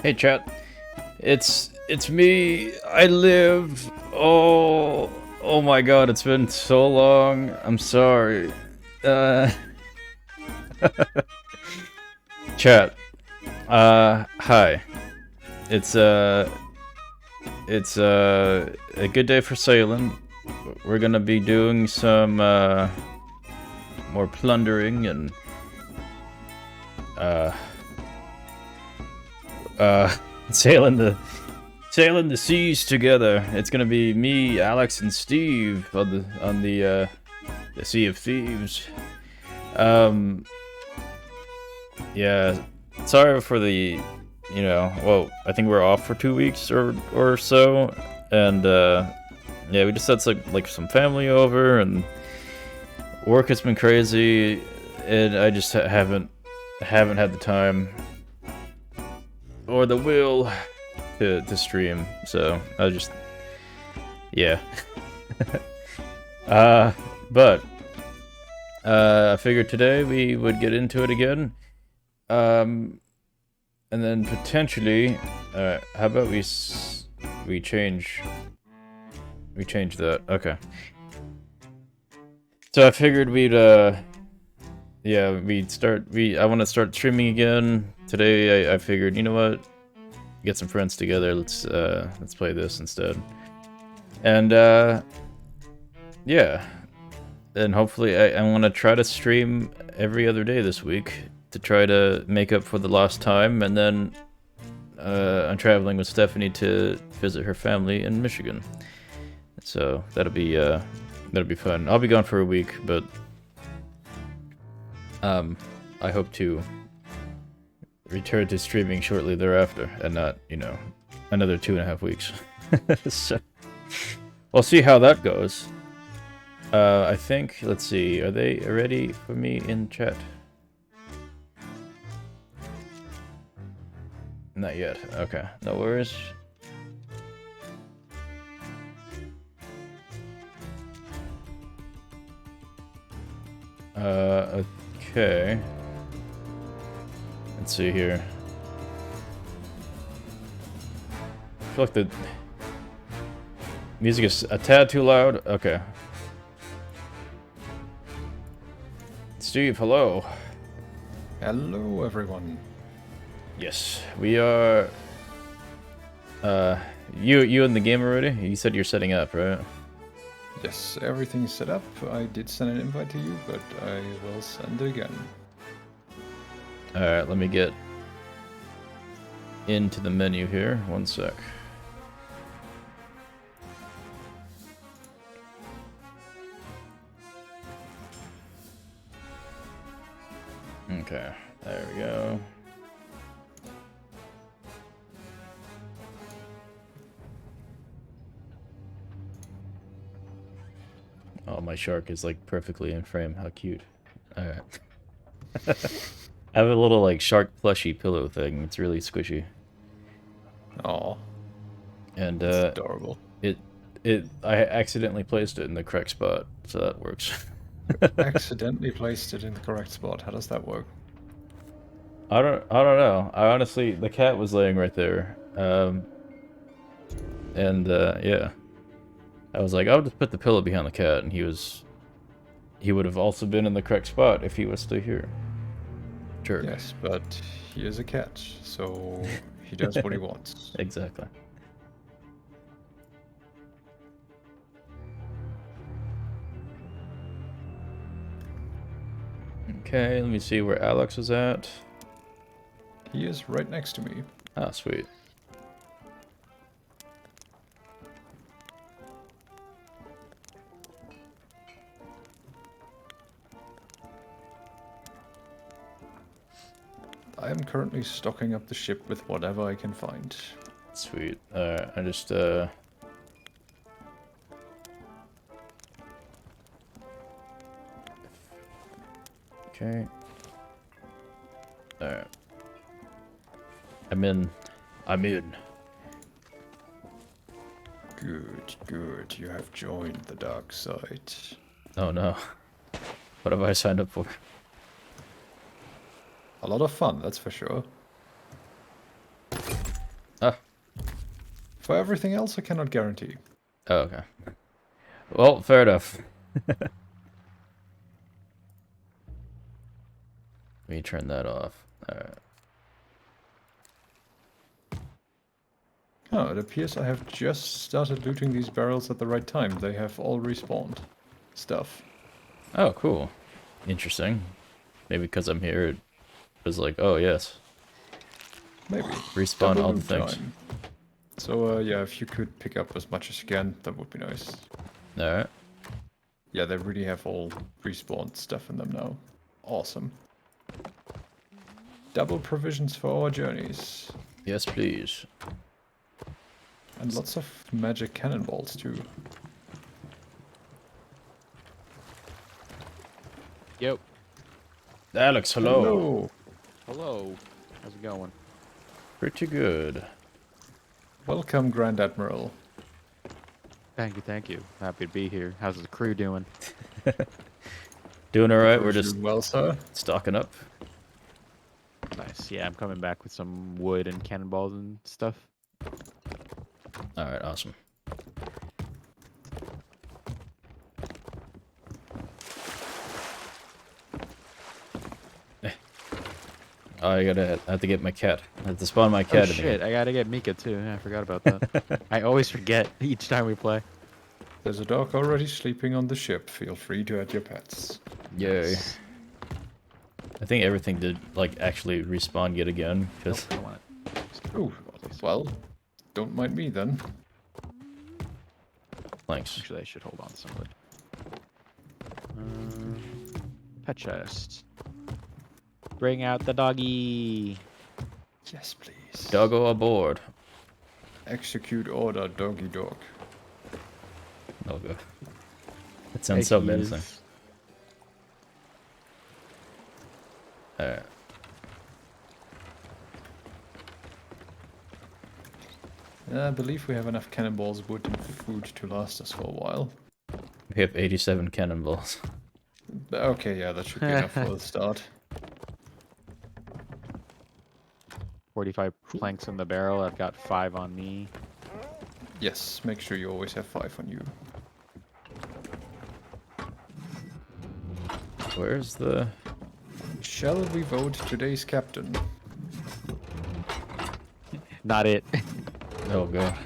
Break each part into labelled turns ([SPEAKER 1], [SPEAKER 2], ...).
[SPEAKER 1] Hey chat, it's me. I live. Oh my God, it's been so long. I'm sorry. Uh, chat. Hi. It's a good day for sailing. We're gonna be doing some more plundering and uh sailing the seas together. It's gonna be me, Alex, and Steve on the Sea of Thieves. Yeah. Sorry for the, well, I think we're off for 2 weeks or so, and yeah, we just had like some family over, and work has been crazy, and I just haven't had the time or the will to stream, so I just, yeah. But I figured today we would get into it again, and then potentially, how about we change that? Okay. So I figured we'd yeah, I want to start streaming again today. I figured, you know what, get some friends together. Let's play this instead. And yeah, and hopefully I want to try to stream every other day this week to try to make up for the lost time. And then I'm traveling with Stephanie to visit her family in Michigan, so that'll be fun. I'll be gone for a week, but I hope to return to streaming shortly thereafter, and not, another 2.5 weeks. So we'll see how that goes. I think, let's see, are they ready for me in chat? Not yet. Okay, no worries. Okay. Let's see here. I feel like the music is a tad too loud. Okay. Steve, hello.
[SPEAKER 2] Hello, everyone.
[SPEAKER 1] Yes, we are. You in the game already? You said you're setting up, right?
[SPEAKER 2] Yes, everything's set up. I did send an invite to you, but I will send it again.
[SPEAKER 1] Alright, let me get into the menu here. One sec. Okay, there we go. Oh, my shark is like perfectly in frame. How cute. Alright. I have a little like shark plushy pillow thing. It's really squishy.
[SPEAKER 2] Oh,
[SPEAKER 1] And
[SPEAKER 2] adorable.
[SPEAKER 1] I accidentally placed it in the correct spot, so that works.
[SPEAKER 2] Accidentally placed it in the correct spot. How does that work?
[SPEAKER 1] I don't know. I honestly, the cat was laying right there. And yeah. I was like, I'll just put the pillow behind the cat, and he would have also been in the correct spot if he was still here. Jerk.
[SPEAKER 2] Yes, but he is a cat, so he does what he wants.
[SPEAKER 1] Exactly. Okay, let me see where Alex is at.
[SPEAKER 2] He is right next to me.
[SPEAKER 1] Ah, sweet.
[SPEAKER 2] I am currently stocking up the ship with whatever I can find.
[SPEAKER 1] Sweet. I just okay. Alright. I'm in.
[SPEAKER 2] Good, good. You have joined the dark side.
[SPEAKER 1] Oh no. What have I signed up for?
[SPEAKER 2] A lot of fun, that's for sure. For everything else, I cannot guarantee.
[SPEAKER 1] Oh, okay. Well, fair enough. Let me turn that off. Alright.
[SPEAKER 2] Oh, it appears I have just started looting these barrels at the right time. They have all respawned stuff.
[SPEAKER 1] Oh, cool. Interesting. Maybe because I'm here, it was like, oh, yes.
[SPEAKER 2] Maybe.
[SPEAKER 1] Respawn
[SPEAKER 2] Double
[SPEAKER 1] all the
[SPEAKER 2] loot
[SPEAKER 1] things.
[SPEAKER 2] time. So, yeah, if you could pick up as much as you can, that would be nice.
[SPEAKER 1] Alright.
[SPEAKER 2] Yeah, they really have all respawned stuff in them now. Awesome. Double provisions for our journeys.
[SPEAKER 1] Yes, please.
[SPEAKER 2] And lots of magic cannonballs, too.
[SPEAKER 3] Yep.
[SPEAKER 1] Alex, hello.
[SPEAKER 3] Hello. How's it going?
[SPEAKER 1] Pretty good.
[SPEAKER 2] Welcome, Grand Admiral.
[SPEAKER 3] Thank you, thank you. Happy to be here. How's the crew doing?
[SPEAKER 1] Doing alright, we're
[SPEAKER 2] Crew's
[SPEAKER 1] just
[SPEAKER 2] doing well, sir.
[SPEAKER 1] stocking up.
[SPEAKER 3] Nice. Yeah, I'm coming back with some wood and cannonballs and stuff.
[SPEAKER 1] Alright, awesome. Oh, I have to get my cat. I have to spawn my cat
[SPEAKER 3] Oh
[SPEAKER 1] in
[SPEAKER 3] shit,
[SPEAKER 1] here.
[SPEAKER 3] I gotta get Mika too. Yeah, I forgot about that. I always forget each time we play.
[SPEAKER 2] There's a dog already sleeping on the ship. Feel free to add your pets.
[SPEAKER 1] Yay.
[SPEAKER 3] Nice.
[SPEAKER 1] I think everything did, like, actually respawn yet again,
[SPEAKER 3] Nope,
[SPEAKER 1] because...
[SPEAKER 3] I don't want it.
[SPEAKER 2] Ooh, well, don't mind me then.
[SPEAKER 1] Thanks.
[SPEAKER 3] Actually, I should hold on to some wood. Pet chest. Bring out the doggy.
[SPEAKER 2] Yes, please.
[SPEAKER 1] Doggo aboard.
[SPEAKER 2] Execute order, doggy dog.
[SPEAKER 1] Oh, good. It sounds so menacing. Alright.
[SPEAKER 2] I believe we have enough cannonballs, wood, and food to last us for a while.
[SPEAKER 1] We have 87 cannonballs.
[SPEAKER 2] Okay, yeah, that should be enough for the start.
[SPEAKER 3] 45 planks in the barrel. I've got 5 on me.
[SPEAKER 2] Yes, make sure you always have 5 on you.
[SPEAKER 1] Where's the...
[SPEAKER 2] Shall we vote today's captain?
[SPEAKER 3] Not it.
[SPEAKER 1] Oh, God.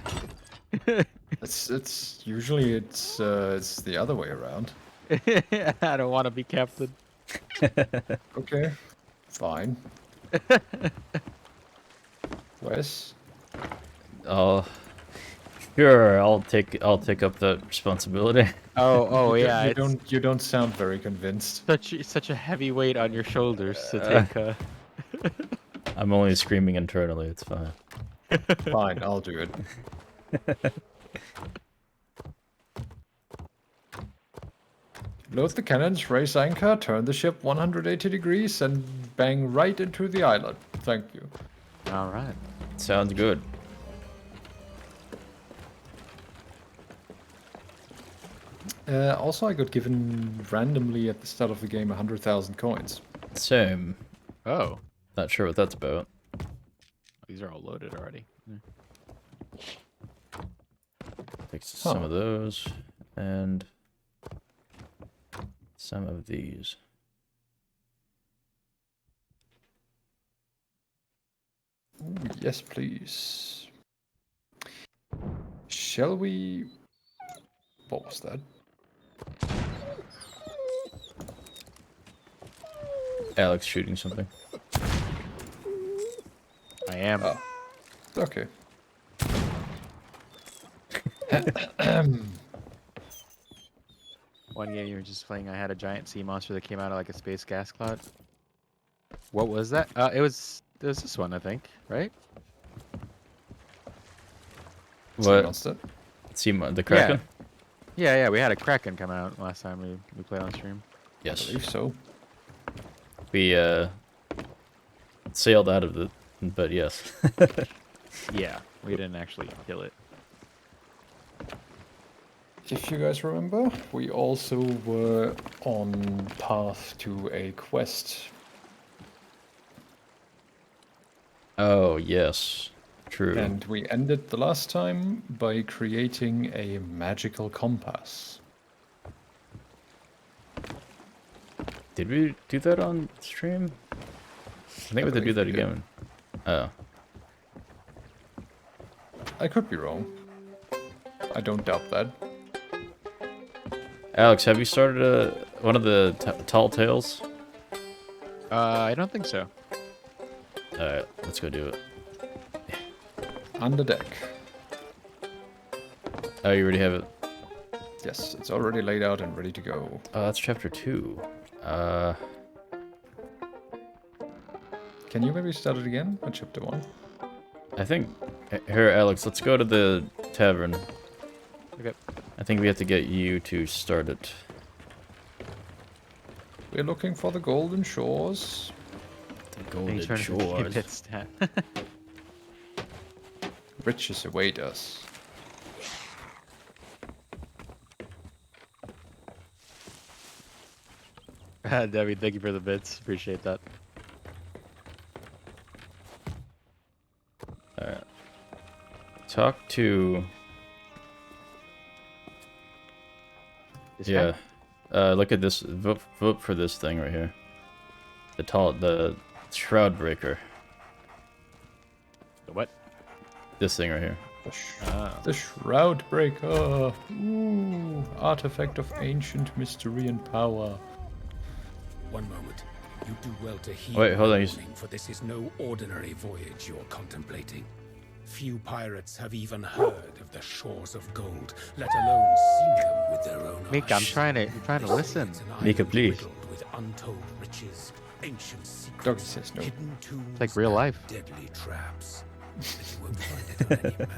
[SPEAKER 2] It's usually it's the other way around.
[SPEAKER 3] I don't want to be captain.
[SPEAKER 2] Okay, fine. Wes?
[SPEAKER 1] Oh... Sure, I'll take up that responsibility.
[SPEAKER 3] Oh
[SPEAKER 2] You
[SPEAKER 3] yeah.
[SPEAKER 2] you don't sound very convinced.
[SPEAKER 3] Such a heavy weight on your shoulders to take.
[SPEAKER 1] I'm only screaming internally, it's fine.
[SPEAKER 2] Fine, I'll do it. Load the cannons, raise anchor, turn the ship 180 degrees, and bang right into the island. Thank you.
[SPEAKER 3] All right.
[SPEAKER 1] Sounds good.
[SPEAKER 2] Also, I got given randomly at the start of the game 100,000 coins.
[SPEAKER 1] Same.
[SPEAKER 3] Oh,
[SPEAKER 1] Not sure what that's about.
[SPEAKER 3] these are all loaded already.
[SPEAKER 1] Take some of those, and some of these.
[SPEAKER 2] Ooh, yes, please. Shall we... What was that?
[SPEAKER 1] Alex shooting something.
[SPEAKER 3] I am.
[SPEAKER 2] Oh. Okay.
[SPEAKER 3] One game you were just playing, I had a giant sea monster that came out of like a space gas cloud. What was that? It was this one, I think, right?
[SPEAKER 1] What?
[SPEAKER 2] Monster?
[SPEAKER 1] The Kraken?
[SPEAKER 3] Yeah, we had a Kraken come out last time we played on stream.
[SPEAKER 2] I
[SPEAKER 1] Yes.
[SPEAKER 2] believe so.
[SPEAKER 1] We sailed out of it, but yes.
[SPEAKER 3] Yeah, we didn't actually kill it.
[SPEAKER 2] If you guys remember, we also were on path to a quest.
[SPEAKER 1] Oh, yes. True.
[SPEAKER 2] And we ended the last time by creating a magical compass.
[SPEAKER 1] Did we do that on stream? I think we have to do
[SPEAKER 2] believe
[SPEAKER 1] that
[SPEAKER 2] we did.
[SPEAKER 1] again. Oh.
[SPEAKER 2] I could be wrong. I don't doubt that.
[SPEAKER 1] Alex, have you started one of the tall tales?
[SPEAKER 3] I don't think so.
[SPEAKER 1] Alright, let's go do it.
[SPEAKER 2] On the deck.
[SPEAKER 1] Oh, you already have it.
[SPEAKER 2] Yes, it's already laid out and ready to go.
[SPEAKER 1] Oh, that's chapter 2.
[SPEAKER 2] Can you maybe start it again at chapter 1?
[SPEAKER 1] I think... Here, Alex, let's go to the tavern.
[SPEAKER 3] Okay.
[SPEAKER 1] I think we have to get you to start it.
[SPEAKER 2] We're looking for the golden shores.
[SPEAKER 1] The
[SPEAKER 3] Any
[SPEAKER 1] golden
[SPEAKER 3] turn
[SPEAKER 1] shores.
[SPEAKER 3] hit stat.
[SPEAKER 2] Riches await us.
[SPEAKER 3] Debbie, thank you for the bits. Appreciate that.
[SPEAKER 1] Alright. Talk to...
[SPEAKER 3] This
[SPEAKER 1] Yeah.
[SPEAKER 3] guy?
[SPEAKER 1] Look at this. Vote for this thing right here. The Shroud Breaker.
[SPEAKER 3] The what?
[SPEAKER 1] This thing right here.
[SPEAKER 2] The Shroud Breaker. Ooh, artifact of ancient mystery and power.
[SPEAKER 4] One moment. You do well to heed
[SPEAKER 1] Wait, hold on,
[SPEAKER 4] my
[SPEAKER 1] he's-
[SPEAKER 4] warning, for this is no ordinary voyage you're contemplating. Few pirates have even heard of the shores of gold, let alone seen them with their own
[SPEAKER 3] Mika, I'm
[SPEAKER 4] eyes.
[SPEAKER 3] trying to
[SPEAKER 4] This
[SPEAKER 3] listen.
[SPEAKER 4] is an
[SPEAKER 1] Mika,
[SPEAKER 4] island
[SPEAKER 1] please.
[SPEAKER 4] riddled with untold riches, ancient secrets,
[SPEAKER 2] Doggy says no.
[SPEAKER 4] hidden tombs,
[SPEAKER 3] like real
[SPEAKER 4] and
[SPEAKER 3] life.
[SPEAKER 4] deadly traps. But you won't find it on any map,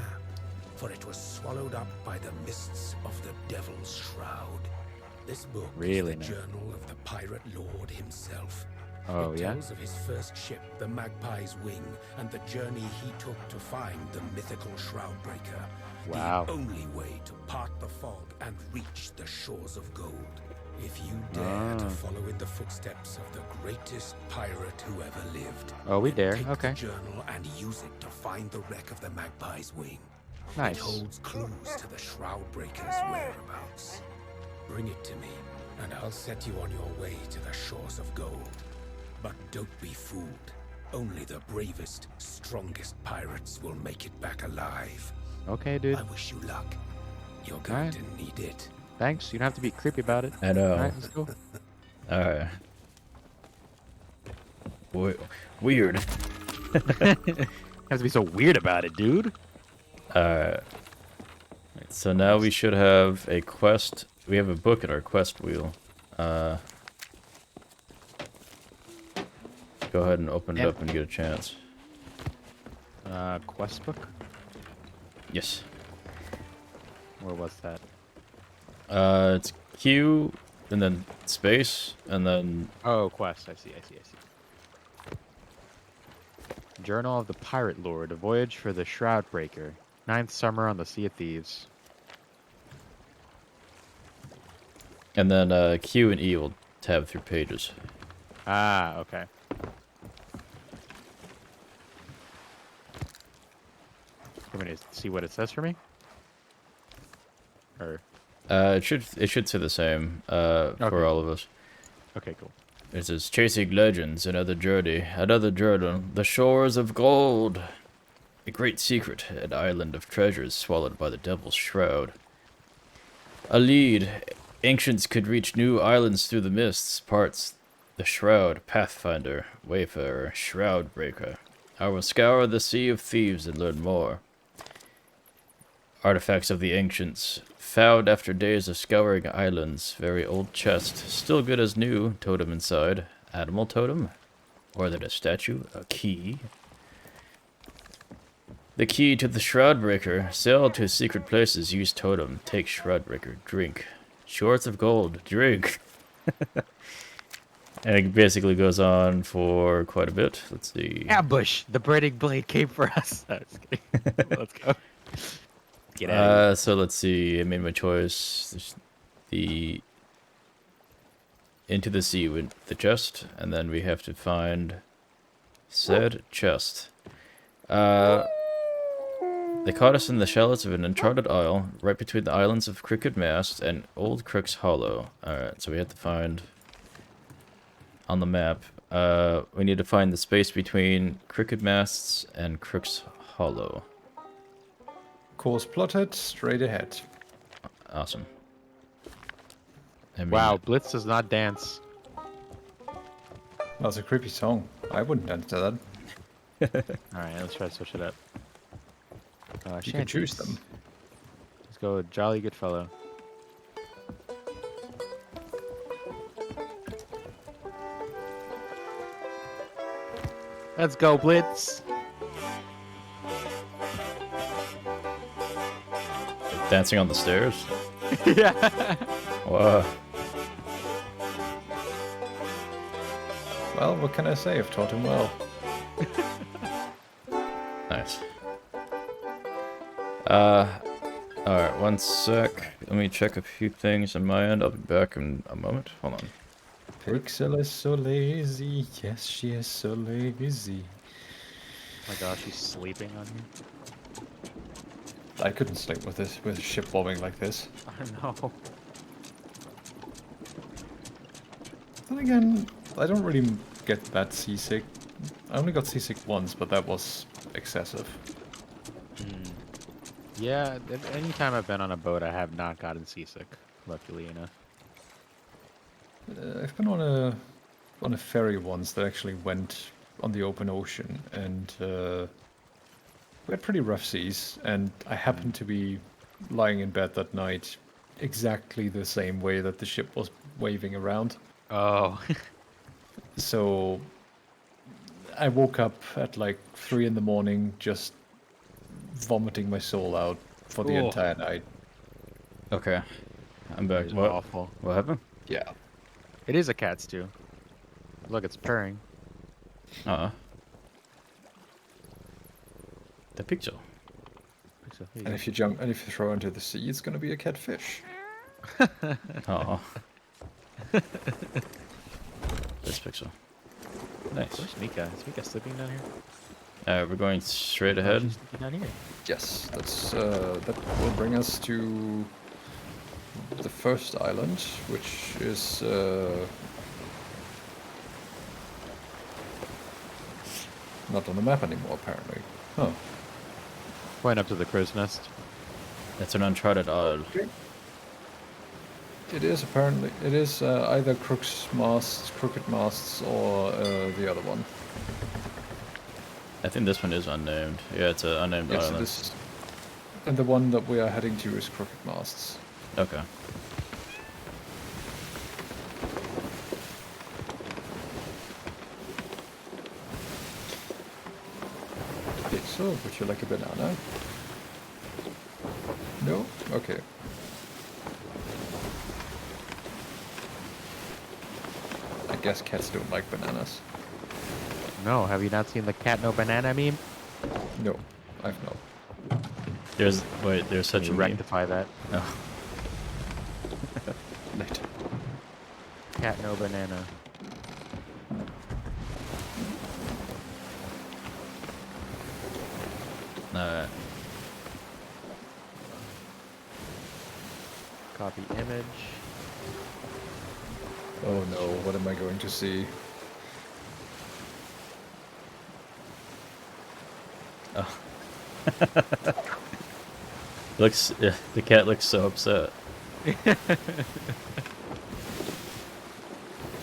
[SPEAKER 4] for it was swallowed up by the mists of the Devil's Shroud. This book
[SPEAKER 3] Really
[SPEAKER 4] is the
[SPEAKER 3] now.
[SPEAKER 4] journal of the pirate lord himself.
[SPEAKER 3] Oh,
[SPEAKER 4] It
[SPEAKER 3] yeah?
[SPEAKER 4] tells of his first ship, the Magpie's Wing, and the journey he took to find the mythical Shroudbreaker.
[SPEAKER 3] Wow.
[SPEAKER 4] The only way to part the fog and reach the shores of gold. If you dare to follow in the footsteps of the greatest pirate who ever lived.
[SPEAKER 3] Oh, we
[SPEAKER 4] then
[SPEAKER 3] dare.
[SPEAKER 4] Take
[SPEAKER 3] Okay.
[SPEAKER 4] the journal and use it to find the wreck of the Magpie's Wing.
[SPEAKER 3] Nice.
[SPEAKER 4] It holds clues to the Shroudbreaker's whereabouts. Bring it to me, and I'll set you on your way to the shores of gold. But don't be fooled. Only the bravest, strongest pirates will make it back alive.
[SPEAKER 3] Okay, dude.
[SPEAKER 4] I wish you luck. You're going
[SPEAKER 3] Alright.
[SPEAKER 4] to need it.
[SPEAKER 3] Thanks. You don't have to be creepy about it.
[SPEAKER 1] I know.
[SPEAKER 3] Alright, let's go.
[SPEAKER 1] Alright. Weird.
[SPEAKER 3] Have to be so weird about it, dude.
[SPEAKER 1] Alright. So now we should have a quest. We have a book at our quest wheel. Go ahead and open it
[SPEAKER 3] Yeah.
[SPEAKER 1] up and get a chance.
[SPEAKER 3] Quest book?
[SPEAKER 1] Yes.
[SPEAKER 3] Where was that?
[SPEAKER 1] It's Q, and then space, and then...
[SPEAKER 3] Oh, quest. I see. Journal of the Pirate Lord, a voyage for the Shroudbreaker. 9th summer on the Sea of Thieves.
[SPEAKER 1] And then Q and E will tab through pages.
[SPEAKER 3] Ah, okay. You want me to see what it says for me? Or
[SPEAKER 1] It should say the same for
[SPEAKER 3] Okay.
[SPEAKER 1] all of us.
[SPEAKER 3] okay, cool.
[SPEAKER 1] It says chasing legends, another journal, the shores of gold. A great secret, an island of treasures swallowed by the Devil's Shroud. A lead, ancients could reach new islands through the mists, parts the Shroud, Pathfinder, Wayfarer, Shroudbreaker. I will scour the Sea of Thieves and learn more. Artifacts of the ancients, found after days of scouring islands. Very old chest, still good as new. Totem inside. Animal totem? Or than a statue? A key? The key to the Shroudbreaker. Sail to secret places. Use totem. Take Shroudbreaker. Drink. Shorts of gold. Drink. And it basically goes on for quite a bit. Let's see.
[SPEAKER 3] Ambush! The braiding blade came for us. No, just kidding. Let's go. Get out.
[SPEAKER 1] So let's see. I made my choice. There's the into the sea with the chest, and then we have to find said chest. They caught us in the shallows of an uncharted isle, right between the islands of Crooked Mast and Old Crook's Hollow. Alright, so we have to find... On the map, we need to find the space between Crooked Masts and Crook's Hollow.
[SPEAKER 2] Course plotted, straight ahead.
[SPEAKER 1] Awesome. I mean,
[SPEAKER 3] Wow, Blitz does not dance.
[SPEAKER 2] That's a creepy song. I wouldn't dance to that.
[SPEAKER 3] Alright, let's try to switch it up.
[SPEAKER 2] You can choose
[SPEAKER 3] shanties.
[SPEAKER 2] them.
[SPEAKER 3] Let's go Jolly Goodfellow. Let's go, Blitz!
[SPEAKER 1] dancing on the stairs?
[SPEAKER 3] Yeah.
[SPEAKER 1] Wow.
[SPEAKER 2] Well, what can I say? I've taught him well.
[SPEAKER 1] Nice. Alright, one sec. Let me check a few things on my end. I'll be back in a moment. Hold on.
[SPEAKER 2] Pixel is so lazy. Yes, she is so lazy.
[SPEAKER 3] Oh my gosh, he's sleeping on me.
[SPEAKER 2] I couldn't sleep with this, with a ship bombing like this.
[SPEAKER 3] I know.
[SPEAKER 2] Then again, I don't really get that seasick. I only got seasick once, but that was excessive.
[SPEAKER 3] Yeah, anytime I've been on a boat, I have not gotten seasick, luckily enough.
[SPEAKER 2] I've been on a ferry once that actually went on the open ocean, and we had pretty rough seas, and I happened to be lying in bed that night exactly the same way that the ship was waving around.
[SPEAKER 3] Oh.
[SPEAKER 2] So I woke up at like 3 in the morning, just vomiting my soul out for the
[SPEAKER 3] Ooh.
[SPEAKER 2] entire night.
[SPEAKER 1] Okay. I'm back.
[SPEAKER 3] It's
[SPEAKER 1] What?
[SPEAKER 3] awful.
[SPEAKER 1] What happened?
[SPEAKER 2] Yeah.
[SPEAKER 3] It is a cat stew. Look, it's purring.
[SPEAKER 1] The picture.
[SPEAKER 3] So, here you
[SPEAKER 2] And
[SPEAKER 3] go.
[SPEAKER 2] if you jump and if you throw into the sea, it's gonna be a catfish.
[SPEAKER 1] Oh. This picture. Nice.
[SPEAKER 3] Where's Mika? Is Mika sleeping down here?
[SPEAKER 1] Alright, we're going straight
[SPEAKER 3] Oh,
[SPEAKER 1] ahead.
[SPEAKER 3] she's sleeping down here.
[SPEAKER 2] Yes, that will bring us to the first island, which is not on the map anymore, apparently. Huh.
[SPEAKER 3] Going up to the crow's nest.
[SPEAKER 1] That's an uncharted isle.
[SPEAKER 2] It is apparently. It is either Crooked Masts, or the other one.
[SPEAKER 1] I think this one is unnamed. Yeah, it's an unnamed
[SPEAKER 2] Yes,
[SPEAKER 1] island.
[SPEAKER 2] it is. And the one that we are heading to is Crooked Masts.
[SPEAKER 1] Okay.
[SPEAKER 2] Okay, so would you like a banana? No? Okay. I guess cats don't like bananas.
[SPEAKER 3] No, have you not seen the cat no banana meme?
[SPEAKER 2] No, I've not.
[SPEAKER 1] There's such a
[SPEAKER 3] Can you
[SPEAKER 1] meme.
[SPEAKER 3] rectify that.
[SPEAKER 1] Oh.
[SPEAKER 2] Later.
[SPEAKER 3] Cat no banana.
[SPEAKER 1] Alright.
[SPEAKER 3] Copy image.
[SPEAKER 2] Oh no, what am I going to see?
[SPEAKER 1] Oh. Looks. Yeah, the cat looks so upset.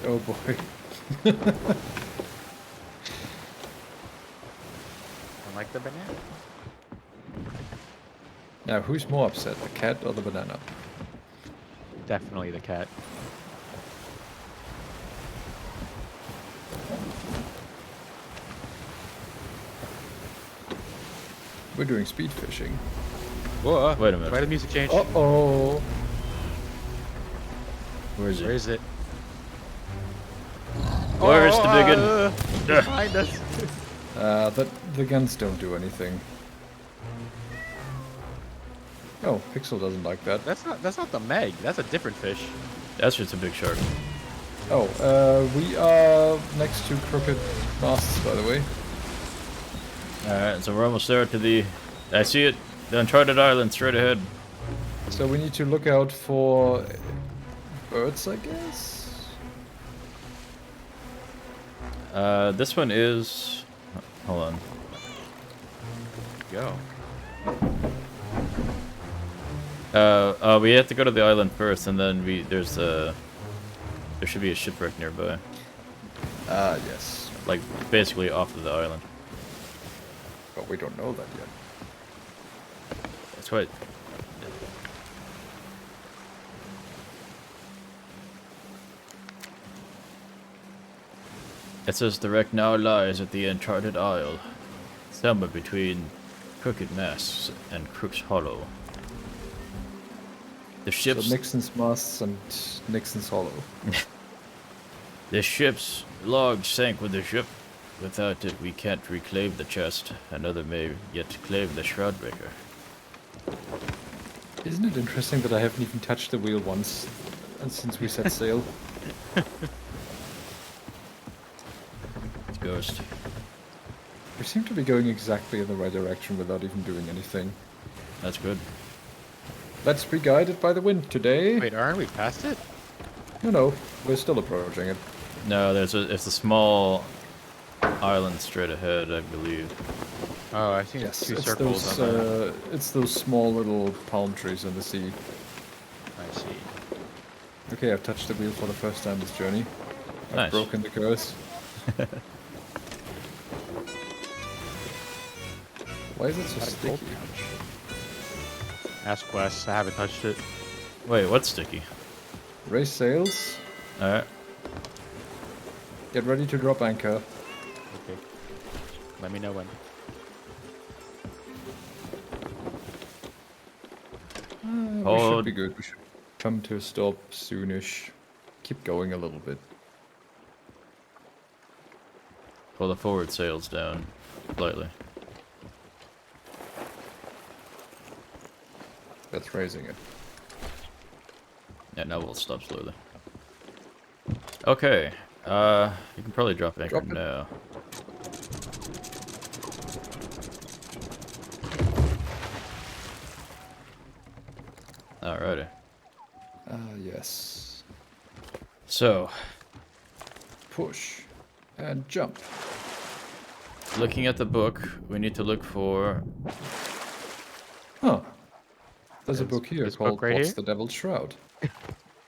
[SPEAKER 2] Oh boy.
[SPEAKER 3] I like the banana.
[SPEAKER 2] Now, who's more upset, the cat or the banana?
[SPEAKER 3] Definitely the cat.
[SPEAKER 2] We're doing speed fishing.
[SPEAKER 3] Whoa!
[SPEAKER 1] Wait a minute.
[SPEAKER 3] Why the music change?
[SPEAKER 2] Uh-oh!
[SPEAKER 1] Where is
[SPEAKER 3] Where
[SPEAKER 1] it?
[SPEAKER 3] is it?
[SPEAKER 1] Where's the big one?
[SPEAKER 3] Behind us.
[SPEAKER 2] The guns don't do anything. Oh, Pixel doesn't like that.
[SPEAKER 3] That's not the Meg. That's a different fish.
[SPEAKER 1] That's just a big shark.
[SPEAKER 2] Oh, we are next to Crooked Masts, by the way.
[SPEAKER 1] Alright, so we're almost there to the I see it. The Uncharted Island straight ahead.
[SPEAKER 2] So we need to look out for birds, I guess?
[SPEAKER 1] This one is... Hold on.
[SPEAKER 3] Go.
[SPEAKER 1] We have to go to the island first, and then there should be a shipwreck nearby.
[SPEAKER 2] Yes.
[SPEAKER 1] Like, basically off of the island.
[SPEAKER 2] But we don't know that yet.
[SPEAKER 1] That's right. It says the wreck now lies at the Uncharted Isle, somewhere between Crooked Masts and Crook's Hollow. The ship's
[SPEAKER 2] So Nixon's masts and Nixon's hollow.
[SPEAKER 1] The ship's log sank with the ship. Without it, we can't reclaim the chest. Another may yet claim the Shroudbreaker.
[SPEAKER 2] Isn't it interesting that I haven't even touched the wheel once since we set sail?
[SPEAKER 1] It's Ghost.
[SPEAKER 2] We seem to be going exactly in the right direction without even doing anything.
[SPEAKER 1] That's good.
[SPEAKER 2] Let's be guided by the wind today.
[SPEAKER 3] Wait, aren't we past it?
[SPEAKER 2] No, we're still approaching it.
[SPEAKER 1] No, it's a small island straight ahead, I believe.
[SPEAKER 3] Oh, I've seen
[SPEAKER 2] Yes,
[SPEAKER 3] two
[SPEAKER 2] it's
[SPEAKER 3] circles
[SPEAKER 2] those,
[SPEAKER 3] on the...
[SPEAKER 2] it's those small little palm trees in the sea.
[SPEAKER 3] I see.
[SPEAKER 2] Okay, I've touched the wheel for the first time this journey. I've
[SPEAKER 1] Nice.
[SPEAKER 2] broken the curse. Why is it so
[SPEAKER 3] Got a gold
[SPEAKER 2] sticky?
[SPEAKER 3] Ask Wes. I haven't touched it.
[SPEAKER 1] Wait, what's sticky?
[SPEAKER 2] Raise sails.
[SPEAKER 1] Alright.
[SPEAKER 2] Get ready to drop anchor.
[SPEAKER 3] Okay. Let me know when.
[SPEAKER 2] We
[SPEAKER 1] Hold.
[SPEAKER 2] should be good. We should come to a stop soonish. Keep going a little bit.
[SPEAKER 1] Pull the forward sails down slightly.
[SPEAKER 2] That's raising it.
[SPEAKER 1] Yeah, now we'll stop slowly. Okay. You can probably drop anchor
[SPEAKER 2] Drop it.
[SPEAKER 1] now. Alrighty.
[SPEAKER 2] Yes.
[SPEAKER 1] So,
[SPEAKER 2] Push. And jump.
[SPEAKER 1] looking at the book, we need to look for...
[SPEAKER 2] Huh. There's a
[SPEAKER 3] This-
[SPEAKER 2] book here
[SPEAKER 3] this
[SPEAKER 2] called
[SPEAKER 3] book right
[SPEAKER 2] What's
[SPEAKER 3] here?
[SPEAKER 2] the Devil's Shroud?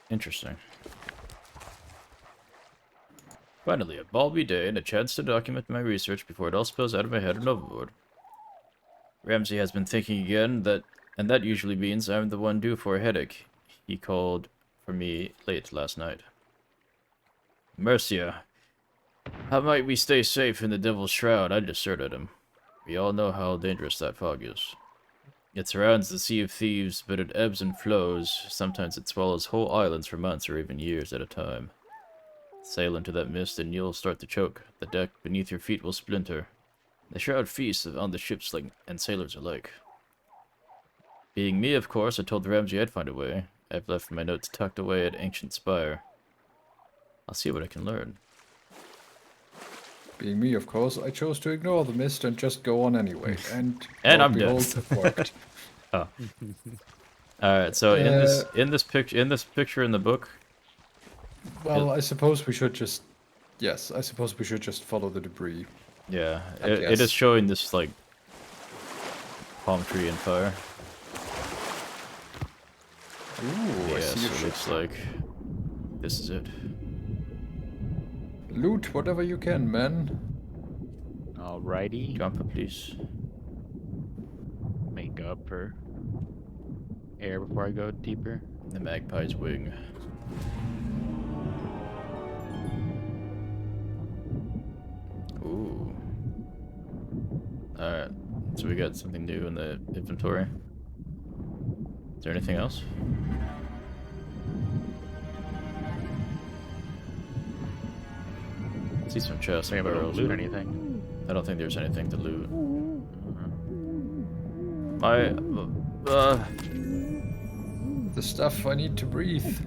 [SPEAKER 1] Interesting. Finally, a balmy day and a chance to document my research before it all spills out of my head and overboard. Ramsey has been thinking again and that usually means I'm the one due for a headache. He called for me late last night. Mercia, how might we stay safe in the Devil's Shroud? I deserted him. We all know how dangerous that fog is. It surrounds the Sea of Thieves, but it ebbs and flows. Sometimes it swallows whole islands for months or even years at a time. Sail into that mist and you'll start to choke. The deck beneath your feet will splinter. The shroud feasts on the ships and sailors alike. Being me, of course, I told Ramsey I'd find a way. I've left my notes tucked away at Ancient Spire. I'll see what I can learn.
[SPEAKER 2] Being me, of course, I chose to ignore the mist and just go on anyway. And
[SPEAKER 1] And
[SPEAKER 2] lo
[SPEAKER 1] I'm
[SPEAKER 2] and
[SPEAKER 1] dead.
[SPEAKER 2] behold, it worked.
[SPEAKER 1] Oh. Alright, so in this picture in the book,
[SPEAKER 2] Well, I suppose we should just... Yes, I suppose we should just follow the debris.
[SPEAKER 1] yeah,
[SPEAKER 2] I
[SPEAKER 1] it is
[SPEAKER 2] guess.
[SPEAKER 1] showing this like palm tree and fire.
[SPEAKER 2] Ooh, I
[SPEAKER 1] Yeah,
[SPEAKER 2] see
[SPEAKER 1] so
[SPEAKER 2] a
[SPEAKER 1] it
[SPEAKER 2] ship.
[SPEAKER 1] looks like this is it.
[SPEAKER 2] Loot whatever you can, man.
[SPEAKER 3] Alrighty.
[SPEAKER 1] Jump, please.
[SPEAKER 3] Make up for air before I go deeper.
[SPEAKER 1] The magpie's wing. Ooh. Alright, so we got something new in the inventory. Is there anything else? I see some chests
[SPEAKER 3] Are
[SPEAKER 1] and
[SPEAKER 3] able to
[SPEAKER 1] barrels.
[SPEAKER 3] loot
[SPEAKER 1] but
[SPEAKER 3] anything?
[SPEAKER 1] I don't think there's anything to loot.
[SPEAKER 2] The stuff I need to breathe.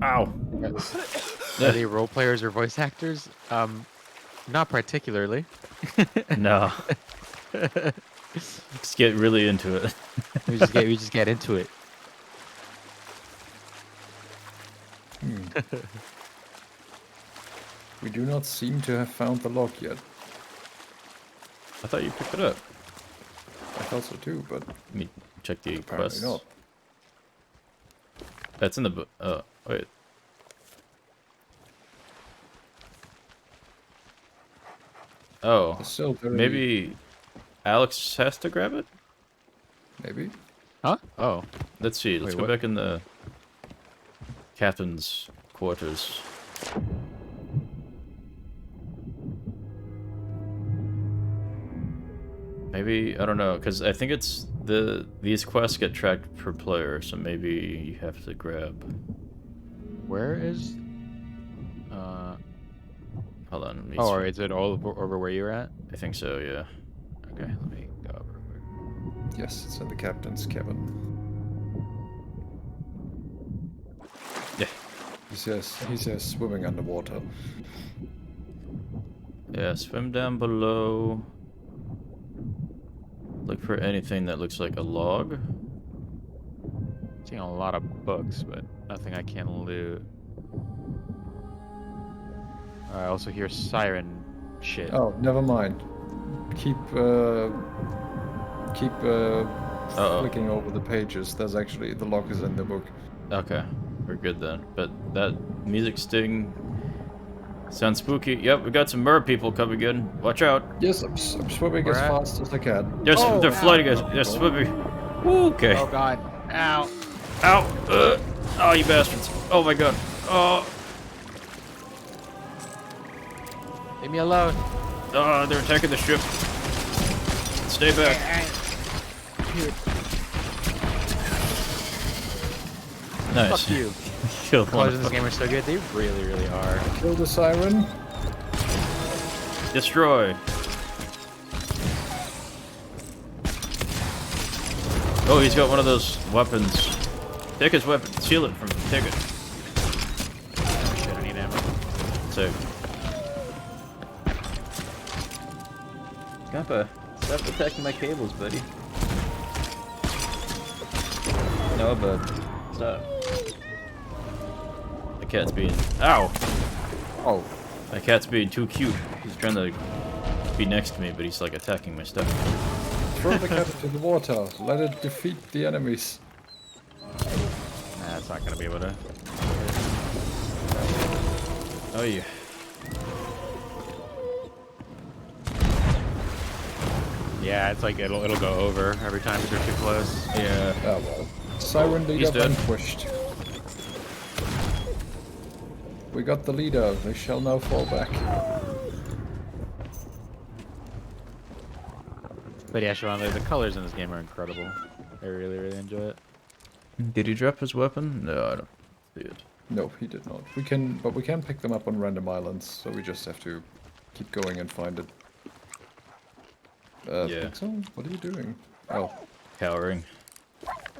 [SPEAKER 1] Ow!
[SPEAKER 3] Are they role players or voice actors? Not particularly.
[SPEAKER 1] No. Just get really into it.
[SPEAKER 3] We just get into it.
[SPEAKER 2] We do not seem to have found the log yet.
[SPEAKER 1] I thought you picked it up.
[SPEAKER 2] I thought so too, but
[SPEAKER 1] Let me check the
[SPEAKER 2] apparently
[SPEAKER 1] quest.
[SPEAKER 2] not.
[SPEAKER 1] That's in the book. Oh, wait. Oh,
[SPEAKER 2] It's still very...
[SPEAKER 1] maybe Alex has to grab it?
[SPEAKER 2] Maybe?
[SPEAKER 3] Huh? Oh.
[SPEAKER 1] Let's see. Let's
[SPEAKER 3] Wait,
[SPEAKER 1] go
[SPEAKER 3] what?
[SPEAKER 1] back in the captain's quarters. Maybe, I don't know, because I think it's these quests get tracked per player, so maybe you have to grab.
[SPEAKER 3] Where is?
[SPEAKER 1] Hold on. Let me
[SPEAKER 3] Oh, or
[SPEAKER 1] see.
[SPEAKER 3] is it all over where you're at?
[SPEAKER 1] I think so, yeah.
[SPEAKER 3] Okay, let me go over real quick.
[SPEAKER 2] Yes, it's in the captain's cabin.
[SPEAKER 1] Yeah.
[SPEAKER 2] He says swimming underwater.
[SPEAKER 1] Yeah, swim down below. Look for anything that looks like a log.
[SPEAKER 3] Seeing a lot of books, but nothing I can loot. I also hear siren shit.
[SPEAKER 2] Oh, never mind. Keep flicking over the pages. There's actually the log is in the book.
[SPEAKER 1] Okay, we're good then. But that music sting sounds spooky. Yep, we got some mer people coming in. Watch out.
[SPEAKER 2] Yes, I'm swimming
[SPEAKER 3] Where
[SPEAKER 2] as
[SPEAKER 3] at?
[SPEAKER 2] fast as I can.
[SPEAKER 1] They're flooding us. They're swimming. Okay.
[SPEAKER 3] Oh god. Ow.
[SPEAKER 1] Ow. Oh, you bastards. Oh my god. Oh.
[SPEAKER 3] Leave me alone.
[SPEAKER 1] They're attacking the ship. Stay back. Nice.
[SPEAKER 3] Fuck you.
[SPEAKER 1] Killed one.
[SPEAKER 3] Colors in this game are so good. They really, really are.
[SPEAKER 2] Kill the siren.
[SPEAKER 1] Destroy. Oh, he's got one of those weapons. Take his weapon. Steal it from him. Take it.
[SPEAKER 3] Oh shit, I need ammo.
[SPEAKER 1] So. Kappa, stop attacking my cables, buddy. No, bud. Stop. My cat's being... Ow!
[SPEAKER 2] Oh,
[SPEAKER 1] My cat's being too cute. He's trying to be next to me, but he's like attacking my stuff.
[SPEAKER 2] throw the cat into the water. Let it defeat the enemies.
[SPEAKER 3] Nah, it's not gonna be able to.
[SPEAKER 1] Oh, yeah.
[SPEAKER 3] Yeah, it's like it'll go over every time they're too close.
[SPEAKER 1] Yeah.
[SPEAKER 2] Oh well. Siren leader
[SPEAKER 1] he's dead.
[SPEAKER 2] vanquished. We got the leader. They shall now fall back.
[SPEAKER 3] But yeah, Siobhan, the colors in this game are incredible. I really, really enjoy it.
[SPEAKER 1] Did he drop his weapon? No, I don't see it.
[SPEAKER 2] No, he did not. We can pick them up on random islands, so we just have to keep going and find it.
[SPEAKER 1] Yeah.
[SPEAKER 2] Pixel, what are you doing? Oh,
[SPEAKER 1] Cowering.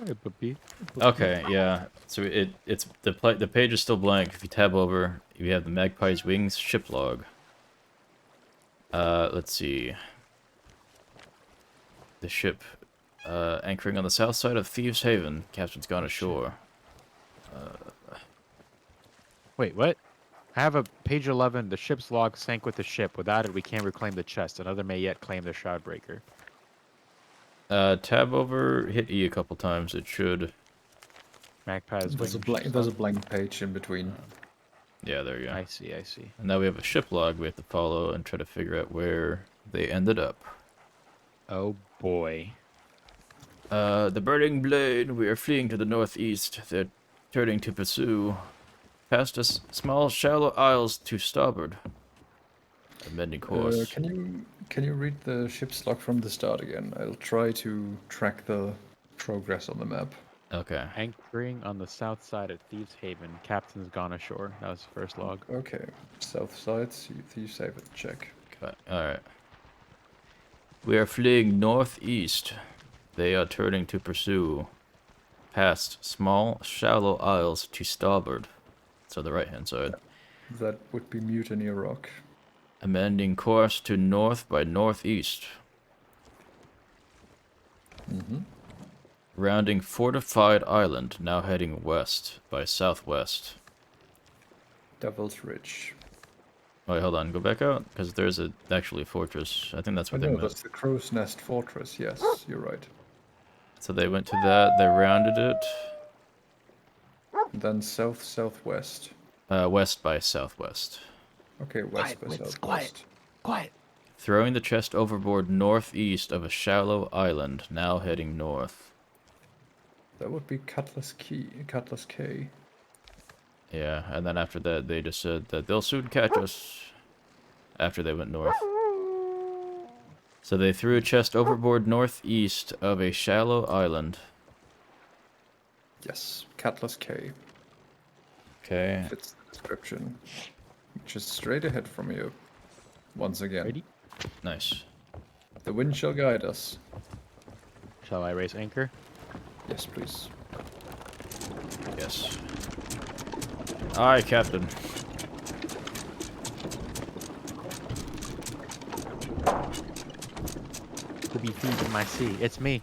[SPEAKER 3] Hey, puppy.
[SPEAKER 1] Okay, yeah. So it's the page is still blank. If you tab over, you have the Magpie's Wings ship log. Let's see. The ship anchoring on the south side of Thieves Haven. Captain's gone ashore.
[SPEAKER 3] Wait, what? I have a page 11. The ship's log sank with the ship. Without it, we can't reclaim the chest. Another may yet claim the Shroudbreaker.
[SPEAKER 1] Tab over, hit E a couple times. It should.
[SPEAKER 3] Magpie's
[SPEAKER 2] there's a
[SPEAKER 3] wings.
[SPEAKER 2] blank page in between.
[SPEAKER 1] Yeah, there you go.
[SPEAKER 3] I see, I see.
[SPEAKER 1] And now we have a ship log we have to follow and try to figure out where they ended up.
[SPEAKER 3] Oh boy.
[SPEAKER 1] The Burning Blade, we are fleeing to the northeast. They're turning to pursue. Past us, small, shallow isles to starboard. Amending course.
[SPEAKER 2] Can you read the ship's log from the start again? I'll try to track the progress on the map.
[SPEAKER 1] Okay.
[SPEAKER 3] Anchoring on the south side of Thieves Haven. Captain's gone ashore. That was the first log.
[SPEAKER 2] Okay, south side, Thieves Haven, check.
[SPEAKER 1] Alright. We are fleeing northeast. They are turning to pursue. Past small, shallow isles to starboard. So the right hand side.
[SPEAKER 2] That would be Mutiny Rock.
[SPEAKER 1] Amending course to north by northeast. Rounding Fortified Island, now heading west by southwest.
[SPEAKER 2] Devil's Ridge.
[SPEAKER 1] Wait, hold on. Go back out, because there's actually a fortress. I think that's
[SPEAKER 2] Oh
[SPEAKER 1] what they
[SPEAKER 2] no,
[SPEAKER 1] meant.
[SPEAKER 2] that's the Crow's Nest Fortress. Yes, you're right.
[SPEAKER 1] So they went to that. They rounded it.
[SPEAKER 2] Then southwest.
[SPEAKER 1] West by southwest.
[SPEAKER 2] Okay, west by southwest.
[SPEAKER 3] Quiet.
[SPEAKER 1] Throwing the chest overboard northeast of a shallow island, now heading north.
[SPEAKER 2] That would be Cutlass K.
[SPEAKER 1] Yeah, and then after that, they just said that they'll soon catch us. After they went north. So they threw a chest overboard northeast of a shallow island.
[SPEAKER 2] Yes, Cutlass K.
[SPEAKER 1] Okay.
[SPEAKER 2] Fits the description. Which is straight ahead from you. Once again.
[SPEAKER 3] Ready?
[SPEAKER 1] Nice.
[SPEAKER 2] The wind shall guide us.
[SPEAKER 3] Shall I raise anchor?
[SPEAKER 2] Yes, please.
[SPEAKER 1] Yes. Aye, Captain.
[SPEAKER 3] To be thief in my sea. It's me.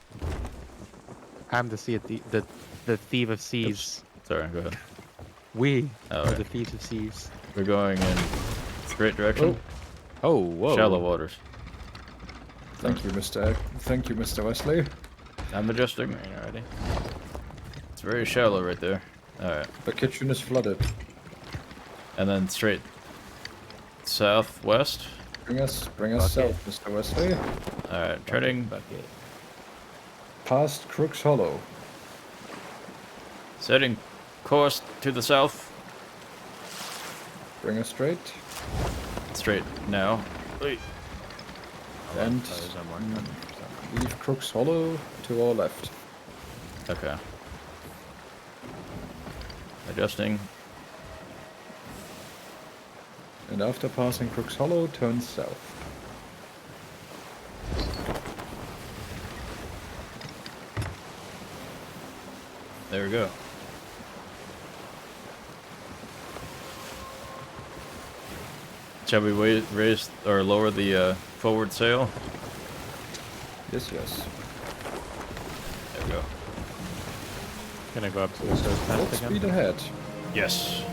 [SPEAKER 3] I'm the sea of the thief of seas.
[SPEAKER 1] Sorry, go ahead.
[SPEAKER 3] We
[SPEAKER 1] Oh,
[SPEAKER 3] are
[SPEAKER 1] right.
[SPEAKER 3] the thieves of seas.
[SPEAKER 1] We're going in straight direction.
[SPEAKER 3] Oh, whoa.
[SPEAKER 1] Shallow waters.
[SPEAKER 2] Thank you, Mr. Wesley.
[SPEAKER 1] I'm adjusting.
[SPEAKER 3] Alrighty.
[SPEAKER 1] It's very shallow right there. Alright.
[SPEAKER 2] The kitchen is flooded.
[SPEAKER 1] And then straight southwest.
[SPEAKER 2] Bring us
[SPEAKER 3] Okay.
[SPEAKER 2] south, Mr. Wesley.
[SPEAKER 1] Alright, turning.
[SPEAKER 3] Bucket.
[SPEAKER 2] Past Crook's Hollow.
[SPEAKER 1] Setting course to the south.
[SPEAKER 2] Bring us straight.
[SPEAKER 1] Straight now. Wait.
[SPEAKER 2] And
[SPEAKER 3] Oh, there's no more.
[SPEAKER 2] leave Crook's Hollow to our left.
[SPEAKER 1] Okay. Adjusting.
[SPEAKER 2] And after passing Crook's Hollow, turn south.
[SPEAKER 1] There we go. Shall we raise or lower the forward sail?
[SPEAKER 2] Yes, yes.
[SPEAKER 1] There we go.
[SPEAKER 3] Gonna go up to the coast
[SPEAKER 2] Full
[SPEAKER 3] path
[SPEAKER 2] speed
[SPEAKER 3] again.
[SPEAKER 2] ahead.
[SPEAKER 1] Yes.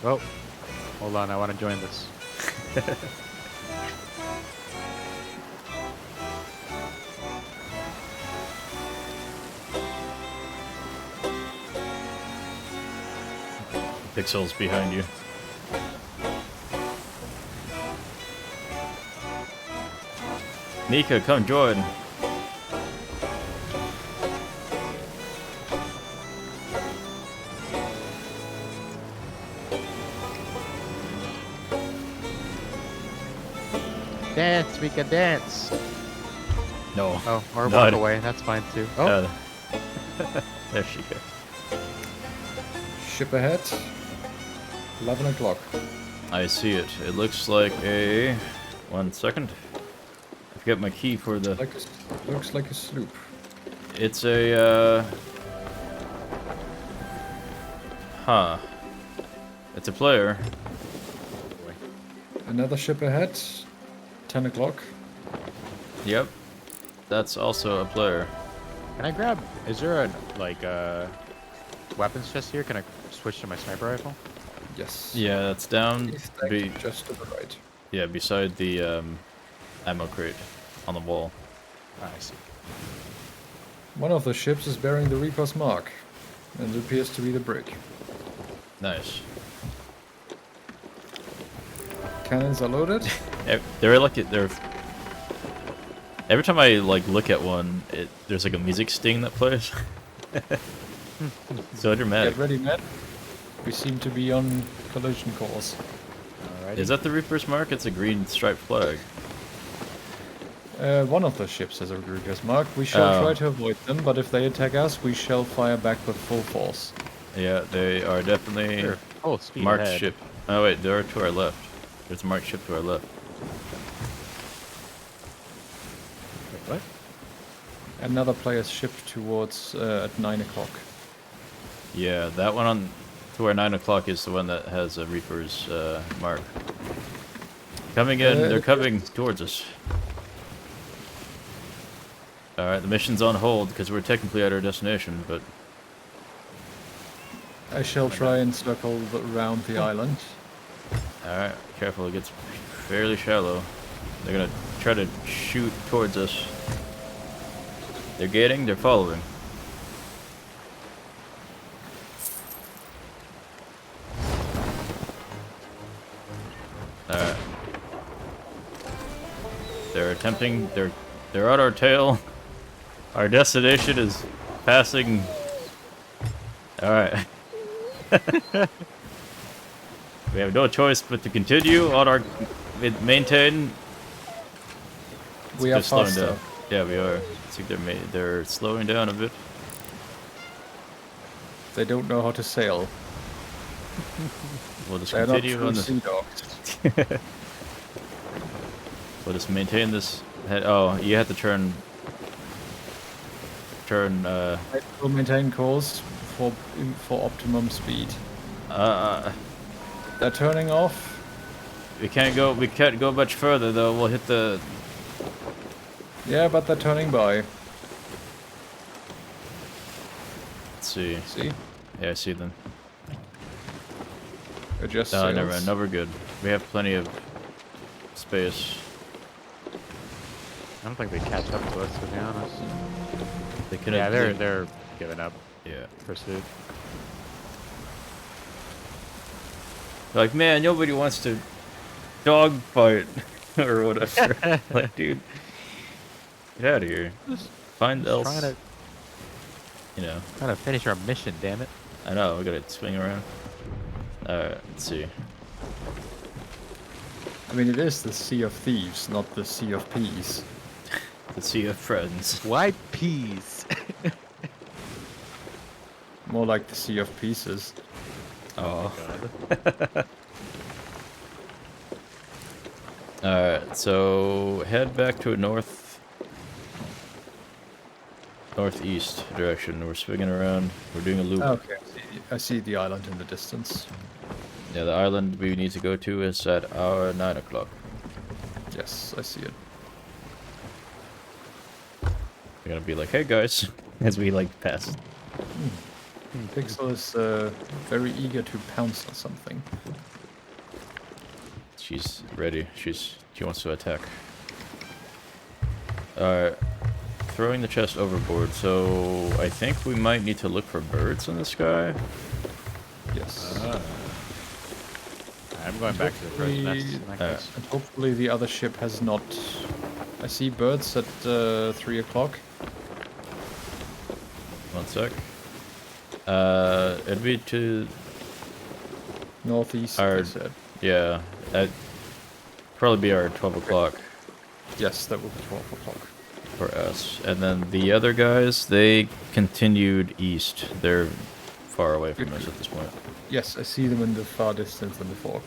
[SPEAKER 3] Oh, hold on. I want to join this.
[SPEAKER 1] Pixels behind you. Nika, come join.
[SPEAKER 3] Dance, we can dance.
[SPEAKER 1] No.
[SPEAKER 3] Oh, or
[SPEAKER 1] No,
[SPEAKER 3] walk
[SPEAKER 1] I d-
[SPEAKER 3] away. That's fine too. Oh,
[SPEAKER 1] Uh, there she goes.
[SPEAKER 2] Ship ahead. 11 o'clock.
[SPEAKER 1] I see it. It looks like a... 1 second. I forget my key for the...
[SPEAKER 2] Looks like a sloop.
[SPEAKER 1] It's a, Huh. It's a player.
[SPEAKER 2] Another ship ahead. 10 o'clock.
[SPEAKER 1] Yep. That's also a player.
[SPEAKER 3] can I grab? Is there a like weapons chest here? Can I switch to my sniper rifle?
[SPEAKER 2] Yes.
[SPEAKER 1] Yeah, that's down. Be,
[SPEAKER 2] Just to the right.
[SPEAKER 1] yeah, beside the, ammo crate on the wall.
[SPEAKER 3] Ah, I see.
[SPEAKER 2] One of the ships is bearing the Reaper's mark, and it appears to be the brig.
[SPEAKER 1] Nice.
[SPEAKER 2] Cannons are loaded.
[SPEAKER 1] They're like they're. Every time I like look at one, there's like a music sting that plays. So dramatic.
[SPEAKER 2] Get ready, men. We seem to be on collision course.
[SPEAKER 3] Alrighty.
[SPEAKER 1] Is that the Reaper's mark? It's a green striped flag.
[SPEAKER 2] One of the ships has a Reaper's mark. We shall
[SPEAKER 1] Oh.
[SPEAKER 2] try to avoid them, but if they attack us, we shall fire back with full force.
[SPEAKER 1] Yeah, they are definitely
[SPEAKER 3] Sure. Oh, speed
[SPEAKER 1] marked
[SPEAKER 3] ahead.
[SPEAKER 1] ship. Oh wait, they're to our left. There's a marked ship to our left.
[SPEAKER 3] Wait, what?
[SPEAKER 2] Another player's ship towards at 9 o'clock.
[SPEAKER 1] Yeah, that one on to our 9 o'clock is the one that has a Reaper's mark. Coming in, they're coming towards us. Alright, the mission's on hold because we're technically at our destination, but
[SPEAKER 2] I shall try and circle around the island.
[SPEAKER 1] alright, careful, it gets fairly shallow. They're gonna try to shoot towards us. They're gating, they're following. Alright. They're attempting, they're on our tail. Our destination is passing. Alright. We have no choice but to continue on our maintain.
[SPEAKER 2] We
[SPEAKER 1] They're
[SPEAKER 2] are
[SPEAKER 1] slowing
[SPEAKER 2] faster.
[SPEAKER 1] down. Yeah, we are. I think they're slowing down a bit.
[SPEAKER 2] They don't know how to sail.
[SPEAKER 1] We'll just
[SPEAKER 2] They're not
[SPEAKER 1] continue
[SPEAKER 2] true
[SPEAKER 1] on this.
[SPEAKER 2] sea dogs.
[SPEAKER 1] We'll just maintain this head. Oh, you have to turn.
[SPEAKER 2] We'll maintain course for optimum speed. They're turning off.
[SPEAKER 1] We can't go much further though. We'll hit the.
[SPEAKER 2] Yeah, but they're turning by.
[SPEAKER 1] Let's see.
[SPEAKER 2] See?
[SPEAKER 1] Yeah, I see them.
[SPEAKER 2] Adjust
[SPEAKER 1] No,
[SPEAKER 2] sails.
[SPEAKER 1] never mind. No, we're good. We have plenty of space.
[SPEAKER 3] I don't think they catch up to us, to be honest.
[SPEAKER 1] They could.
[SPEAKER 3] Yeah, they're giving up
[SPEAKER 1] Yeah.
[SPEAKER 3] pursuit.
[SPEAKER 1] Like, man, nobody wants to dogfight or whatever. Like, dude, get out of here. Find else.
[SPEAKER 3] Trying to finish our mission, damn it.
[SPEAKER 1] I know. We gotta swing around. Alright, let's see.
[SPEAKER 2] I mean, it is the Sea of Thieves, not the Sea of Peas.
[SPEAKER 1] The Sea of Friends.
[SPEAKER 3] Why peas?
[SPEAKER 2] More like the Sea of Pieces.
[SPEAKER 1] Oh.
[SPEAKER 3] God.
[SPEAKER 1] Alright, so head back to a northeast direction. We're swinging around. We're doing a loop.
[SPEAKER 2] Okay, I see the island in the distance.
[SPEAKER 1] Yeah, the island we need to go to is at our 9 o'clock.
[SPEAKER 2] Yes, I see it.
[SPEAKER 1] We're gonna be like, hey guys, as we like pass.
[SPEAKER 2] Pixel is very eager to pounce on something.
[SPEAKER 1] She's ready. She wants to attack. Alright. Throwing the chest overboard, so I think we might need to look for birds in the sky.
[SPEAKER 2] Yes.
[SPEAKER 3] I'm going back to the bird's nest in that case.
[SPEAKER 2] And hopefully the other ship has not... I see birds at 3 o'clock.
[SPEAKER 1] One sec. It'd be to...
[SPEAKER 2] Northeast,
[SPEAKER 1] Our-
[SPEAKER 2] they said.
[SPEAKER 1] Yeah. That'd probably be our 12 o'clock
[SPEAKER 2] Yes, that will be 12 o'clock.
[SPEAKER 1] for us. And then the other guys, they continued east. They're far away from us at this point.
[SPEAKER 2] Yes, I see them in the far distance in the fog.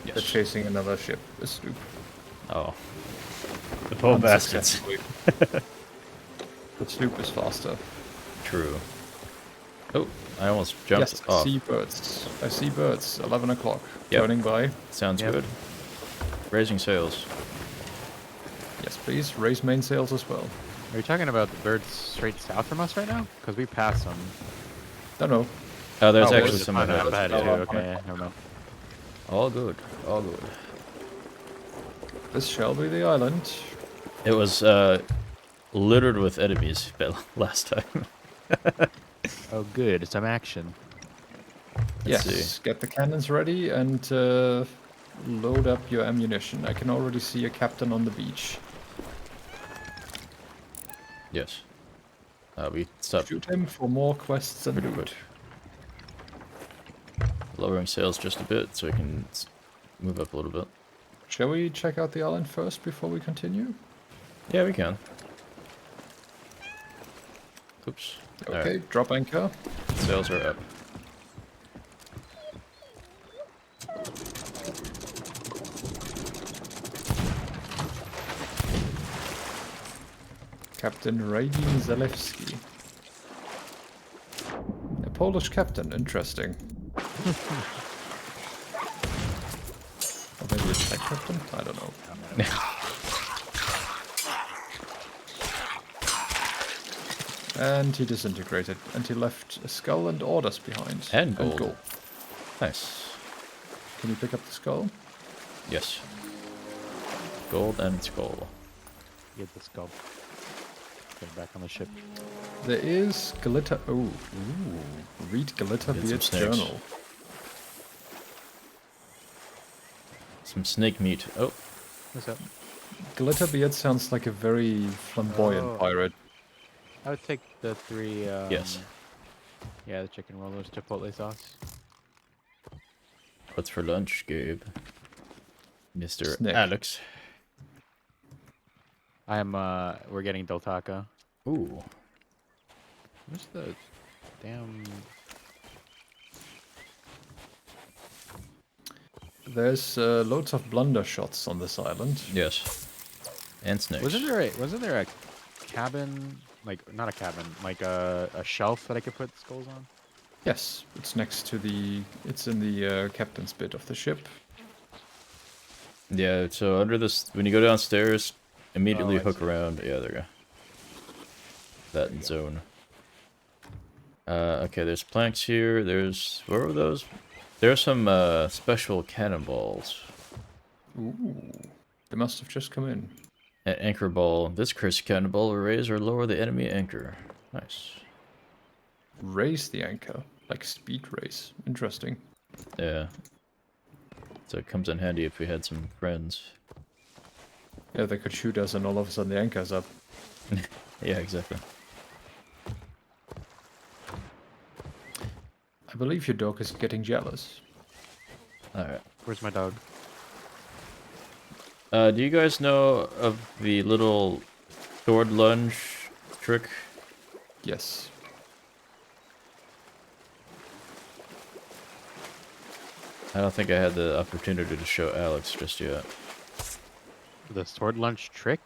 [SPEAKER 1] Yes.
[SPEAKER 2] They're chasing another ship, a sloop.
[SPEAKER 1] Oh. The poor bastards.
[SPEAKER 2] Unsuccessfully. The sloop is faster.
[SPEAKER 1] True. Oh, I almost jumped
[SPEAKER 2] Yes, I
[SPEAKER 1] off.
[SPEAKER 2] see birds. I see birds. 11 o'clock.
[SPEAKER 1] Yep.
[SPEAKER 2] Turning by.
[SPEAKER 1] Sounds
[SPEAKER 3] Yep.
[SPEAKER 1] good. Raising sails.
[SPEAKER 2] Yes, please. Raise mainsails as well.
[SPEAKER 3] Are you talking about the birds straight south from us right now? Because we passed them.
[SPEAKER 2] Don't know.
[SPEAKER 1] Oh, there's
[SPEAKER 2] Oh,
[SPEAKER 1] actually
[SPEAKER 2] it's
[SPEAKER 1] some
[SPEAKER 3] Oh,
[SPEAKER 1] ahead.
[SPEAKER 3] no, up ahead too.
[SPEAKER 2] Oh,
[SPEAKER 3] Okay, yeah, never mind.
[SPEAKER 1] All good. All good.
[SPEAKER 2] This shall be the island.
[SPEAKER 1] It was littered with enemies last time.
[SPEAKER 3] Oh, good. Some action.
[SPEAKER 1] Let's
[SPEAKER 2] Yes,
[SPEAKER 1] see.
[SPEAKER 2] get the cannons ready and load up your ammunition. I can already see a captain on the beach.
[SPEAKER 1] Yes. We stopped
[SPEAKER 2] Shoot him for more quests and
[SPEAKER 1] pretty
[SPEAKER 2] loot.
[SPEAKER 1] quick. Lowering sails just a bit so we can move up a little bit.
[SPEAKER 2] Shall we check out the island first before we continue?
[SPEAKER 1] Yeah, we can. Oops.
[SPEAKER 2] Okay,
[SPEAKER 1] Alright,
[SPEAKER 2] drop anchor.
[SPEAKER 1] sails are up.
[SPEAKER 2] Captain Radin Zalewski. A Polish captain, interesting. Or maybe a Czech captain? I don't know. And he disintegrated, and he left a skull and orders behind.
[SPEAKER 1] And gold. Nice.
[SPEAKER 2] Can you pick up the skull?
[SPEAKER 1] Yes. Gold and skull.
[SPEAKER 3] Get the skull. Get it back on the ship.
[SPEAKER 2] There is Glitter. Oh, ooh. Read Glitter
[SPEAKER 1] Get some
[SPEAKER 2] Beard's
[SPEAKER 1] snakes.
[SPEAKER 2] journal.
[SPEAKER 1] Some snake meat. Oh,
[SPEAKER 3] What's up?
[SPEAKER 2] Glitterbeard sounds like a very flamboyant
[SPEAKER 3] Oh.
[SPEAKER 2] pirate.
[SPEAKER 3] I would take the 3.
[SPEAKER 1] yes.
[SPEAKER 3] Yeah, the chicken rollers, chipotle sauce.
[SPEAKER 1] What's for lunch, Gabe? Mr.
[SPEAKER 2] Snack.
[SPEAKER 1] Alex.
[SPEAKER 3] We're getting Del Taco.
[SPEAKER 1] Ooh.
[SPEAKER 3] Where's the damn?
[SPEAKER 2] There's loads of blunder shots on this island.
[SPEAKER 1] Yes. And snakes.
[SPEAKER 3] Wasn't there a cabin, like not a cabin, like a shelf that I could put skulls on?
[SPEAKER 2] Yes, it's next to the. It's in the captain's bit of the ship.
[SPEAKER 1] Yeah, so under this, when you go downstairs, immediately
[SPEAKER 3] I
[SPEAKER 1] hook
[SPEAKER 3] see.
[SPEAKER 1] around. Yeah, there you go. That zone. Okay, there's planks here. There's, where were those? There's some special cannonballs.
[SPEAKER 2] Ooh, they must have just come in.
[SPEAKER 1] An anchor ball. This cursed cannonball will raise or lower the enemy anchor. Nice.
[SPEAKER 2] Raise the anchor, like speed race. Interesting.
[SPEAKER 1] Yeah. So it comes in handy if we had some friends.
[SPEAKER 2] Yeah, they could shoot us, and all of a sudden the anchor's up.
[SPEAKER 1] Yeah, exactly.
[SPEAKER 2] I believe your dog is getting jealous.
[SPEAKER 1] Alright.
[SPEAKER 3] Where's my dog?
[SPEAKER 1] Do you guys know of the little sword lunge trick?
[SPEAKER 2] Yes.
[SPEAKER 1] I don't think I had the opportunity to show Alex just yet.
[SPEAKER 3] The sword lunge trick?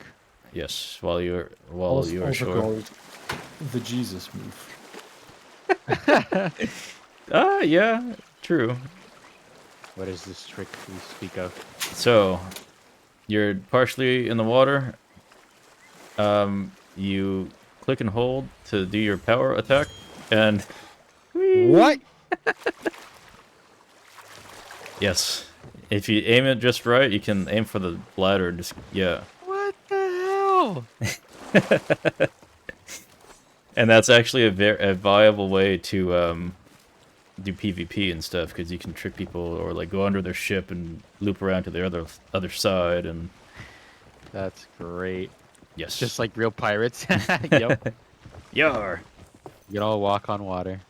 [SPEAKER 1] Yes, while you were
[SPEAKER 2] Also
[SPEAKER 1] ashore.
[SPEAKER 2] called the Jesus move.
[SPEAKER 1] Yeah, true.
[SPEAKER 3] What is this trick you speak of?
[SPEAKER 1] So, you're partially in the water. You click and hold to do your power attack, and
[SPEAKER 3] What?
[SPEAKER 1] yes, if you aim it just right, you can aim for the bladder. Just yeah,
[SPEAKER 3] What the hell?
[SPEAKER 1] and that's actually a viable way to do PvP and stuff, because you can trick people or like go under their ship and loop around to the other side, and
[SPEAKER 3] That's great.
[SPEAKER 1] yes,
[SPEAKER 3] Just like real pirates. Yep.
[SPEAKER 1] yar.
[SPEAKER 3] You can all walk on water.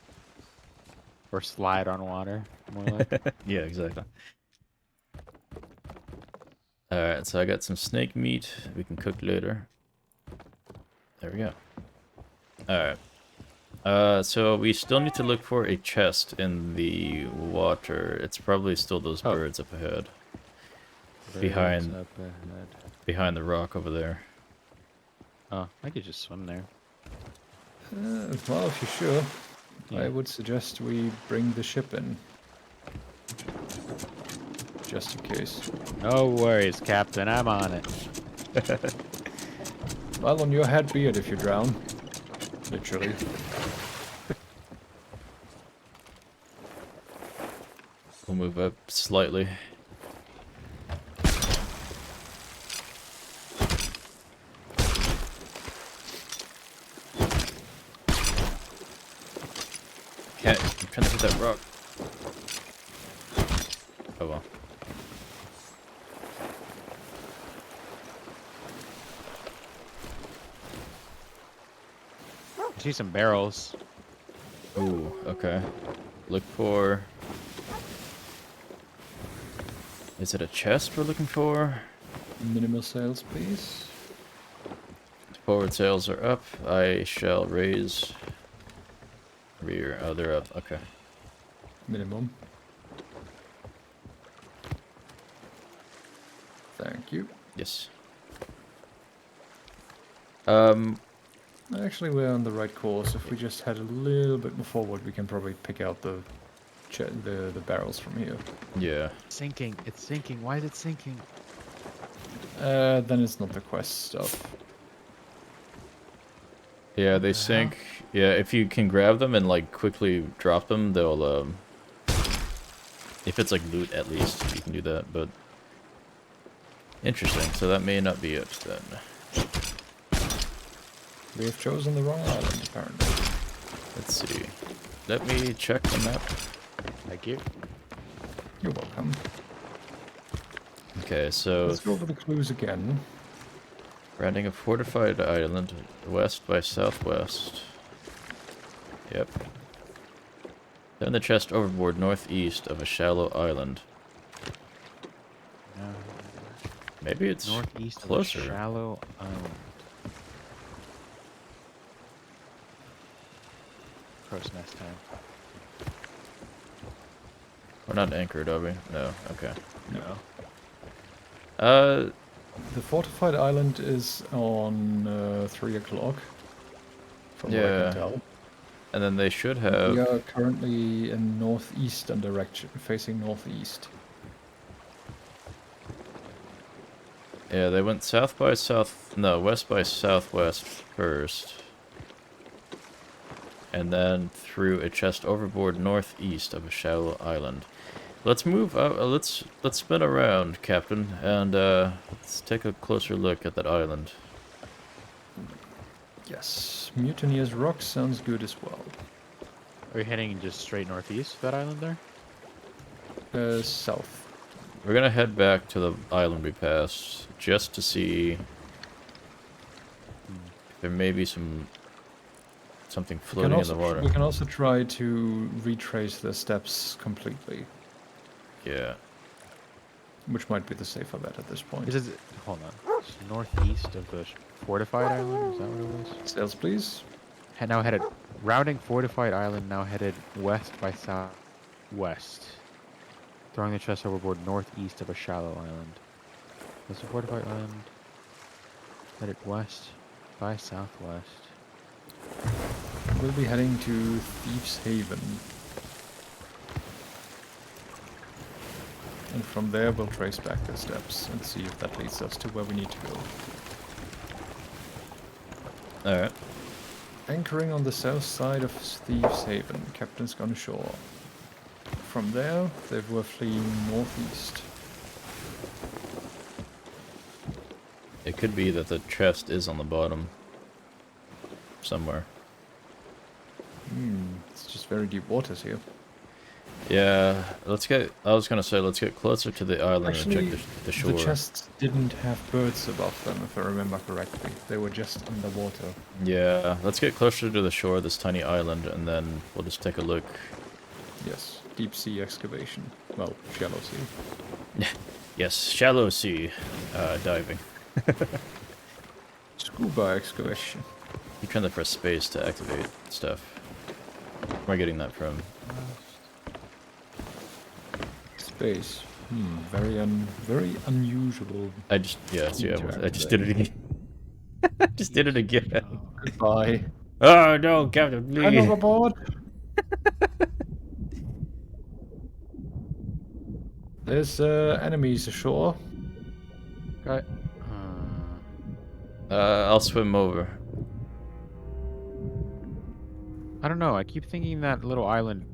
[SPEAKER 3] Or slide on water, more like.
[SPEAKER 1] Yeah, exactly. Alright, so I got some snake meat we can cook later. There we go. Alright. So we still need to look for a chest in the water. It's probably still those
[SPEAKER 3] Oh.
[SPEAKER 1] birds up ahead.
[SPEAKER 3] Birds
[SPEAKER 1] Behind-
[SPEAKER 3] up ahead.
[SPEAKER 1] Behind the rock over there.
[SPEAKER 3] Oh, I could just swim there.
[SPEAKER 2] Well, if you're sure, I
[SPEAKER 3] Yeah.
[SPEAKER 2] would suggest we bring the ship in. Just in case.
[SPEAKER 3] No worries, Captain. I'm on it.
[SPEAKER 2] Well, on your head be it if you drown. Literally.
[SPEAKER 1] We'll move up slightly. Can't. I'm trying to hit that rock. Oh well.
[SPEAKER 3] I see some barrels.
[SPEAKER 1] Ooh, okay. Look for... Is it a chest we're looking for?
[SPEAKER 2] Minimal sails, please.
[SPEAKER 1] Forward sails are up. I shall raise... Rear. Oh, they're up. Okay.
[SPEAKER 2] Minimum. Thank you.
[SPEAKER 1] Yes.
[SPEAKER 2] Actually, we're on the right course. If we just head a little bit more forward, we can probably pick out the barrels from here.
[SPEAKER 1] Yeah.
[SPEAKER 3] Sinking. It's sinking. Why is it sinking?
[SPEAKER 2] Then it's not the quest stuff.
[SPEAKER 1] Yeah, they
[SPEAKER 3] the hell?
[SPEAKER 1] sink. Yeah, if you can grab them and like quickly drop them, they'll if it's like loot at least, you can do that, but interesting. So that may not be it then.
[SPEAKER 2] We have chosen the wrong island, apparently.
[SPEAKER 1] Let's see. Let me check the map.
[SPEAKER 3] Thank you.
[SPEAKER 2] You're welcome.
[SPEAKER 1] Okay, so
[SPEAKER 2] Let's go over the clues again.
[SPEAKER 1] rounding a fortified island west by southwest. Yep. Turn the chest overboard northeast of a shallow island.
[SPEAKER 3] No.
[SPEAKER 1] Maybe it's
[SPEAKER 3] Northeast
[SPEAKER 1] closer.
[SPEAKER 3] of a shallow island. Crow's nest time.
[SPEAKER 1] We're not anchored, are we? No. Okay.
[SPEAKER 2] No.
[SPEAKER 1] Uh,
[SPEAKER 2] The fortified island is on 3 o'clock, from what I
[SPEAKER 1] Yeah.
[SPEAKER 2] can tell.
[SPEAKER 1] and then they should
[SPEAKER 2] We
[SPEAKER 1] have.
[SPEAKER 2] are currently in northeastern direction, facing northeast.
[SPEAKER 1] Yeah, they went south by south. No, west by southwest first. And then threw a chest overboard northeast of a shallow island. Let's move up. Let's spin around, Captain, and let's take a closer look at that island.
[SPEAKER 2] Yes, Mutineer's Rock sounds good as well.
[SPEAKER 3] Are we heading just straight northeast of that island there?
[SPEAKER 2] South.
[SPEAKER 1] We're gonna head back to the island we passed just to see if there may be something floating in the water.
[SPEAKER 2] We can also try to retrace the steps completely,
[SPEAKER 1] Yeah.
[SPEAKER 2] which might be the safer bet at this point.
[SPEAKER 3] Is it? Hold on. It's northeast of the fortified island. Is that what it was?
[SPEAKER 2] Sails, please.
[SPEAKER 3] Now headed rounding fortified island. Now headed west by southwest. Throwing the chest overboard northeast of a shallow island. Was the fortified island headed west by southwest?
[SPEAKER 2] We'll be heading to Thieves Haven. And from there we'll trace back the steps and see if that leads us to where we need to go.
[SPEAKER 1] Alright.
[SPEAKER 2] Anchoring on the south side of Thieves Haven, captain's gone ashore. From there, they were fleeing northeast.
[SPEAKER 1] It could be that the chest is on the bottom. Somewhere.
[SPEAKER 2] It's just very deep waters here.
[SPEAKER 1] Yeah, I was gonna say, let's get closer to the island
[SPEAKER 2] Actually,
[SPEAKER 1] and check the shore.
[SPEAKER 2] the chests didn't have birds above them, if I remember correctly. They were just underwater.
[SPEAKER 1] Yeah, let's get closer to the shore of this tiny island, and then we'll just take a look.
[SPEAKER 2] Yes, deep sea excavation. Well, shallow sea.
[SPEAKER 1] Yes, shallow sea diving.
[SPEAKER 2] Scuba excavation.
[SPEAKER 1] You trying to press space to activate stuff. Where am I getting that from?
[SPEAKER 2] Space. Very unusual.
[SPEAKER 1] I just did it again. I just did it again.
[SPEAKER 2] Goodbye.
[SPEAKER 1] Oh no, Captain,
[SPEAKER 2] I'm
[SPEAKER 1] please.
[SPEAKER 2] overboard. There's enemies ashore.
[SPEAKER 3] Okay.
[SPEAKER 1] I'll swim over.
[SPEAKER 3] I don't know. I keep thinking that little island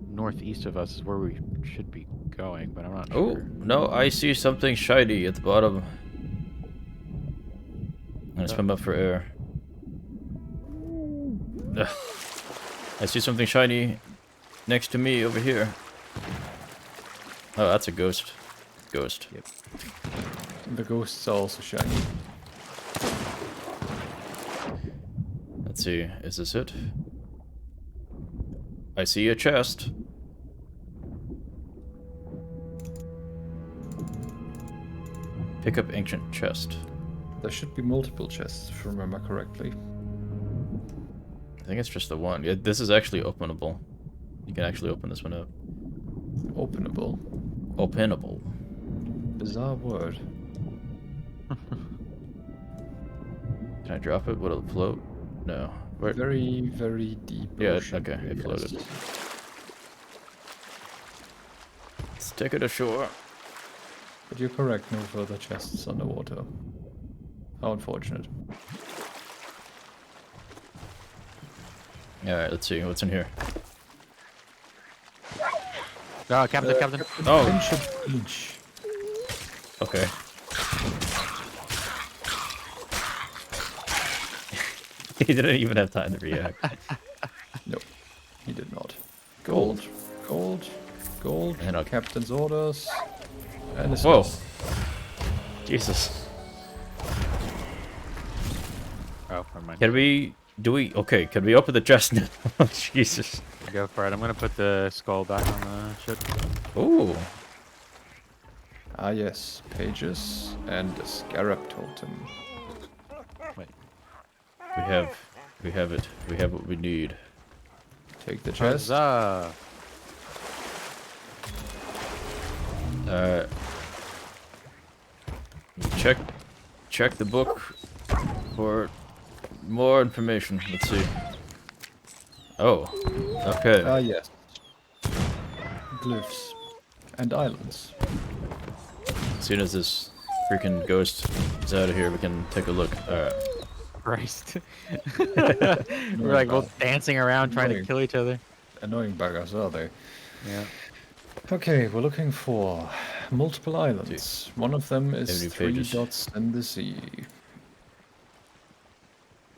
[SPEAKER 3] northeast of us is where we should be going, but I'm not
[SPEAKER 1] Oh,
[SPEAKER 3] sure.
[SPEAKER 1] no, I see something shiny at the bottom. I'm gonna swim up for air. Ugh. I see something shiny next to me over here. Oh, that's a ghost. Ghost.
[SPEAKER 3] Yep.
[SPEAKER 2] The ghosts are also shiny.
[SPEAKER 1] Let's see, is this it? I see a chest. Pick up ancient chest.
[SPEAKER 2] There should be multiple chests, if I remember correctly.
[SPEAKER 1] I think it's just the one. Yeah, this is actually openable. You can actually open this one up.
[SPEAKER 2] Openable.
[SPEAKER 1] Openable.
[SPEAKER 2] Bizarre word.
[SPEAKER 1] Can I drop it? Will it float? No. Where?
[SPEAKER 2] Very, very deep.
[SPEAKER 1] Yeah,
[SPEAKER 2] ocean
[SPEAKER 1] okay,
[SPEAKER 2] here,
[SPEAKER 1] it floated.
[SPEAKER 2] yes.
[SPEAKER 1] Let's take it ashore.
[SPEAKER 2] But you're correct, no further chests underwater. How unfortunate.
[SPEAKER 1] Alright, let's see. What's in here?
[SPEAKER 3] Oh, Captain.
[SPEAKER 1] Oh.
[SPEAKER 2] Pinch of pinch.
[SPEAKER 1] Okay. He didn't even have time to react.
[SPEAKER 2] No, he did not. Gold, gold, gold.
[SPEAKER 1] And a-
[SPEAKER 2] Captain's orders. And a
[SPEAKER 1] Whoa.
[SPEAKER 2] skull.
[SPEAKER 1] Jesus.
[SPEAKER 3] Oh, never mind.
[SPEAKER 1] Can we... Okay, can we open the chest now? Jesus.
[SPEAKER 3] Go for it. I'm gonna put the skull back on the ship.
[SPEAKER 1] Ooh.
[SPEAKER 2] Ah yes, pages and a scarab totem.
[SPEAKER 3] Wait.
[SPEAKER 1] We have it. We have what we need.
[SPEAKER 2] Take the chest.
[SPEAKER 3] Huzzah!
[SPEAKER 1] Check the book for more information. Let's see. Oh. Okay.
[SPEAKER 2] Ah yes. Glyphs and islands.
[SPEAKER 1] As soon as this freaking ghost is out of here, we can take a look. Alright.
[SPEAKER 3] Christ. We're like both dancing around trying to
[SPEAKER 2] Annoying.
[SPEAKER 3] kill each other.
[SPEAKER 2] Annoying buggers, are they?
[SPEAKER 3] Yeah.
[SPEAKER 2] Okay, we're looking for multiple islands. One of them is
[SPEAKER 1] Any
[SPEAKER 2] 3
[SPEAKER 1] pages?
[SPEAKER 2] dots in the sea.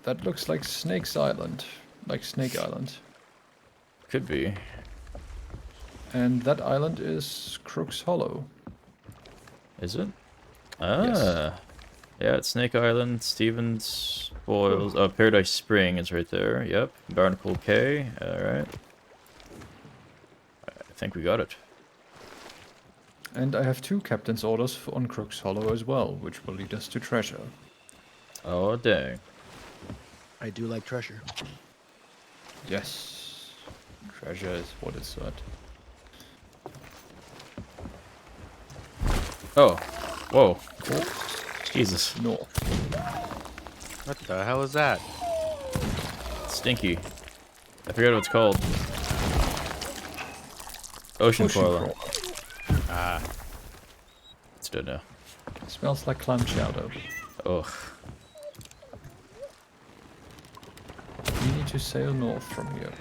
[SPEAKER 2] That looks like Snake's Island. Like Snake Island.
[SPEAKER 1] Could be.
[SPEAKER 2] And that island is Crook's Hollow.
[SPEAKER 1] Is it? Ah. Yeah, it's Snake Island, Stevens, Boils. Oh, Paradise Spring is right there. Yep. Barnacle K. Alright. I think we got it.
[SPEAKER 2] And I have 2 captain's orders on Crook's Hollow as well, which will lead us to treasure.
[SPEAKER 1] Oh, dang.
[SPEAKER 5] I do like treasure.
[SPEAKER 2] Yes. Treasure is what it's at.
[SPEAKER 1] Oh. Whoa. Jesus.
[SPEAKER 2] North.
[SPEAKER 3] What the hell is that?
[SPEAKER 1] Stinky. I forget what it's called. Ocean koala.
[SPEAKER 3] Ah,
[SPEAKER 1] It's dead now.
[SPEAKER 2] Smells like clam chowder.
[SPEAKER 1] Ugh.
[SPEAKER 2] We need to sail north from here.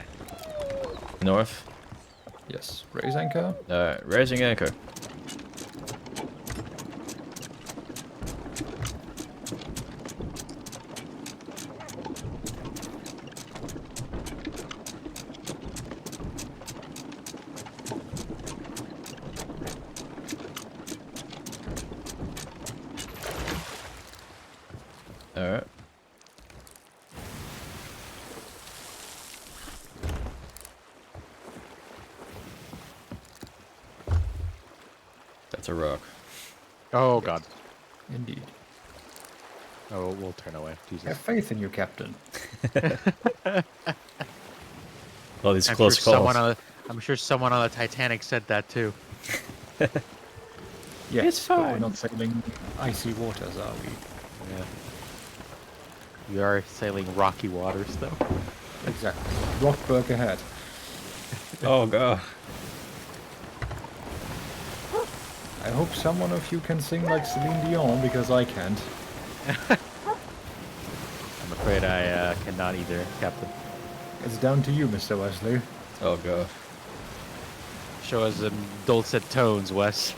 [SPEAKER 1] North.
[SPEAKER 2] Yes. Raise anchor.
[SPEAKER 1] Alright, raising anchor. Alright. That's a rock.
[SPEAKER 3] oh god.
[SPEAKER 2] Indeed.
[SPEAKER 3] Oh, we'll turn away. Jesus.
[SPEAKER 2] Have faith in you, Captain.
[SPEAKER 1] All these
[SPEAKER 3] I'm
[SPEAKER 1] close
[SPEAKER 3] sure
[SPEAKER 1] calls.
[SPEAKER 3] I'm sure someone on the Titanic said that too.
[SPEAKER 2] Yes,
[SPEAKER 1] It's
[SPEAKER 2] but we're
[SPEAKER 1] fine.
[SPEAKER 2] not sailing icy waters, are we?
[SPEAKER 3] Yeah. We are sailing rocky waters though.
[SPEAKER 2] Exactly. Rockberg ahead.
[SPEAKER 1] Oh god.
[SPEAKER 2] I hope someone of you can sing like Celine Dion, because I can't.
[SPEAKER 3] I'm afraid I cannot either, Captain.
[SPEAKER 2] It's down to you, Mr. Wesley.
[SPEAKER 1] Oh god.
[SPEAKER 3] Show us some dulcet tones, Wes.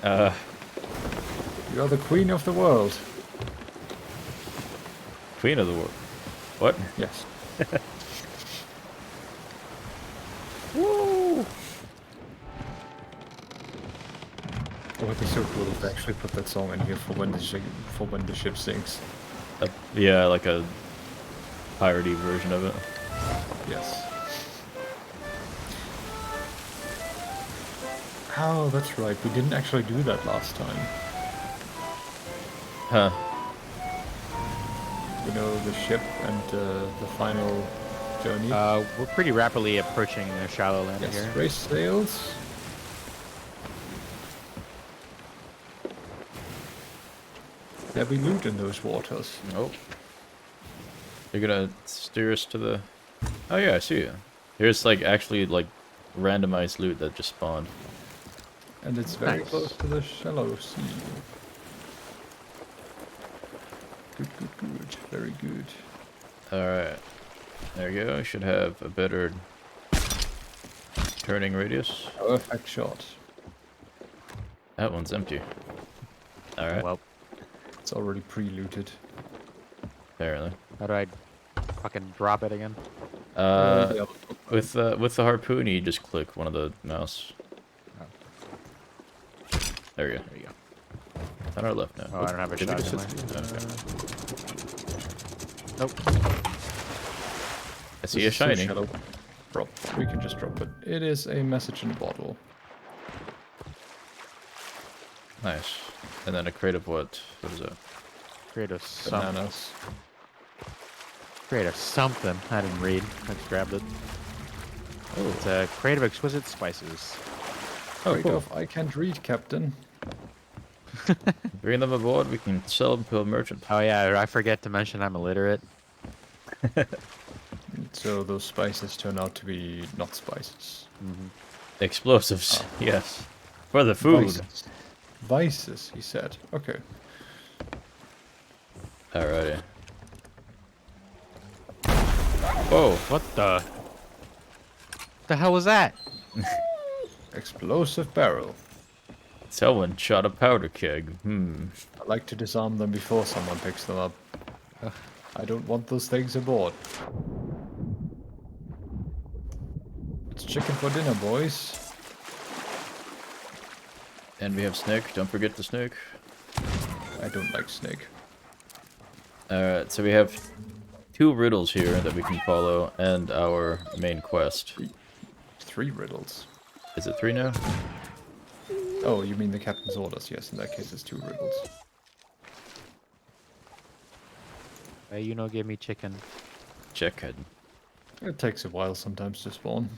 [SPEAKER 2] You're the queen of the world.
[SPEAKER 1] Queen of the world. What?
[SPEAKER 2] Yes.
[SPEAKER 1] Woo!
[SPEAKER 2] It would be so cool if they actually put that song in here for when the ship sinks.
[SPEAKER 1] Yeah, like a piratey version of it.
[SPEAKER 2] Yes. Oh, that's right. We didn't actually do that last time.
[SPEAKER 1] Huh.
[SPEAKER 2] You know, the ship and the final journey.
[SPEAKER 3] We're pretty rapidly approaching the shallow land
[SPEAKER 2] Yes,
[SPEAKER 3] here.
[SPEAKER 2] race sails. There be loot in those waters.
[SPEAKER 1] Nope. You're gonna steer us to the... Oh yeah, I see you. Here's like actually like randomized loot that just spawned.
[SPEAKER 2] And it's very
[SPEAKER 3] Nice.
[SPEAKER 2] close to the shallow sea. Good, good, good. Very good.
[SPEAKER 1] Alright. There you go. Should have a better turning radius.
[SPEAKER 2] Perfect shot.
[SPEAKER 1] That one's empty. Alright.
[SPEAKER 3] Well,
[SPEAKER 2] It's already pre-looted.
[SPEAKER 1] Apparently.
[SPEAKER 3] how do I fucking drop it again?
[SPEAKER 2] Yeah,
[SPEAKER 1] With the harpoon, you just click one of the mouse. There you go.
[SPEAKER 3] There you go.
[SPEAKER 1] On our left now.
[SPEAKER 3] Oh, I don't have a
[SPEAKER 1] Did we
[SPEAKER 3] shot.
[SPEAKER 1] just hit- okay.
[SPEAKER 3] Nope.
[SPEAKER 1] I see a
[SPEAKER 2] This is so
[SPEAKER 1] shiny.
[SPEAKER 2] shallow. Drop. We can just drop it. It is a message in a bottle.
[SPEAKER 1] Nice. And then a crate of what? What is that?
[SPEAKER 3] Create a something.
[SPEAKER 2] Bananas.
[SPEAKER 3] Create a something. I didn't read. I just grabbed it.
[SPEAKER 1] Oh,
[SPEAKER 3] It's a crate of exquisite spices.
[SPEAKER 2] Trade off. I can't read, Captain.
[SPEAKER 1] Bring them aboard. We can sell them to a merchant.
[SPEAKER 3] Oh yeah, I forget to mention I'm illiterate.
[SPEAKER 2] So those spices turn out to be not spices.
[SPEAKER 1] Explosives. Yes. For the food.
[SPEAKER 2] Vices. Vices, he said. Okay.
[SPEAKER 1] Alrighty. Whoa.
[SPEAKER 3] What the? The hell was that?
[SPEAKER 2] Explosive barrel.
[SPEAKER 1] Someone shot a powder keg.
[SPEAKER 2] I like to disarm them before someone picks them up. I don't want those things aboard. It's chicken for dinner, boys.
[SPEAKER 1] And we have snake. Don't forget the snake.
[SPEAKER 2] I don't like snake.
[SPEAKER 1] Alright, so we have 2 riddles here that we can follow, and our main quest.
[SPEAKER 2] 3 riddles.
[SPEAKER 1] Is it 3 now?
[SPEAKER 2] Oh, you mean the captain's orders? Yes, in that case it's 2 riddles.
[SPEAKER 3] Hey, you know, give me chicken.
[SPEAKER 1] Checkhead.
[SPEAKER 2] It takes a while sometimes to spawn.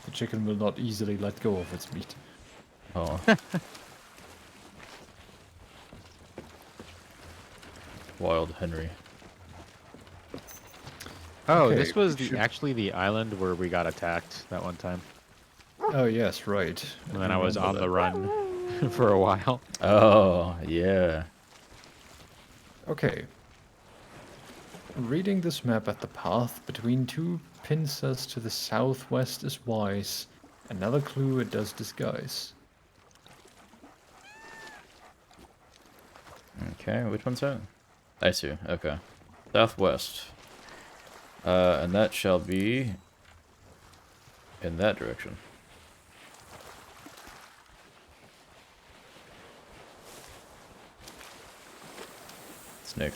[SPEAKER 2] The chicken will not easily let go of its meat.
[SPEAKER 1] Oh. Wild Henry.
[SPEAKER 3] Oh,
[SPEAKER 2] Okay,
[SPEAKER 3] this was
[SPEAKER 2] should-
[SPEAKER 3] actually the island where we got attacked that one time.
[SPEAKER 2] Oh yes, right.
[SPEAKER 3] And then I was on
[SPEAKER 2] remember
[SPEAKER 3] the run for a while.
[SPEAKER 1] Oh, yeah.
[SPEAKER 2] that. Okay. Reading this map at the path between 2 pincers to the southwest is wise. Another clue it does disguise.
[SPEAKER 1] Okay, which one's that? I see, okay. Southwest. And that shall be in that direction. Snake.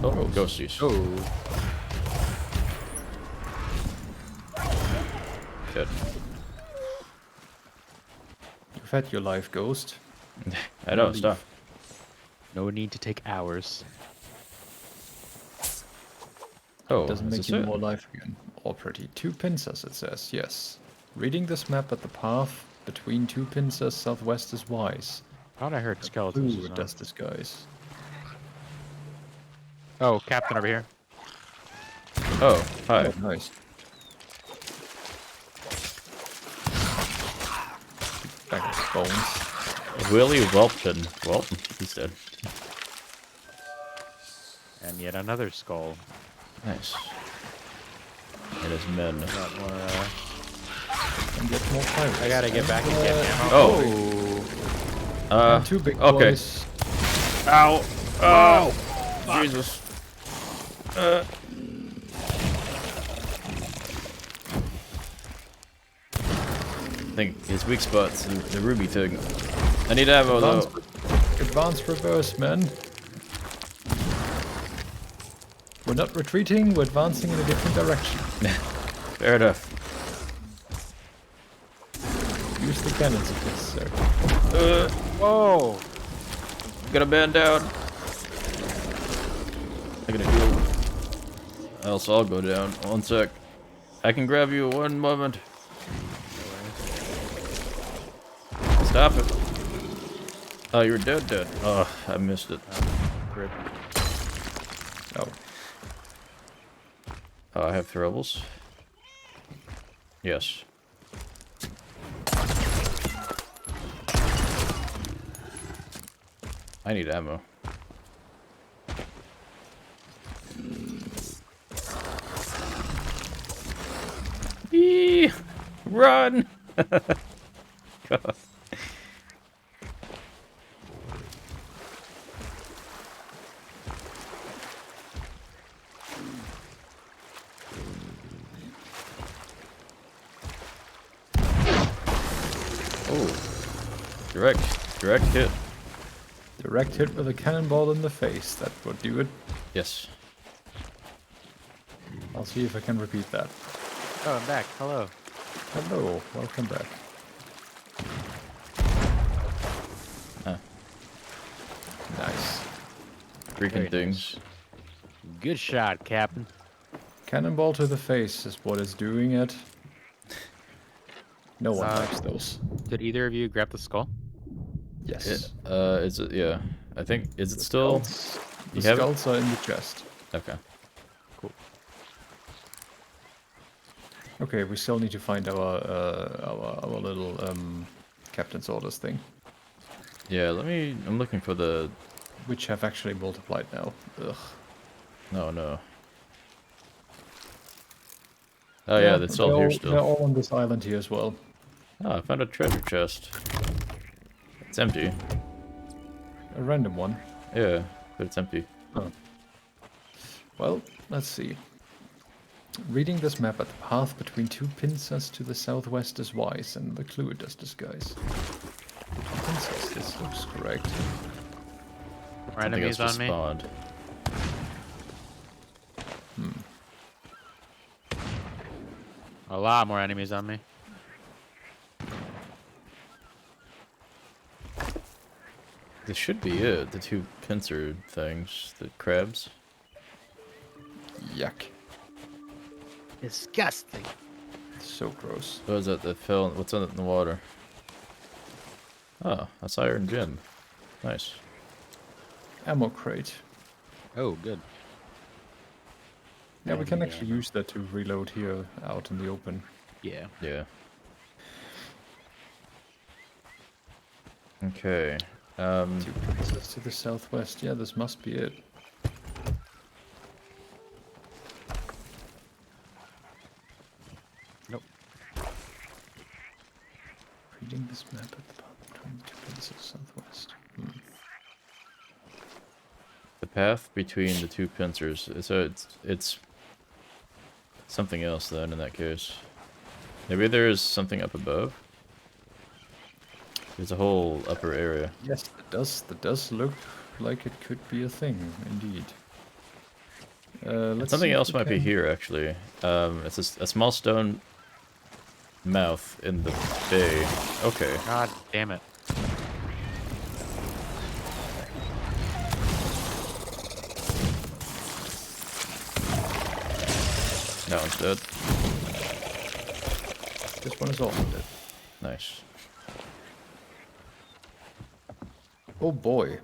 [SPEAKER 1] Oh, ghosties.
[SPEAKER 3] Oh,
[SPEAKER 1] Good.
[SPEAKER 2] You've had your life, Ghost.
[SPEAKER 1] I know,
[SPEAKER 2] Leave.
[SPEAKER 1] stop.
[SPEAKER 3] no need to take hours.
[SPEAKER 1] Oh,
[SPEAKER 2] Doesn't
[SPEAKER 1] is
[SPEAKER 2] make
[SPEAKER 1] this
[SPEAKER 2] you
[SPEAKER 1] it?
[SPEAKER 2] more life again. All pretty. 2 pincers, it says, yes. Reading this map at the path between 2 pincers southwest is wise.
[SPEAKER 3] Thought I heard skeletons.
[SPEAKER 2] Ooh,
[SPEAKER 3] just
[SPEAKER 2] it
[SPEAKER 3] now.
[SPEAKER 2] does disguise.
[SPEAKER 3] Oh, captain over here.
[SPEAKER 1] Oh, hi.
[SPEAKER 2] Oh, nice. Back of bones.
[SPEAKER 1] Willie Welton. Well, he's dead.
[SPEAKER 3] And yet another skull.
[SPEAKER 1] Nice. And his men.
[SPEAKER 3] Got more,
[SPEAKER 2] And get more pirates.
[SPEAKER 3] I gotta get back and get ammo.
[SPEAKER 1] Oh.
[SPEAKER 2] 2 big
[SPEAKER 1] okay.
[SPEAKER 2] boys.
[SPEAKER 1] Ow! Oh! Jesus. I think his weak spot's the ruby thing. I need ammo though.
[SPEAKER 2] Advance reverse, men. We're not retreating, we're advancing in a different direction.
[SPEAKER 1] Fair enough.
[SPEAKER 2] Use the cannons if necessary.
[SPEAKER 3] Whoa!
[SPEAKER 1] Gotta band down. I gotta heal. Else I'll go down. One sec. I can grab you one moment. Stop it. Oh, you're dead. Oh, I missed it.
[SPEAKER 3] Rip.
[SPEAKER 2] Oh,
[SPEAKER 1] Oh, I have throwables. Yes. I need ammo. Run! God. Oh, direct hit.
[SPEAKER 2] Direct hit with a cannonball in the face. That would do it.
[SPEAKER 1] Yes.
[SPEAKER 2] I'll see if I can repeat that.
[SPEAKER 3] Oh, I'm back. Hello.
[SPEAKER 2] Hello, welcome back.
[SPEAKER 1] Huh.
[SPEAKER 2] Nice.
[SPEAKER 1] Freaking
[SPEAKER 3] Very
[SPEAKER 1] things.
[SPEAKER 3] Good shot, Captain.
[SPEAKER 2] Cannonball to the face is what is doing it. No one
[SPEAKER 3] Uh,
[SPEAKER 2] likes those.
[SPEAKER 3] Did either of you grab the skull?
[SPEAKER 2] Yes.
[SPEAKER 1] Is it? Yeah. I think. Is it
[SPEAKER 2] The
[SPEAKER 1] still?
[SPEAKER 2] skulls,
[SPEAKER 1] You
[SPEAKER 2] the
[SPEAKER 1] have it?
[SPEAKER 2] skulls are in the chest.
[SPEAKER 1] Okay.
[SPEAKER 2] Okay, we still need to find our little captain's orders thing,
[SPEAKER 1] Yeah. I'm looking for the.
[SPEAKER 2] which have actually multiplied now. Ugh.
[SPEAKER 1] No. Oh yeah, that's all here
[SPEAKER 2] They're
[SPEAKER 1] still.
[SPEAKER 2] all on this island here as well.
[SPEAKER 1] Oh, I found a treasure chest. It's empty.
[SPEAKER 2] A random one.
[SPEAKER 1] Yeah, but it's empty.
[SPEAKER 2] Oh. Well, let's see. Reading this map at the path between two pincers to the southwest is wise, and the clue it does disguise. Two pincers, this looks correct.
[SPEAKER 3] More
[SPEAKER 1] Something
[SPEAKER 3] enemies
[SPEAKER 1] else
[SPEAKER 3] on me.
[SPEAKER 1] spawned.
[SPEAKER 3] A lot more enemies on me.
[SPEAKER 1] This should be it. The two pincer things, the crabs.
[SPEAKER 2] Yuck.
[SPEAKER 3] Disgusting.
[SPEAKER 2] So gross.
[SPEAKER 1] What is that that fell? What's in the water? Oh, that's iron gem. Nice.
[SPEAKER 2] Ammo crate.
[SPEAKER 3] Oh, good.
[SPEAKER 2] Yeah, we can
[SPEAKER 3] Yeah.
[SPEAKER 2] actually use that to reload here out in the open.
[SPEAKER 3] Yeah.
[SPEAKER 1] Yeah. Okay.
[SPEAKER 2] Two pincers to the southwest. Yeah, this must be it.
[SPEAKER 3] Nope.
[SPEAKER 2] Reading this map at the path between two pincers southwest.
[SPEAKER 1] The path between the two pincers. So it's something else then in that case. Maybe there is something up above. There's a whole upper area.
[SPEAKER 2] Yes, that does look like it could be a thing, indeed.
[SPEAKER 1] And
[SPEAKER 2] Let's
[SPEAKER 1] something
[SPEAKER 2] see if
[SPEAKER 1] else
[SPEAKER 2] we
[SPEAKER 1] might be
[SPEAKER 2] can-
[SPEAKER 1] here actually. It's a small stone mouth in the bay. Okay.
[SPEAKER 3] God damn it.
[SPEAKER 1] That one's dead.
[SPEAKER 2] This one is also dead.
[SPEAKER 1] Nice.
[SPEAKER 2] Oh boy.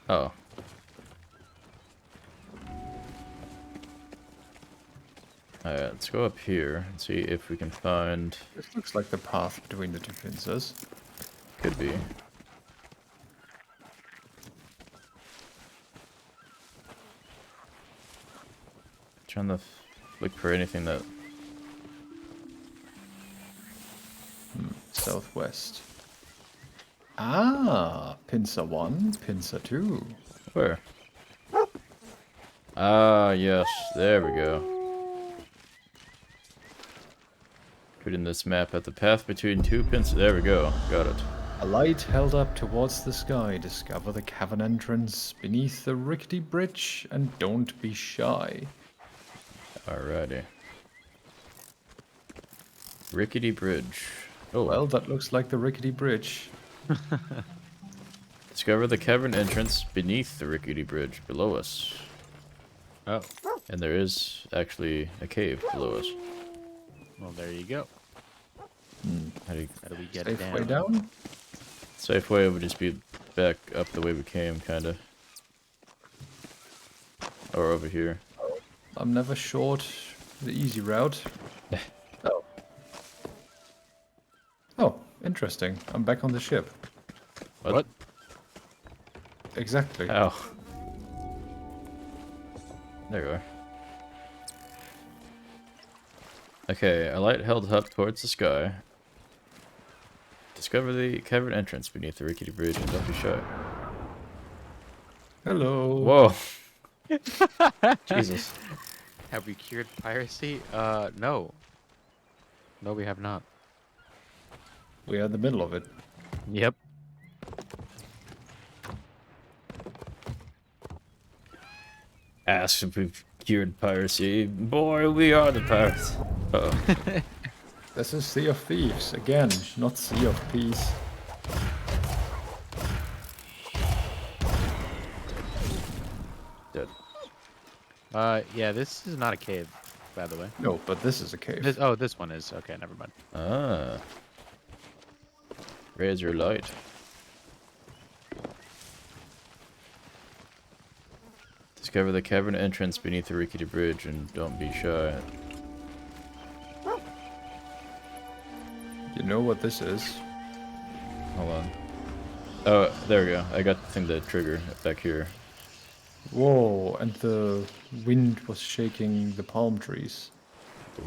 [SPEAKER 1] Oh. Alright, let's go up here and see if we can find...
[SPEAKER 2] This looks like the path between the two pincers.
[SPEAKER 1] Could be. Trying to look for anything that...
[SPEAKER 2] Southwest. Ah, pincer 1, pincer 2.
[SPEAKER 1] Where? Ah, yes. There we go. Putting this map at the path between two pins. There we go. Got it.
[SPEAKER 2] A light held up towards the sky. Discover the cavern entrance beneath the rickety bridge and don't be shy.
[SPEAKER 1] Alrighty. Rickety bridge. Oh,
[SPEAKER 2] Well, that looks like the rickety bridge.
[SPEAKER 1] discover the cavern entrance beneath the rickety bridge below us.
[SPEAKER 3] Oh.
[SPEAKER 1] And there is actually a cave below us.
[SPEAKER 3] Well, there you go.
[SPEAKER 1] How do you...
[SPEAKER 3] How do we get
[SPEAKER 2] Safe
[SPEAKER 3] down?
[SPEAKER 2] way down?
[SPEAKER 1] Safe way would just be back up the way we came, kinda. Or over here.
[SPEAKER 2] I'm never short the easy route. Oh. Oh, interesting. I'm back on the ship.
[SPEAKER 1] What?
[SPEAKER 2] Exactly.
[SPEAKER 1] Ow. There you are. Okay, a light held up towards the sky. Discover the cavern entrance beneath the rickety bridge and don't be shy.
[SPEAKER 2] Hello.
[SPEAKER 1] Whoa! Jesus.
[SPEAKER 3] Have we cured piracy? No. No, we have not.
[SPEAKER 2] We are in the middle of it.
[SPEAKER 3] Yep.
[SPEAKER 1] Ask if we've cured piracy. Boy, we are the pirates. Uh-oh.
[SPEAKER 2] This is Sea of Thieves again, not Sea of Peace.
[SPEAKER 1] Dead.
[SPEAKER 3] Yeah, this is not a cave, by the way.
[SPEAKER 2] No, but this is a cave.
[SPEAKER 3] This one is. Okay, never mind.
[SPEAKER 1] Ah. Raise your light. Discover the cavern entrance beneath the rickety bridge and don't be shy.
[SPEAKER 2] You know what this is?
[SPEAKER 1] Hold on. Oh, there we go. I got the thing to trigger back here.
[SPEAKER 2] Whoa, and the wind was shaking the palm trees.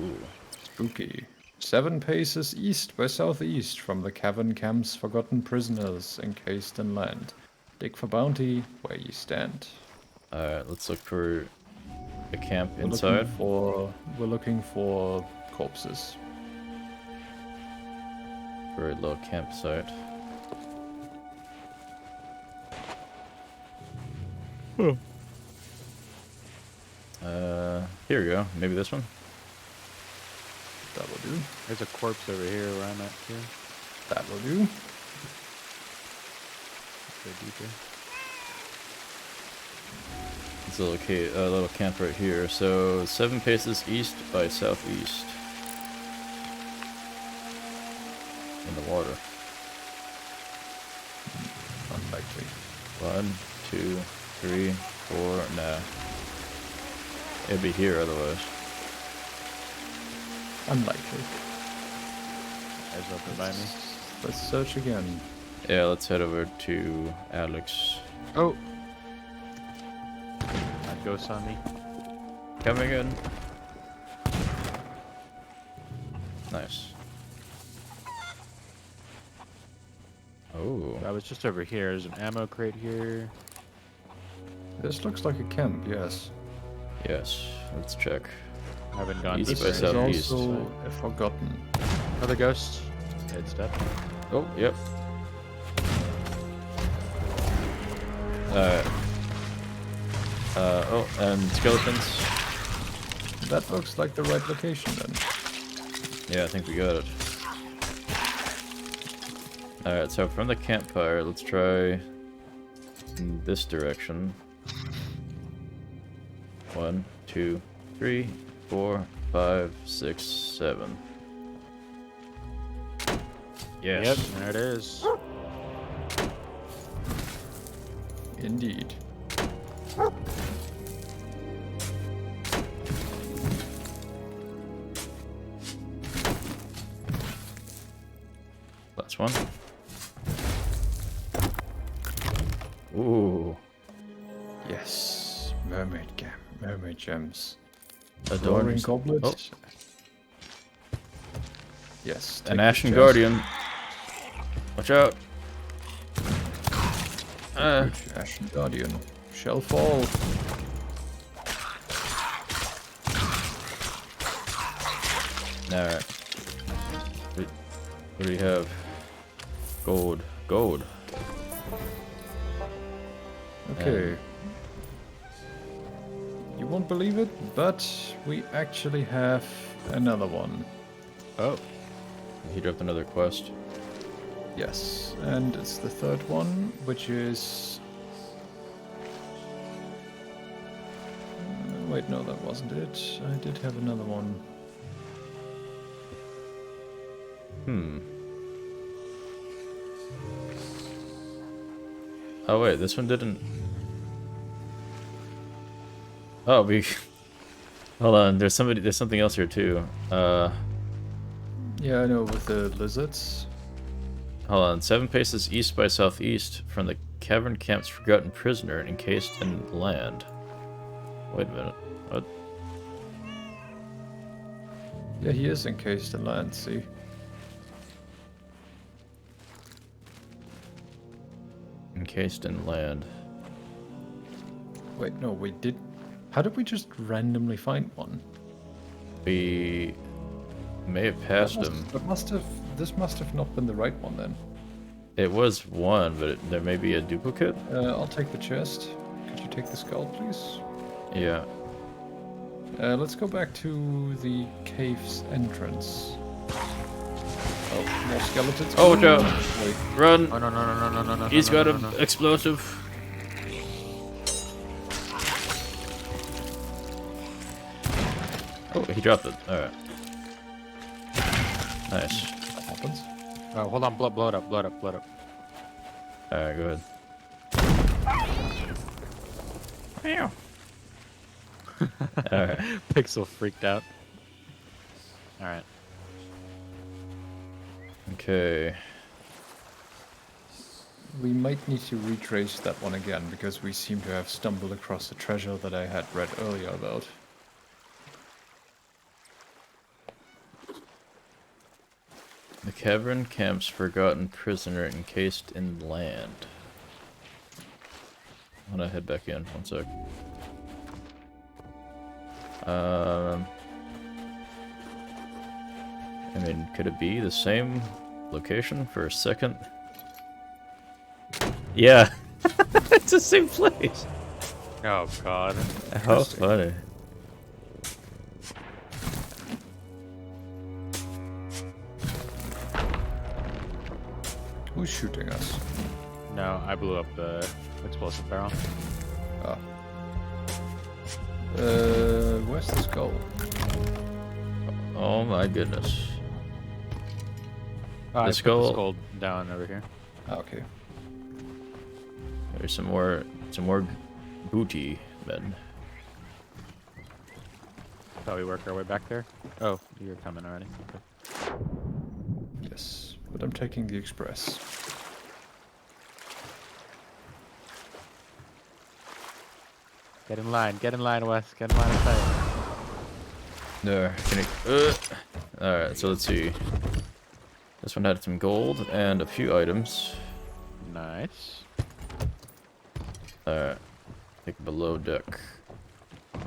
[SPEAKER 1] Ooh.
[SPEAKER 2] Spooky. 7 paces east by southeast from the cavern camps forgotten prisoners encased in land. Dig for bounty where ye stand.
[SPEAKER 1] Alright, let's look for a camp
[SPEAKER 2] We're
[SPEAKER 1] inside.
[SPEAKER 2] looking for corpses.
[SPEAKER 1] For a little campsite. Here we go. Maybe this one?
[SPEAKER 2] That will do.
[SPEAKER 3] There's a corpse over here where I'm at too.
[SPEAKER 2] That will do.
[SPEAKER 3] Go deeper.
[SPEAKER 1] It's a little camp right here. So 7 paces east by southeast. In the water.
[SPEAKER 2] Unlikely.
[SPEAKER 1] 1, 2, 3, 4. Nah. It'd be here otherwise.
[SPEAKER 2] Unlikely.
[SPEAKER 3] There's open by me.
[SPEAKER 2] Let's search again.
[SPEAKER 1] Yeah, let's head over to Alex.
[SPEAKER 3] Oh! That ghost on me.
[SPEAKER 1] Coming in. Nice. Oh.
[SPEAKER 3] I was just over here. There's an ammo crate here.
[SPEAKER 2] This looks like a camp, yes.
[SPEAKER 1] Yes. Let's check.
[SPEAKER 3] I haven't gone
[SPEAKER 1] East
[SPEAKER 3] this
[SPEAKER 1] by
[SPEAKER 2] This
[SPEAKER 3] way.
[SPEAKER 2] is
[SPEAKER 1] southeast.
[SPEAKER 2] also a forgotten.
[SPEAKER 3] Another ghost. Head step.
[SPEAKER 1] Oh, yep. Oh, and skeletons.
[SPEAKER 2] That looks like the right location then.
[SPEAKER 1] Yeah, I think we got it. Alright, so from the campfire, let's try in this direction. 1, 2, 3, 4, 5, 6, 7. Yes.
[SPEAKER 3] Yep, there it is.
[SPEAKER 2] Indeed.
[SPEAKER 1] Last one. Ooh.
[SPEAKER 2] Yes. Mermaid gems.
[SPEAKER 1] Adorned.
[SPEAKER 2] Roaring goblet.
[SPEAKER 1] Oh,
[SPEAKER 2] Yes.
[SPEAKER 1] an
[SPEAKER 2] take
[SPEAKER 1] Ashen
[SPEAKER 2] the
[SPEAKER 1] Guardian. Watch out.
[SPEAKER 2] chest. Ashen Guardian. Shall fall.
[SPEAKER 1] Alright. What do we have? Gold. Gold.
[SPEAKER 2] Okay. You won't believe it, but we actually have another one.
[SPEAKER 3] Oh.
[SPEAKER 1] He dropped another quest.
[SPEAKER 2] Yes, and it's the third one, which is... wait, no, that wasn't it. I did have another one.
[SPEAKER 1] Hmm. Oh wait, this one didn't... Oh, we... Hold on, there's something else here too.
[SPEAKER 2] Yeah, I know, with the lizards.
[SPEAKER 1] Hold on. 7 paces east by southeast from the cavern camp's forgotten prisoner encased in land. Wait a minute. What?
[SPEAKER 2] Yeah, he is encased in land, see?
[SPEAKER 1] Encased in land.
[SPEAKER 2] Wait, no, we did... How did we just randomly find one?
[SPEAKER 1] We may have passed him.
[SPEAKER 2] This must have not been the right one then.
[SPEAKER 1] It was one, but there may be a duplicate.
[SPEAKER 2] I'll take the chest. Could you take the skull, please?
[SPEAKER 1] Yeah.
[SPEAKER 2] Let's go back to the cave's entrance. Oh, more skeletons.
[SPEAKER 1] Oh, watch out.
[SPEAKER 2] Wait.
[SPEAKER 1] Run!
[SPEAKER 3] Oh, no.
[SPEAKER 1] He's
[SPEAKER 3] no,
[SPEAKER 1] got
[SPEAKER 3] no,
[SPEAKER 1] an
[SPEAKER 3] no.
[SPEAKER 1] explosive. Oh, he dropped it. Alright. Nice.
[SPEAKER 2] That happens.
[SPEAKER 3] Oh, hold on, blow it up.
[SPEAKER 1] Alright, go ahead. Meow. Alright.
[SPEAKER 3] Pixel freaked out. Alright.
[SPEAKER 1] Okay.
[SPEAKER 2] We might need to retrace that one again, because we seem to have stumbled across the treasure that I had read earlier about.
[SPEAKER 1] The cavern camps forgotten prisoner encased in land. I'm gonna head back in, one sec. I mean, could it be the same location for a second? Yeah, it's the same place.
[SPEAKER 3] Oh, God.
[SPEAKER 1] How funny.
[SPEAKER 2] Who's shooting us?
[SPEAKER 3] No, I blew up the explosive barrel.
[SPEAKER 2] Ah. Where's the skull?
[SPEAKER 1] Oh my goodness.
[SPEAKER 3] Oh, I put
[SPEAKER 1] skull-
[SPEAKER 3] the skull down over here.
[SPEAKER 2] Ah, okay.
[SPEAKER 1] There's some more booty men.
[SPEAKER 3] Thought we work our way back there. Oh, you're coming already. Okay.
[SPEAKER 2] Yes, but I'm taking the express.
[SPEAKER 3] Get in line, Wes. Get in line of sight.
[SPEAKER 1] There. Alright, so let's see. This one had some gold and a few items.
[SPEAKER 3] Nice.
[SPEAKER 1] Alright. Take below deck.
[SPEAKER 3] At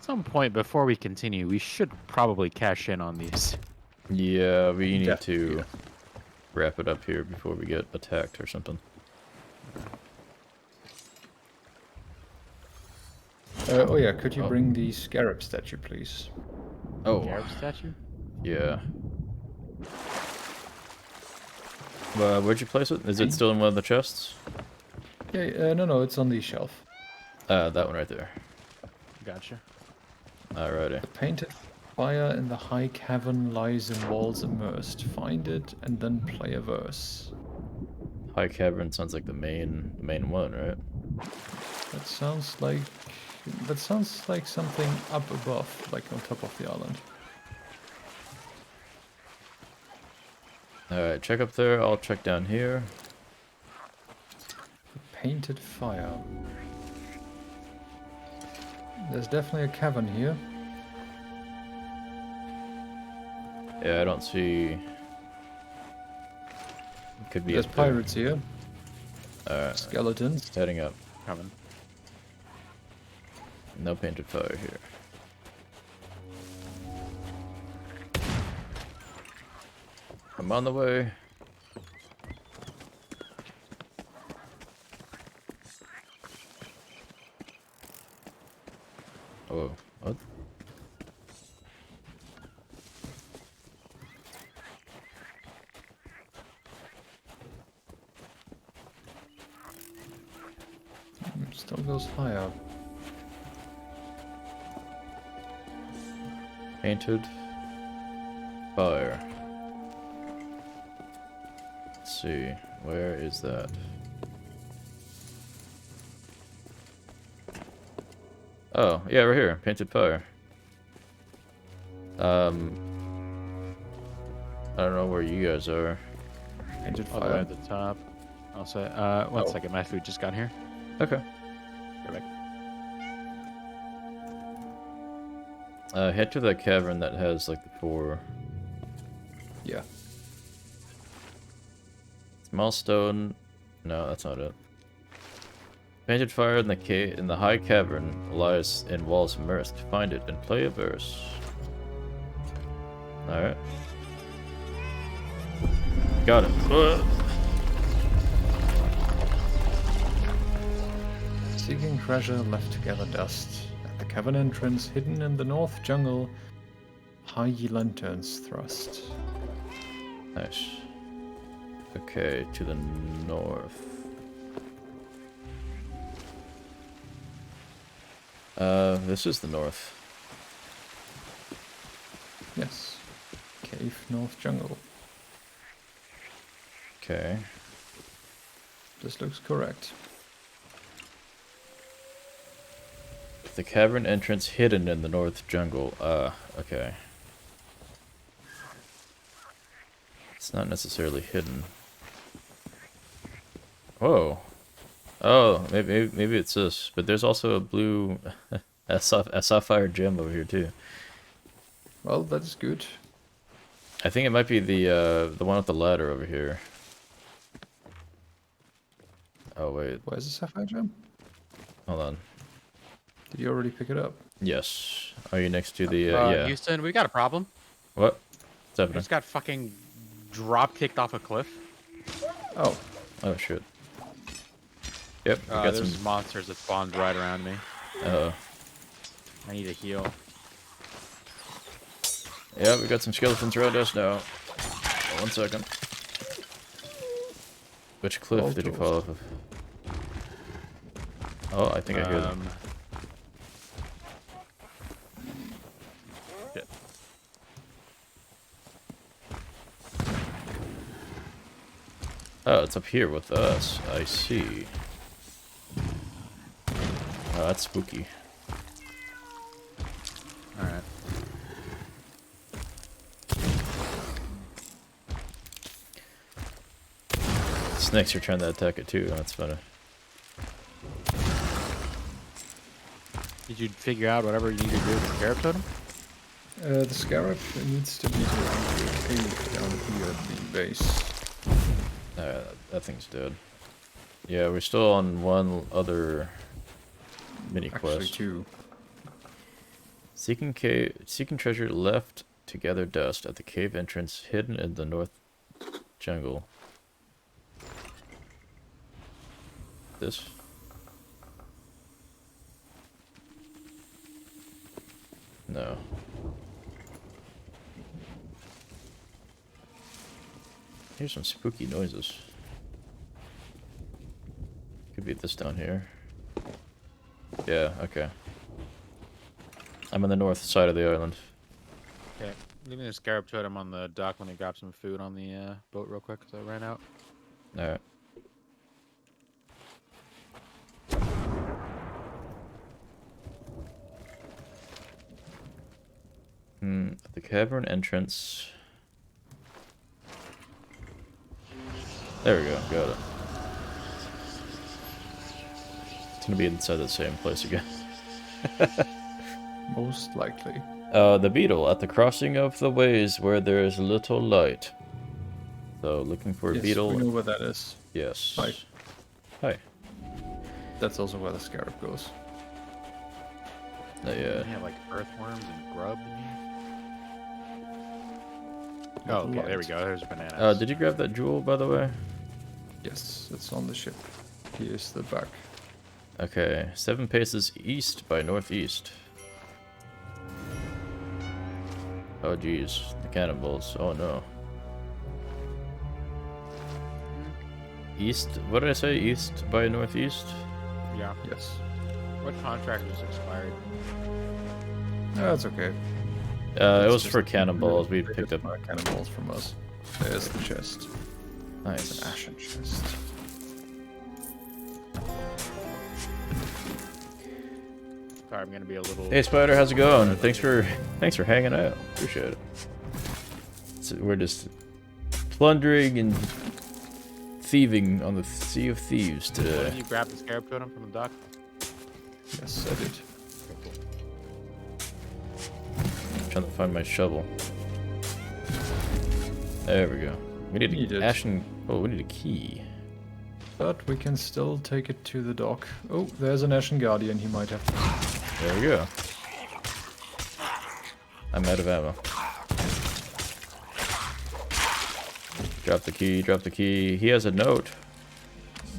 [SPEAKER 3] some point before we continue, we should probably cash in on these.
[SPEAKER 1] Yeah, we need
[SPEAKER 2] Yeah.
[SPEAKER 1] to wrap it up here before we get attacked or something.
[SPEAKER 2] Oh yeah, could you
[SPEAKER 1] Oh.
[SPEAKER 2] bring the scarab statue, please?
[SPEAKER 1] Oh,
[SPEAKER 3] Garab statue?
[SPEAKER 1] yeah. Where'd you place it? Is it still in one of the chests?
[SPEAKER 2] Yeah, no, it's on the shelf.
[SPEAKER 1] That one right there.
[SPEAKER 3] Gotcha.
[SPEAKER 1] Alrighty.
[SPEAKER 2] The painted fire in the high cavern lies in walls immersed. Find it and then play a verse.
[SPEAKER 1] High Cavern sounds like the main one, right?
[SPEAKER 2] That sounds like something up above, like on top of the island.
[SPEAKER 1] Alright, check up there, I'll check down here.
[SPEAKER 2] Painted fire. There's definitely a cavern here.
[SPEAKER 1] Yeah, I don't see... Could be
[SPEAKER 2] There's
[SPEAKER 1] up there.
[SPEAKER 2] pirates here.
[SPEAKER 1] Alright,
[SPEAKER 2] Skeletons.
[SPEAKER 1] heading up.
[SPEAKER 3] Coming.
[SPEAKER 1] No painted fire here. I'm on the way. Oh, what?
[SPEAKER 2] Still goes higher.
[SPEAKER 1] Painted fire. Let's see, where is that? Oh, yeah, right here, painted fire. I don't know where you guys are.
[SPEAKER 2] Painted
[SPEAKER 3] All the way
[SPEAKER 2] fire.
[SPEAKER 3] at the top. I'll say, one second, my food just got here.
[SPEAKER 1] Okay.
[SPEAKER 3] Go back.
[SPEAKER 1] Head to that cavern that has like the 4
[SPEAKER 2] Yeah.
[SPEAKER 1] small stone. No, that's not it. Painted fire in the high cavern lies in walls immersed. Find it and play a verse. All right. Got it.
[SPEAKER 2] Seeking treasure left to gather dust. At the cavern entrance, hidden in the north jungle, high lanterns thrust.
[SPEAKER 1] Nice. Okay, to the north. This is the north.
[SPEAKER 2] Yes. Cave north jungle.
[SPEAKER 1] Okay.
[SPEAKER 2] This looks correct.
[SPEAKER 1] The cavern entrance hidden in the north jungle. Okay. It's not necessarily hidden. Whoa. Oh, maybe it's this. But there's also a blue, a sapphire gem over here too.
[SPEAKER 2] Well, that is good.
[SPEAKER 1] I think it might be the one with the ladder over here. Oh wait,
[SPEAKER 2] Where's the sapphire gem?
[SPEAKER 1] hold on.
[SPEAKER 2] Did you already pick it up?
[SPEAKER 1] Yes. Are you next to the yeah?
[SPEAKER 3] Houston, we got a problem.
[SPEAKER 1] What? What's
[SPEAKER 3] I
[SPEAKER 1] happening?
[SPEAKER 3] just got fucking drop kicked off a cliff.
[SPEAKER 2] Oh,
[SPEAKER 1] Oh shit. Yep. We got
[SPEAKER 3] There's
[SPEAKER 1] some.
[SPEAKER 3] monsters that spawned right around me.
[SPEAKER 1] Uh.
[SPEAKER 3] I need a heal.
[SPEAKER 1] Yeah, we got some skeletons around us now. 1 second. Which cliff did you fall off of? Oh, I think I hear them.
[SPEAKER 3] Shit.
[SPEAKER 1] Oh, it's up here with us. I see. Oh, that's spooky.
[SPEAKER 3] Alright.
[SPEAKER 1] Snakes are trying to attack it too. That's funny.
[SPEAKER 3] Did you figure out whatever you need to do with the scarab totem?
[SPEAKER 2] the scarab needs to be around the cave down here at the base.
[SPEAKER 1] That thing's dead. Yeah, we're still on one other mini
[SPEAKER 2] Actually,
[SPEAKER 1] quest.
[SPEAKER 2] 2.
[SPEAKER 1] Seeking treasure left to gather dust at the cave entrance hidden in the north jungle. This? No. Here's some spooky noises. Could be this down here. Yeah, okay. I'm on the north side of the island.
[SPEAKER 3] Okay. Leave me the scarab totem on the dock. Let me grab some food on the boat real quick because I ran out.
[SPEAKER 1] Alright. At the cavern entrance. There we go, got it. It's gonna be inside the same place again.
[SPEAKER 2] Most likely.
[SPEAKER 1] The beetle at the crossing of the ways where there is little light. So looking for a
[SPEAKER 2] Yes,
[SPEAKER 1] beetle.
[SPEAKER 2] we know where that is.
[SPEAKER 1] Yes.
[SPEAKER 2] Hi.
[SPEAKER 1] Hi.
[SPEAKER 2] That's also where the scarab goes.
[SPEAKER 1] Yeah.
[SPEAKER 3] They have like earthworms and grub in here. Oh,
[SPEAKER 2] Little
[SPEAKER 3] okay, there we
[SPEAKER 2] light.
[SPEAKER 3] go. There's bananas.
[SPEAKER 1] Did you grab that jewel, by the way?
[SPEAKER 2] Yes, it's on the ship. Here's the back.
[SPEAKER 1] Okay, 7 paces east by northeast. Oh geez, the cannonballs. Oh no. East, what did I say? East by northeast?
[SPEAKER 3] Yeah.
[SPEAKER 2] Yes.
[SPEAKER 3] What contract was expired?
[SPEAKER 2] That's okay.
[SPEAKER 1] It
[SPEAKER 2] It's
[SPEAKER 1] was
[SPEAKER 2] just
[SPEAKER 1] for cannonballs. We
[SPEAKER 2] they
[SPEAKER 1] picked
[SPEAKER 2] just
[SPEAKER 1] up.
[SPEAKER 2] buy cannonballs from us. There's the chest.
[SPEAKER 1] Nice.
[SPEAKER 2] An ashen chest.
[SPEAKER 3] Sorry, I'm gonna be a little.
[SPEAKER 1] Hey Spider, how's it going? Thanks for hanging out. Appreciate it. So we're just plundering and thieving on the Sea of Thieves
[SPEAKER 3] Did
[SPEAKER 1] today.
[SPEAKER 3] you grab the scarab totem from the dock?
[SPEAKER 2] Yes, I did.
[SPEAKER 1] trying to find my shovel. There we go. We need
[SPEAKER 2] Need
[SPEAKER 1] a
[SPEAKER 2] it.
[SPEAKER 1] ashen. Oh, we need a key.
[SPEAKER 2] But we can still take it to the dock. Oh, there's an Ashen Guardian. He might have to.
[SPEAKER 1] There we go. I'm out of ammo. Drop the key, drop the key. He has a note.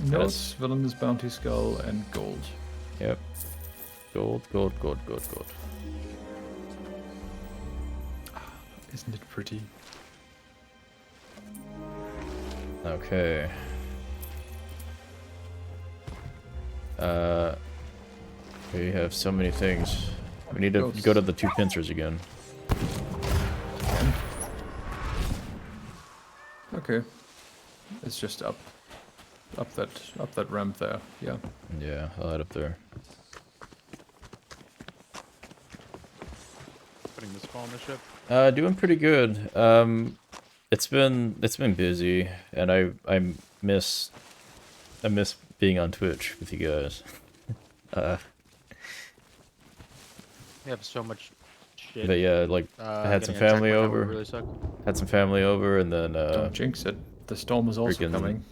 [SPEAKER 2] Notes, villainous bounty skull, and gold.
[SPEAKER 1] Yep. Gold, gold, gold, gold, gold.
[SPEAKER 2] Isn't it pretty?
[SPEAKER 1] Okay. We have so many things. We need to go to the two pincers again.
[SPEAKER 2] Okay. It's just up that ramp there. Yeah.
[SPEAKER 1] Yeah, I'll head up there.
[SPEAKER 3] Putting this ball on the ship.
[SPEAKER 1] Doing pretty good. It's been busy, and I miss being on Twitch with you guys.
[SPEAKER 3] We have so much shit.
[SPEAKER 1] But yeah, like I had some
[SPEAKER 3] getting attacked
[SPEAKER 1] family
[SPEAKER 3] by that
[SPEAKER 1] over.
[SPEAKER 3] would really suck.
[SPEAKER 1] Had some family over, and then
[SPEAKER 2] Don't jinx it. The storm is also
[SPEAKER 1] freaking
[SPEAKER 2] coming.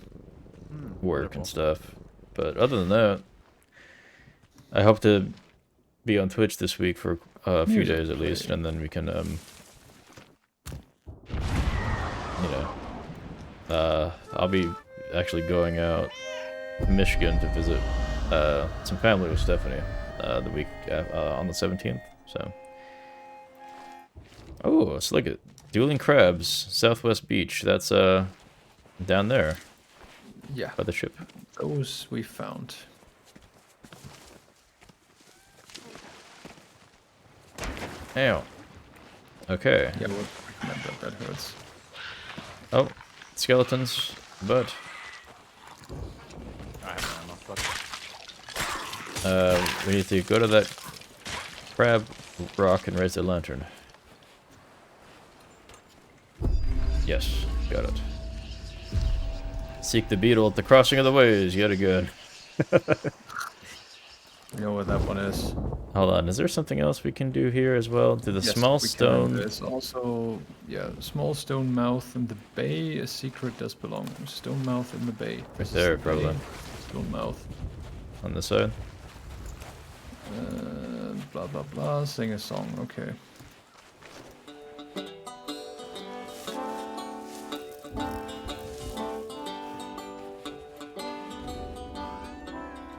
[SPEAKER 1] work
[SPEAKER 3] Wonderful.
[SPEAKER 1] and stuff. But other than that, I hope to be on Twitch this week for a few
[SPEAKER 2] Music
[SPEAKER 1] days at
[SPEAKER 2] play.
[SPEAKER 1] least, and then we can I'll be actually going out to Michigan to visit some family with Stephanie the week on the 17th. So, oh, it's like a Dueling Crabs, Southwest Beach. That's down there
[SPEAKER 2] Yeah.
[SPEAKER 1] by the ship.
[SPEAKER 2] Those we found.
[SPEAKER 1] Ow. Okay.
[SPEAKER 2] Yeah, we'll recommend that. That hurts.
[SPEAKER 1] Oh, skeletons, but
[SPEAKER 3] I have no ammo. Fuck.
[SPEAKER 1] we need to go to that crab rock and raise the lantern. Yes, got it. Seek the beetle at the crossing of the ways, yet again.
[SPEAKER 2] You know what that one is.
[SPEAKER 1] Hold on, is there something else we can do here as well? To the
[SPEAKER 2] Yes,
[SPEAKER 1] small
[SPEAKER 2] we can.
[SPEAKER 1] stone.
[SPEAKER 2] There's also, yeah, small stone mouth in the bay. A secret does belong. Stone mouth in the bay. This is
[SPEAKER 1] there,
[SPEAKER 2] the
[SPEAKER 1] probably.
[SPEAKER 2] bay. Stone mouth.
[SPEAKER 1] On this side?
[SPEAKER 2] Blah blah blah. Sing a song. Okay.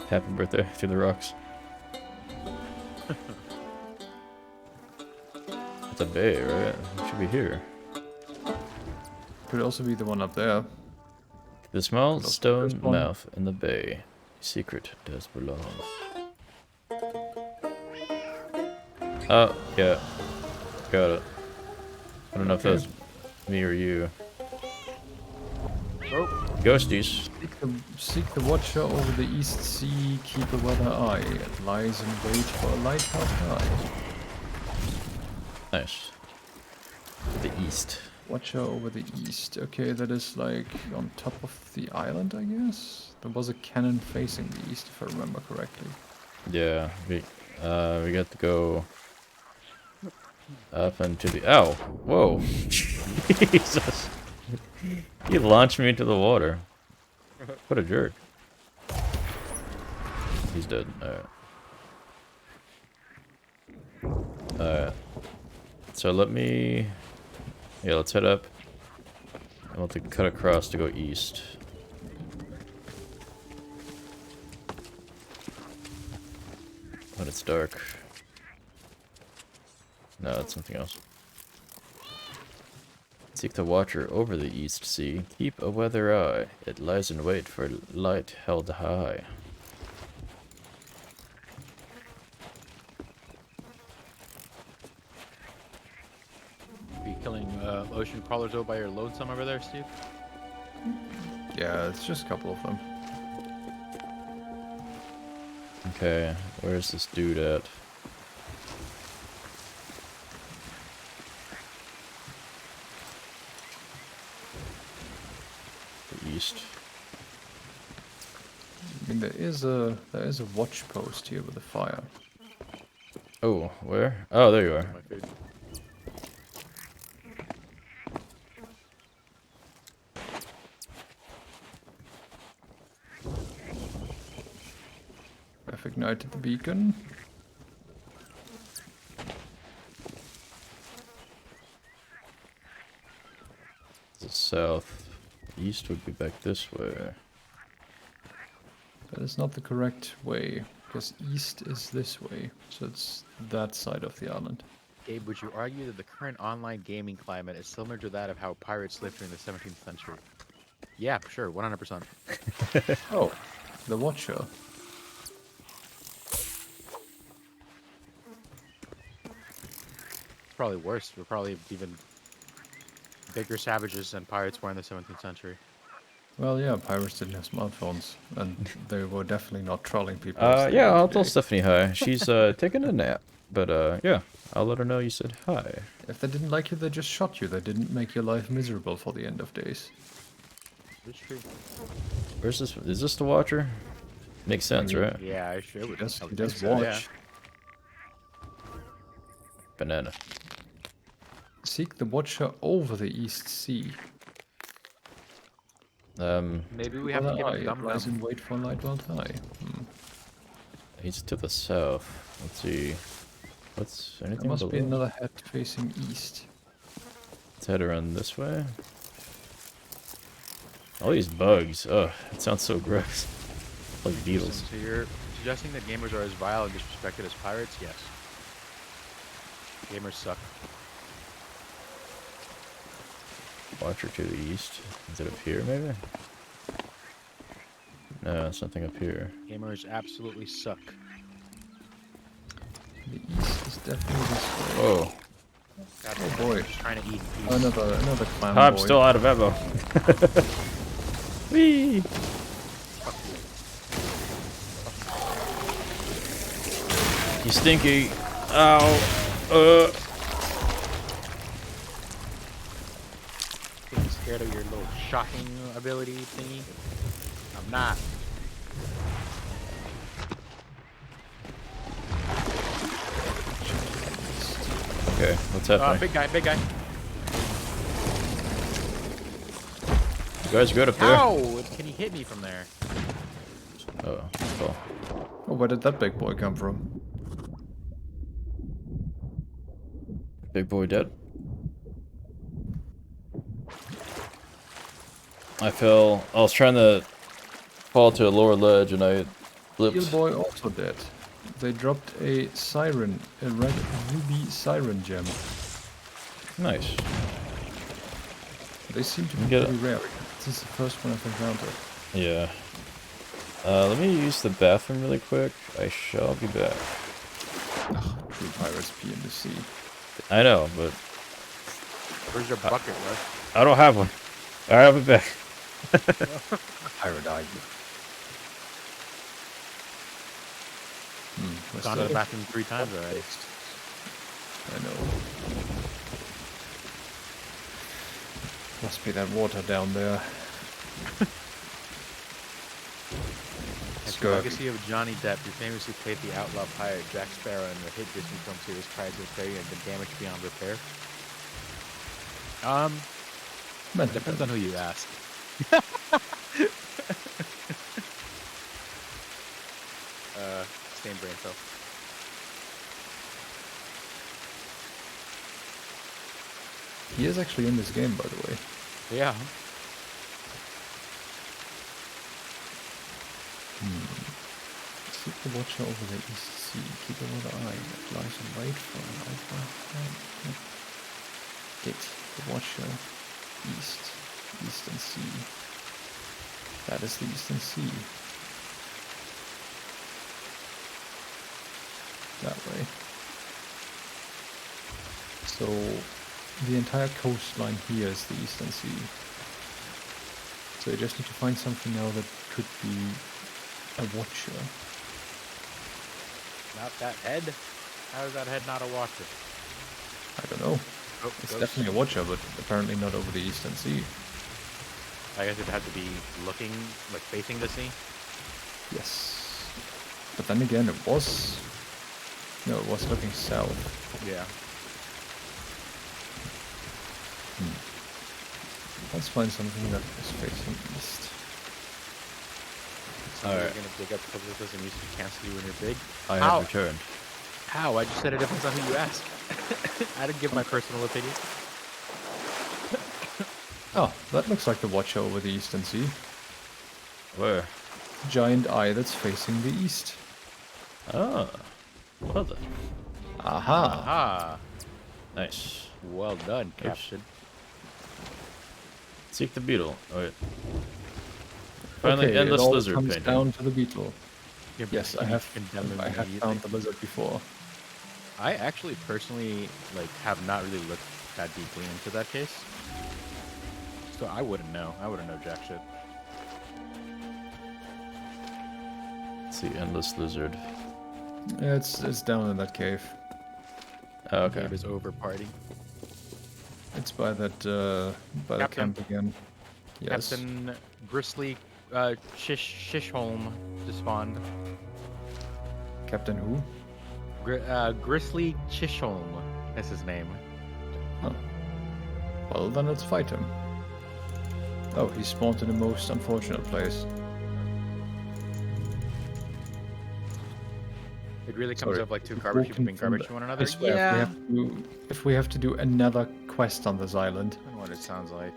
[SPEAKER 1] Happy birthday through the rocks. It's a bay, right? It should be here.
[SPEAKER 2] Could also be the one up there.
[SPEAKER 1] The small
[SPEAKER 2] Could also be
[SPEAKER 1] stone
[SPEAKER 2] this one.
[SPEAKER 1] mouth in the bay. Secret does belong. Oh, yeah. Got it. I don't know if
[SPEAKER 2] Okay.
[SPEAKER 1] that's me or you.
[SPEAKER 3] Oh,
[SPEAKER 1] Ghosties.
[SPEAKER 2] Seek the watcher over the east sea. Keep a weather eye. It lies in wait for a lighthouse high.
[SPEAKER 1] Nice. The east.
[SPEAKER 2] Watcher over the east. Okay, that is like on top of the island, I guess. There was a cannon facing the east, if I remember correctly.
[SPEAKER 1] Yeah, we got to go up into the. Ow! Whoa! Jesus! He launched me into the water. What a jerk. He's dead. Alright. So let me. Yeah, let's head up. I want to cut across to go east. When it's dark. No, it's something else. Seek the watcher over the east sea. Keep a weather eye. It lies in wait for light held high.
[SPEAKER 3] be killing ocean crawlers over by your lonesome over there, Steve?
[SPEAKER 2] Yeah, it's just a couple of them.
[SPEAKER 1] Okay, where's this dude at? The east.
[SPEAKER 2] I mean, there is a watch post here with a fire.
[SPEAKER 1] Oh, where? Oh, there you are.
[SPEAKER 3] My food.
[SPEAKER 2] I've ignited the beacon.
[SPEAKER 1] The south east would be back this way.
[SPEAKER 2] That is not the correct way, because east is this way, so it's that side of the island.
[SPEAKER 3] Gabe, would you argue that the current online gaming climate is similar to that of how pirates lived during the 17th century? Yeah, for sure, 100%.
[SPEAKER 2] Oh, the Watcher.
[SPEAKER 3] Probably worse. We're probably even bigger savages than pirates were in the 17th century.
[SPEAKER 2] Well, yeah, pirates didn't have smartphones, and they were definitely not trolling people.
[SPEAKER 1] Yeah, I'll tell Stephanie hi. She's taking a nap, but yeah, I'll let her know you said hi.
[SPEAKER 2] If they didn't like you, they just shot you. They didn't make your life miserable for the end of days.
[SPEAKER 3] That's true.
[SPEAKER 1] Where's this? Is this the Watcher? Makes sense, right?
[SPEAKER 3] Yeah, I sure
[SPEAKER 2] He
[SPEAKER 3] would.
[SPEAKER 2] does,
[SPEAKER 3] I
[SPEAKER 2] he
[SPEAKER 3] would
[SPEAKER 2] does
[SPEAKER 3] think so, yeah.
[SPEAKER 2] watch.
[SPEAKER 1] Banana.
[SPEAKER 2] Seek the Watcher over the East Sea.
[SPEAKER 3] Maybe we have to give him dum
[SPEAKER 2] Rise
[SPEAKER 3] dum.
[SPEAKER 2] and wait for light world high.
[SPEAKER 1] He's to the south. Let's see. What's anything
[SPEAKER 2] There must
[SPEAKER 1] below?
[SPEAKER 2] be another head facing east.
[SPEAKER 1] Let's head around this way. All these bugs. Ugh, it sounds so gross. Like beetles.
[SPEAKER 3] So you're suggesting that gamers are as vile and disrespected as pirates? Yes. Gamers suck.
[SPEAKER 1] Watcher to the east. Is it up here, maybe? No, it's nothing up here.
[SPEAKER 3] Gamers absolutely suck.
[SPEAKER 2] The east is definitely this way.
[SPEAKER 1] Whoa.
[SPEAKER 3] God,
[SPEAKER 2] Oh boy.
[SPEAKER 3] I'm just trying to eat in peace.
[SPEAKER 2] Another clown
[SPEAKER 1] I'm
[SPEAKER 2] boy.
[SPEAKER 1] still out of ammo. Whee! You stinky. Ow.
[SPEAKER 3] Being scared of your little shocking ability thingy? I'm not.
[SPEAKER 1] Okay, what's happening?
[SPEAKER 3] Big guy, big guy.
[SPEAKER 1] You guys good up there?
[SPEAKER 3] How can he hit me from there?
[SPEAKER 1] Oh, cool.
[SPEAKER 2] Oh, where did that big boy come from?
[SPEAKER 1] Big boy dead. I fell. I was trying to fall to a lower ledge and I
[SPEAKER 2] Steel
[SPEAKER 1] flipped.
[SPEAKER 2] boy also dead. They dropped a siren, a red ruby siren gem.
[SPEAKER 1] Nice.
[SPEAKER 2] They seem to be
[SPEAKER 1] Get it.
[SPEAKER 2] pretty rare. This is the first one I've encountered.
[SPEAKER 1] Yeah. Let me use the bathroom really quick. I shall be back.
[SPEAKER 2] True pirates pee in the sea.
[SPEAKER 1] I know, but
[SPEAKER 3] Where's your bucket, Rush?
[SPEAKER 1] I don't have one. Alright, I'll be back.
[SPEAKER 2] Pirate eye. What's
[SPEAKER 3] Gone to the
[SPEAKER 2] that?
[SPEAKER 3] bathroom 3 times already.
[SPEAKER 2] I know. Must be that water down there.
[SPEAKER 3] It's the legacy of Johnny Depp, who famously played the outlaw pirate Jack Sparrow in the hit Disney film series Pirates of the Caribbean and been damaged beyond repair. Depends on who you ask. Same brain cell.
[SPEAKER 2] He is actually in this game, by the way.
[SPEAKER 3] Yeah.
[SPEAKER 2] Seek the Watcher over the East Sea. Keep a water eye. That lies in wait for an alpha. Hit the Watcher. East. Eastern Sea. That is the Eastern Sea. That way. So the entire coastline here is the Eastern Sea. So you just need to find something now that could be a Watcher.
[SPEAKER 3] Not that head? How is that head not a watcher?
[SPEAKER 2] I don't know.
[SPEAKER 3] Oh,
[SPEAKER 2] It's
[SPEAKER 3] ghost.
[SPEAKER 2] definitely a Watcher, but apparently not over the Eastern Sea.
[SPEAKER 3] I guess it'd have to be looking, like facing the sea.
[SPEAKER 2] Yes. But then again, it was... No, it was looking south.
[SPEAKER 3] Yeah.
[SPEAKER 2] Let's find something that is facing east.
[SPEAKER 3] Somebody
[SPEAKER 1] Alright.
[SPEAKER 3] gonna dig up privileges and use it to cancel you when you're big.
[SPEAKER 1] I
[SPEAKER 3] How?
[SPEAKER 1] have returned.
[SPEAKER 3] How? I just said it depends on who you ask. I didn't give my personal opinion.
[SPEAKER 2] Oh, that looks like the watcher over the eastern sea.
[SPEAKER 1] Where?
[SPEAKER 2] Giant eye that's facing the east.
[SPEAKER 1] Ah. Well then.
[SPEAKER 2] Aha!
[SPEAKER 3] Aha!
[SPEAKER 1] Nice.
[SPEAKER 3] Well done, Captain.
[SPEAKER 1] Seek the beetle. Oh wait. Find
[SPEAKER 2] Okay,
[SPEAKER 1] the endless
[SPEAKER 2] it all
[SPEAKER 1] lizard
[SPEAKER 2] comes
[SPEAKER 1] painting.
[SPEAKER 2] down to the beetle.
[SPEAKER 3] Yeah,
[SPEAKER 2] Yes,
[SPEAKER 3] but
[SPEAKER 2] I
[SPEAKER 3] you
[SPEAKER 2] have.
[SPEAKER 3] condemn them
[SPEAKER 2] I have
[SPEAKER 3] immediately.
[SPEAKER 2] found the lizard before.
[SPEAKER 3] I actually personally have not really looked that deeply into that case. So I wouldn't know. I wouldn't know jack shit.
[SPEAKER 1] Let's see, endless lizard.
[SPEAKER 2] Yeah, it's down in that cave.
[SPEAKER 1] Oh, okay.
[SPEAKER 3] It is over party.
[SPEAKER 2] It's by that by the
[SPEAKER 3] Captain.
[SPEAKER 2] camp again. Yes.
[SPEAKER 3] Captain Grizzly Shishholm despawned.
[SPEAKER 2] Captain who?
[SPEAKER 3] Grizzly Shishholm. That's his name.
[SPEAKER 2] Oh. Well, then let's fight him. Oh, he spawned in the most unfortunate place.
[SPEAKER 3] It really comes
[SPEAKER 2] Sorry.
[SPEAKER 3] up like two garbage people being garbage to one another.
[SPEAKER 2] I swear,
[SPEAKER 3] Yeah.
[SPEAKER 2] if we have to do another quest on this island.
[SPEAKER 3] I don't know what it sounds like.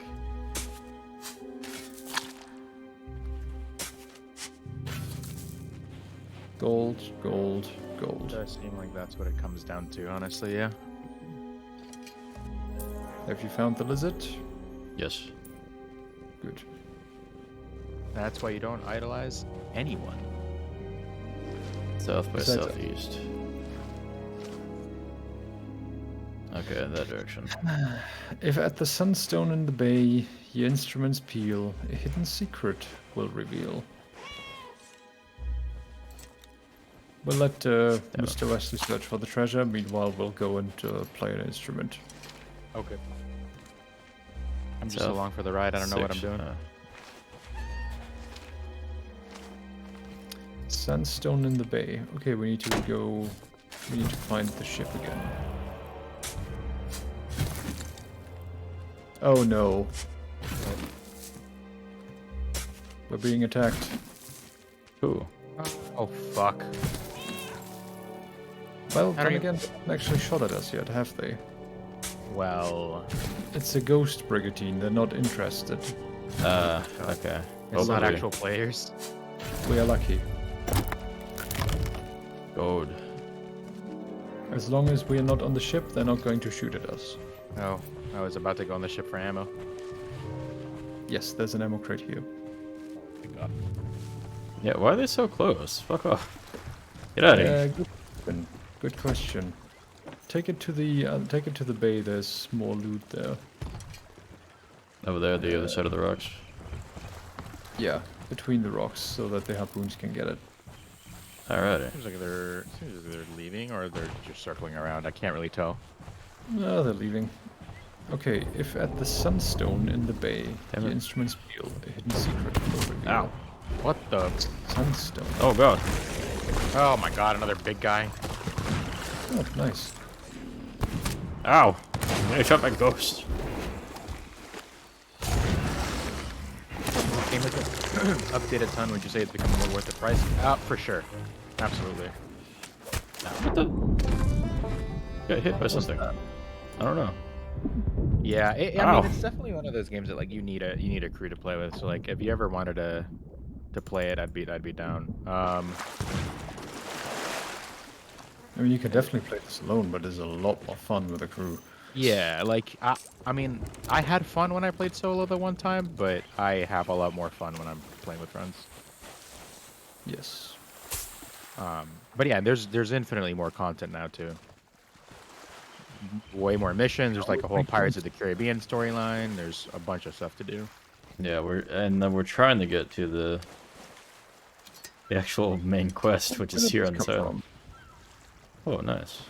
[SPEAKER 2] Gold, gold, gold.
[SPEAKER 3] Does seem like that's what it comes down to, honestly, yeah.
[SPEAKER 2] Have you found the lizard?
[SPEAKER 1] Yes.
[SPEAKER 2] Good.
[SPEAKER 3] That's why you don't idolize anyone.
[SPEAKER 1] South by
[SPEAKER 2] Besides-
[SPEAKER 1] southeast. Okay, in that direction.
[SPEAKER 2] If at the sunstone in the bay your instruments peal, a hidden secret will reveal. We'll let Mr. Wesley search for the treasure. Meanwhile, we'll go and play an instrument.
[SPEAKER 3] Okay. I'm just
[SPEAKER 1] South
[SPEAKER 3] along for the ride. I don't know what I'm
[SPEAKER 1] six,
[SPEAKER 3] doing.
[SPEAKER 2] Sandstone in the bay. Okay, we need to go. We need to find the ship again. Oh no. We're being attacked.
[SPEAKER 1] Ooh.
[SPEAKER 3] Oh, fuck.
[SPEAKER 2] Well,
[SPEAKER 3] How
[SPEAKER 2] then
[SPEAKER 3] do you-
[SPEAKER 2] again, they haven't actually shot at us yet, have they?
[SPEAKER 3] Well,
[SPEAKER 2] It's a ghost brigantine. They're not interested.
[SPEAKER 1] Okay.
[SPEAKER 3] it's not
[SPEAKER 1] Hopefully.
[SPEAKER 3] actual players.
[SPEAKER 2] We are lucky.
[SPEAKER 1] Gold.
[SPEAKER 2] As long as we are not on the ship, they're not going to shoot at us.
[SPEAKER 3] Oh, I was about to go on the ship for ammo.
[SPEAKER 2] Yes, there's an ammo crate here.
[SPEAKER 3] Thank God.
[SPEAKER 1] Yeah, why are they so close? Fuck off. Get out of here.
[SPEAKER 2] Good question. Good question. Take it to the bay. There's more loot there.
[SPEAKER 1] Over there, the other side of the rocks.
[SPEAKER 2] Yeah, between the rocks, so that the harpoons can get it.
[SPEAKER 1] Alrighty.
[SPEAKER 3] Seems like they're leaving or they're just circling around. I can't really tell.
[SPEAKER 2] No, they're leaving. Okay, if at the sunstone in the bay,
[SPEAKER 1] Damn
[SPEAKER 2] the
[SPEAKER 1] it.
[SPEAKER 2] instruments peal, a hidden secret will reveal.
[SPEAKER 1] Ow.
[SPEAKER 3] What the?
[SPEAKER 2] Sunstone.
[SPEAKER 1] Oh god.
[SPEAKER 3] Oh my God! Another big guy.
[SPEAKER 2] Oh, nice.
[SPEAKER 1] Ow. I'm gonna shot my ghost.
[SPEAKER 3] Game with it. Updated ton. Would you say it's become more worth the price? For sure. Absolutely.
[SPEAKER 1] What the? Got hit by something. I don't know.
[SPEAKER 3] Yeah, I
[SPEAKER 1] Ow.
[SPEAKER 3] mean, it's definitely one of those games that like you need a crew to play with. So like, if you ever wanted to play it, I'd be down.
[SPEAKER 2] I mean, you can definitely play this alone, but it's a lot more fun with a crew.
[SPEAKER 3] Yeah, like I mean, I had fun when I played solo the one time, but I have a lot more fun when I'm playing with friends.
[SPEAKER 2] Yes.
[SPEAKER 3] But yeah, there's infinitely more content now too. Way more missions. There's like a whole Pirates of the Caribbean storyline. There's a bunch of stuff to do.
[SPEAKER 1] Yeah, we're trying to get to the actual main quest, which
[SPEAKER 2] Where
[SPEAKER 1] is
[SPEAKER 2] did
[SPEAKER 1] here
[SPEAKER 2] this
[SPEAKER 1] on the
[SPEAKER 2] come
[SPEAKER 1] side.
[SPEAKER 2] from?
[SPEAKER 1] Oh, nice.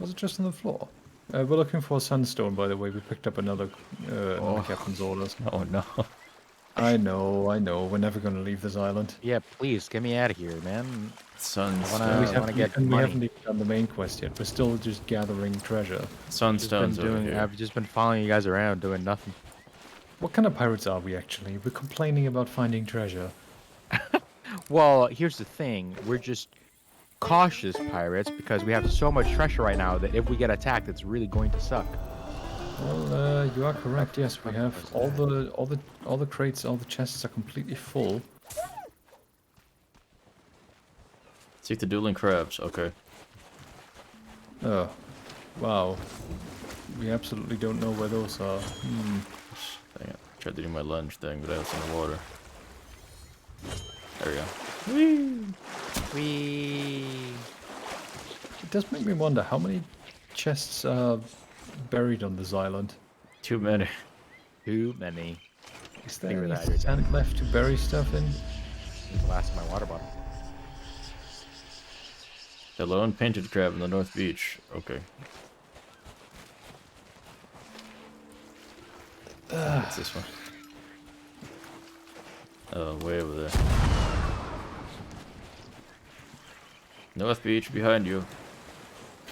[SPEAKER 2] Was it just on the floor? We're looking for sunstone, by the way. We picked up another
[SPEAKER 1] Oh.
[SPEAKER 2] captain's orders.
[SPEAKER 1] Oh no.
[SPEAKER 2] I know. We're never going to leave this island.
[SPEAKER 3] Yeah, please get me out of here, man.
[SPEAKER 1] Sunstone.
[SPEAKER 3] I
[SPEAKER 2] we
[SPEAKER 3] wanna get
[SPEAKER 2] we
[SPEAKER 3] money.
[SPEAKER 2] haven't even done the main quest yet. We're still just gathering treasure.
[SPEAKER 1] Sunstone's over here.
[SPEAKER 3] I've just been following you guys around doing nothing.
[SPEAKER 2] What kind of pirates are we actually? We're complaining about finding treasure.
[SPEAKER 3] Well, here's the thing. We're just cautious pirates because we have so much treasure right now that if we get attacked, it's really going to suck.
[SPEAKER 2] Well, you are correct. Yes, we have all the crates, all the chests are completely full.
[SPEAKER 1] Seek the dueling crabs. Okay.
[SPEAKER 2] Oh, wow. We absolutely don't know where those are.
[SPEAKER 1] Dang it. Tried to do my lunge thing, but I was in the water. There we go.
[SPEAKER 3] We.
[SPEAKER 2] It does make me wonder how many chests are buried on this island.
[SPEAKER 1] Too many.
[SPEAKER 3] Too many.
[SPEAKER 2] Is there
[SPEAKER 3] Figure
[SPEAKER 2] any
[SPEAKER 3] that out.
[SPEAKER 2] sand left to bury stuff in?
[SPEAKER 3] It's the last of my water bottle.
[SPEAKER 1] The lone painted crab in the North Beach. Okay. What's this one? Oh, way over there. North Beach behind you.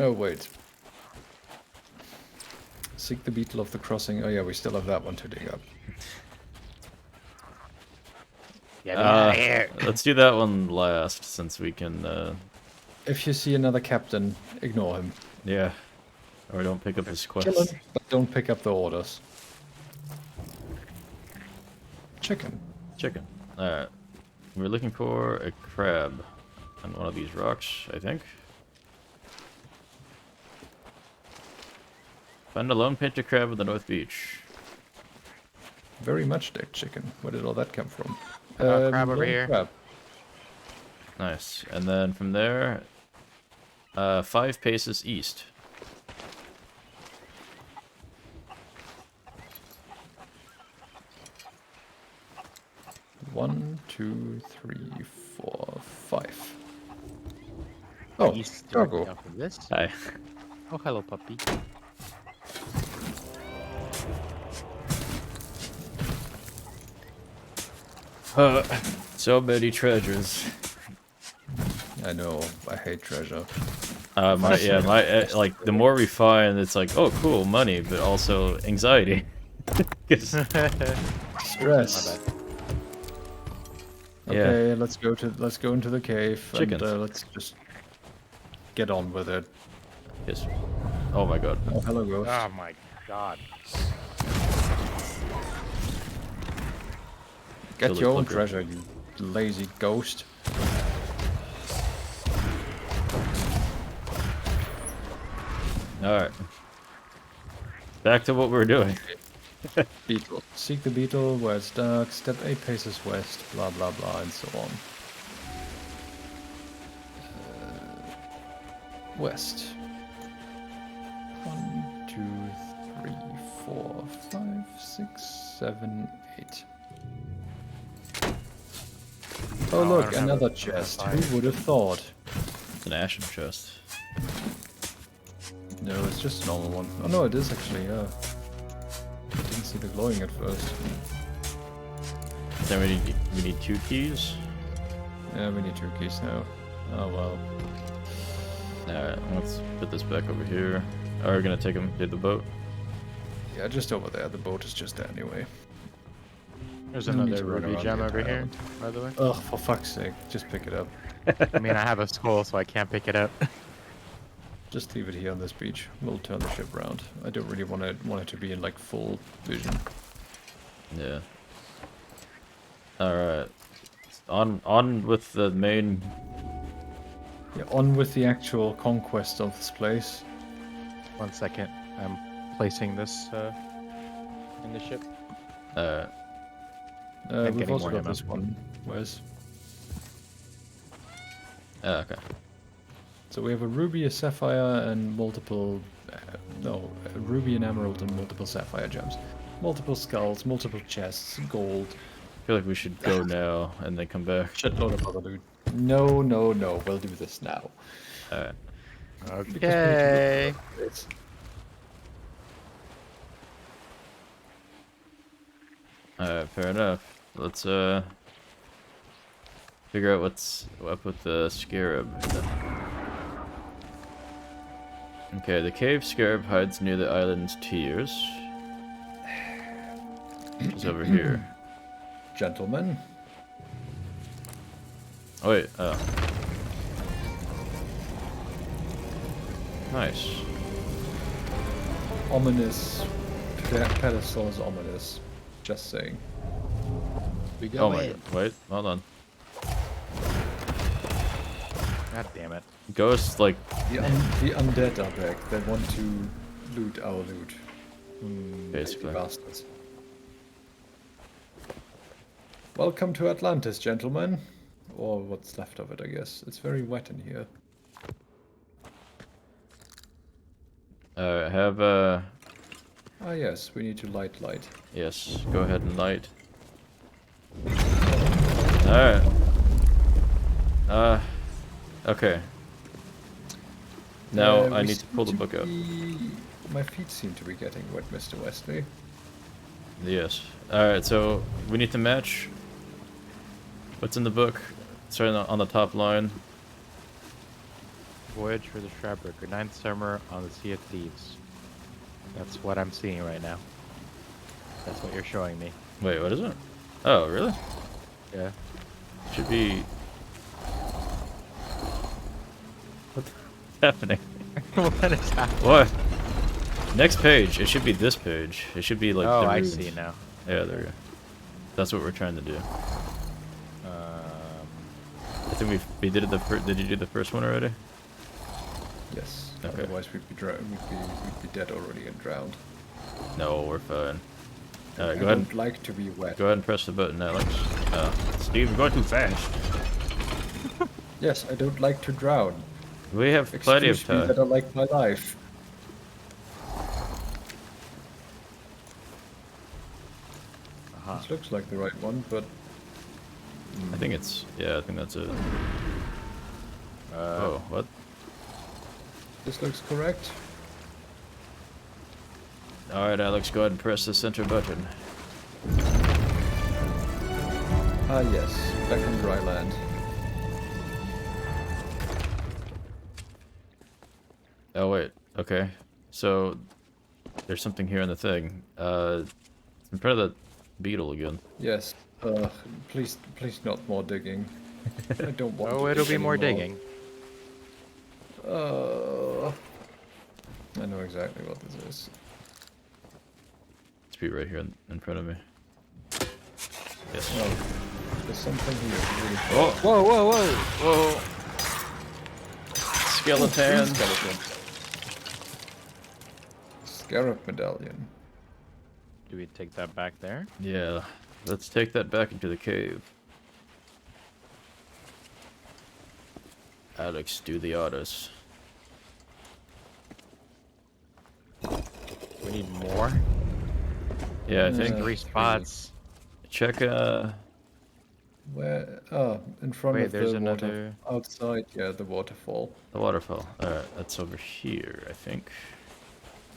[SPEAKER 2] Oh, wait. Seek the beetle of the crossing. Oh yeah, we still have that one to dig up.
[SPEAKER 3] Get out of here.
[SPEAKER 1] Let's do that one last, since we can,
[SPEAKER 2] If you see another captain, ignore him.
[SPEAKER 1] yeah. Or don't pick up his
[SPEAKER 2] Kill
[SPEAKER 1] quest.
[SPEAKER 2] him, but don't pick up the orders. Chicken.
[SPEAKER 1] Chicken. Alright. We're looking for a crab on one of these rocks, I think. Find a lone painted crab in the North Beach.
[SPEAKER 2] Very much decked chicken. Where did all that come from?
[SPEAKER 3] Crab over
[SPEAKER 2] lone
[SPEAKER 3] here.
[SPEAKER 2] Crab.
[SPEAKER 1] Nice. And then from there, 5 paces east.
[SPEAKER 2] One, two, three, 4, 5. Oh,
[SPEAKER 3] East
[SPEAKER 2] cargo.
[SPEAKER 3] directly off of this.
[SPEAKER 1] Hi.
[SPEAKER 3] Oh, hello, puppy.
[SPEAKER 1] So many treasures.
[SPEAKER 2] I know. I hate treasure.
[SPEAKER 1] Like the more we find, it's like, oh, cool, money, but also anxiety. 'Cause-
[SPEAKER 2] Stress.
[SPEAKER 1] Yeah.
[SPEAKER 2] Okay, let's go into the cave
[SPEAKER 1] Chickens.
[SPEAKER 2] and let's just get on with it.
[SPEAKER 1] yes. Oh my god.
[SPEAKER 2] Oh, hello, ghost.
[SPEAKER 3] Oh my god.
[SPEAKER 2] Get
[SPEAKER 1] Kill
[SPEAKER 2] your
[SPEAKER 1] it,
[SPEAKER 2] own
[SPEAKER 1] fucker.
[SPEAKER 2] treasure, you lazy ghost.
[SPEAKER 1] Alright. Back to what we're doing.
[SPEAKER 2] Beetle. Seek the beetle where it's dark, step 8 paces west, blah blah blah, and so on. West. 1, 2, 3, 4, 5, 6, 7, 8. Oh
[SPEAKER 3] I
[SPEAKER 2] look,
[SPEAKER 3] don't have
[SPEAKER 2] another
[SPEAKER 3] a
[SPEAKER 2] chest.
[SPEAKER 3] fire.
[SPEAKER 2] Who would have thought?
[SPEAKER 1] It's an ashen chest.
[SPEAKER 2] No, it's just a normal one. Oh no, it is actually, yeah. I didn't see the glowing at first.
[SPEAKER 1] Then we need 2 keys.
[SPEAKER 2] Yeah, we need 2 keys now. Oh well.
[SPEAKER 1] Alright, let's put this back over here. Are we gonna take him to the boat?
[SPEAKER 2] Yeah, just over there. The boat is just there anyway.
[SPEAKER 3] There's
[SPEAKER 2] No need
[SPEAKER 3] another
[SPEAKER 2] to run
[SPEAKER 3] ruby
[SPEAKER 2] around
[SPEAKER 3] gem
[SPEAKER 2] the
[SPEAKER 3] over
[SPEAKER 2] entire
[SPEAKER 3] here,
[SPEAKER 2] island.
[SPEAKER 3] by the way.
[SPEAKER 2] Ugh, for fuck's sake, just pick it up.
[SPEAKER 3] I mean, I have a skull, so I can't pick it up.
[SPEAKER 2] Just leave it here on this beach. We'll turn the ship around. I don't really want it to be in like full vision.
[SPEAKER 1] Yeah. Alright. On with the main.
[SPEAKER 2] Yeah, on with the actual conquest of this place.
[SPEAKER 3] 1 second. I'm placing this in the ship.
[SPEAKER 1] Alright.
[SPEAKER 3] And
[SPEAKER 2] We've
[SPEAKER 3] getting
[SPEAKER 2] also
[SPEAKER 3] more
[SPEAKER 2] got
[SPEAKER 3] ammo.
[SPEAKER 2] this one. Where's?
[SPEAKER 1] Okay.
[SPEAKER 2] So we have a ruby, a sapphire, and multiple. No, a ruby, an emerald, and multiple sapphire gems. Multiple skulls, multiple chests, gold.
[SPEAKER 1] I feel like we should go now and then come back.
[SPEAKER 2] Shitload of other loot. No, no, no. We'll do this now.
[SPEAKER 1] Alright.
[SPEAKER 3] Okay.
[SPEAKER 2] It's
[SPEAKER 1] Alright, fair enough. Let's figure out what's up with the scarab. Okay, the cave scarab hides near the island's tiers. Which is over here.
[SPEAKER 2] Gentlemen.
[SPEAKER 1] Oh wait, nice.
[SPEAKER 2] Ominous. Pedestal is ominous. Just saying.
[SPEAKER 5] We go
[SPEAKER 1] Oh my
[SPEAKER 5] in.
[SPEAKER 1] god, wait, hold on.
[SPEAKER 3] God damn it.
[SPEAKER 1] Ghosts, like,
[SPEAKER 2] The undead are back. They want to loot our loot.
[SPEAKER 1] basically.
[SPEAKER 2] Bastards. Welcome to Atlantis, gentlemen. Or what's left of it, I guess. It's very wet in here.
[SPEAKER 1] Have,
[SPEAKER 2] Ah yes, we need to light.
[SPEAKER 1] yes, go ahead and light. Alright. Okay. Now I
[SPEAKER 2] We
[SPEAKER 1] need to pull the
[SPEAKER 2] seem
[SPEAKER 1] book out.
[SPEAKER 2] My feet seem to be getting wet, Mr. Wesley.
[SPEAKER 1] Yes. Alright, so we need to match what's in the book. Starting on the top line.
[SPEAKER 3] Voyage for the Shroudbreaker, 9th summer on the Sea of Thieves. That's what I'm seeing right now. That's what you're showing me.
[SPEAKER 1] Wait, what is it? Oh, really?
[SPEAKER 3] Yeah.
[SPEAKER 1] Should be... What's happening?
[SPEAKER 3] What is happening?
[SPEAKER 1] What? Next page. It should be this page. It should be like
[SPEAKER 3] Oh,
[SPEAKER 1] the
[SPEAKER 3] I
[SPEAKER 1] root.
[SPEAKER 3] see now.
[SPEAKER 1] Yeah, there we go. That's what we're trying to do. I think we did it the first. Did you do the first one already?
[SPEAKER 2] Yes.
[SPEAKER 1] Okay.
[SPEAKER 2] Otherwise we'd be dead already and drowned.
[SPEAKER 1] No, we're fine. Alright,
[SPEAKER 2] I
[SPEAKER 1] go ahead.
[SPEAKER 2] don't like to be wet.
[SPEAKER 1] Go ahead and press the button, Alex. Steve, you're going too fast.
[SPEAKER 2] Yes, I don't like to drown.
[SPEAKER 1] We have plenty of
[SPEAKER 2] Excuse me
[SPEAKER 1] time.
[SPEAKER 2] that I like my life. This looks like the right one, but
[SPEAKER 1] I think it's. Yeah, I think that's it. Oh, what?
[SPEAKER 2] this looks correct.
[SPEAKER 1] Alright, Alex, go ahead and press the center button.
[SPEAKER 2] Ah yes, back on dry land.
[SPEAKER 1] Oh, wait. Okay. So, there's something here in the thing. It's in front of the beetle again.
[SPEAKER 2] Yes. Please not more digging. I don't want.
[SPEAKER 3] Oh,
[SPEAKER 2] to
[SPEAKER 3] it'll
[SPEAKER 2] dig
[SPEAKER 3] be more
[SPEAKER 2] anymore.
[SPEAKER 3] digging.
[SPEAKER 2] I know exactly what this is.
[SPEAKER 1] It's be right here in front of me. Yes.
[SPEAKER 2] No, there's something here. Really
[SPEAKER 1] Oh!
[SPEAKER 3] Whoa, whoa, whoa!
[SPEAKER 1] Whoa! Skeleton!
[SPEAKER 2] skeleton. Scarab medallion.
[SPEAKER 3] Do we take that back there?
[SPEAKER 1] Yeah. Let's take that back into the cave. Alex, do the honors.
[SPEAKER 3] We need more?
[SPEAKER 1] Yeah, I think.
[SPEAKER 3] 3 spots.
[SPEAKER 1] Check,
[SPEAKER 2] Where? Oh, in front
[SPEAKER 3] Wait,
[SPEAKER 2] of
[SPEAKER 3] there's
[SPEAKER 2] the water.
[SPEAKER 3] another-
[SPEAKER 2] Outside, yeah, the waterfall.
[SPEAKER 1] the waterfall. Alright, that's over here, I think.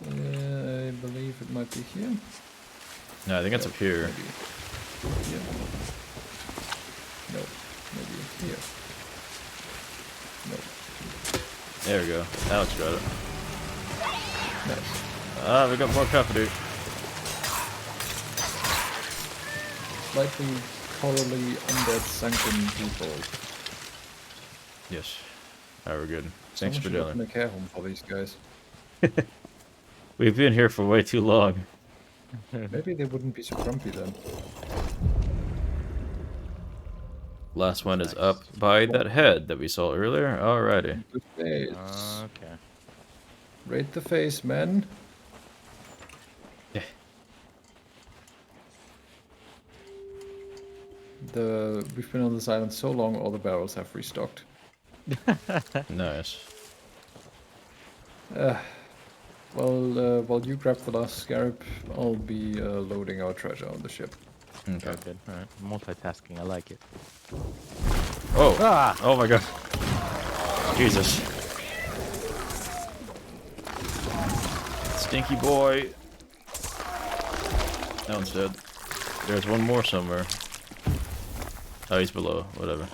[SPEAKER 2] I believe it might be here.
[SPEAKER 1] No, I think it's up here.
[SPEAKER 2] Maybe. Here. No, maybe here. No.
[SPEAKER 1] There we go. Alex got it.
[SPEAKER 2] Nice.
[SPEAKER 1] Ah, we got more company.
[SPEAKER 2] Slightly corally undead sunken people.
[SPEAKER 1] Yes. Alright, we're good. Thanks
[SPEAKER 2] Someone
[SPEAKER 1] for
[SPEAKER 2] should open
[SPEAKER 1] doing
[SPEAKER 2] a care home for these guys.
[SPEAKER 1] it. We've been here for way too long.
[SPEAKER 2] Maybe they wouldn't be so grumpy then.
[SPEAKER 1] Last one is up by that head that we saw earlier. Alrighty.
[SPEAKER 2] The face.
[SPEAKER 3] Okay.
[SPEAKER 2] Rate the face, men.
[SPEAKER 1] Yeah.
[SPEAKER 2] We've been on this island so long, all the barrels have restocked.
[SPEAKER 1] Nice.
[SPEAKER 2] While you grab the last scarab, I'll be loading our treasure on the ship.
[SPEAKER 1] Okay.
[SPEAKER 3] Oh, good. Alright. Multitasking, I like it.
[SPEAKER 1] Oh!
[SPEAKER 3] Ah!
[SPEAKER 1] Oh my god. Jesus. Stinky boy. That one's dead. There's one more somewhere. Oh, he's below. Whatever.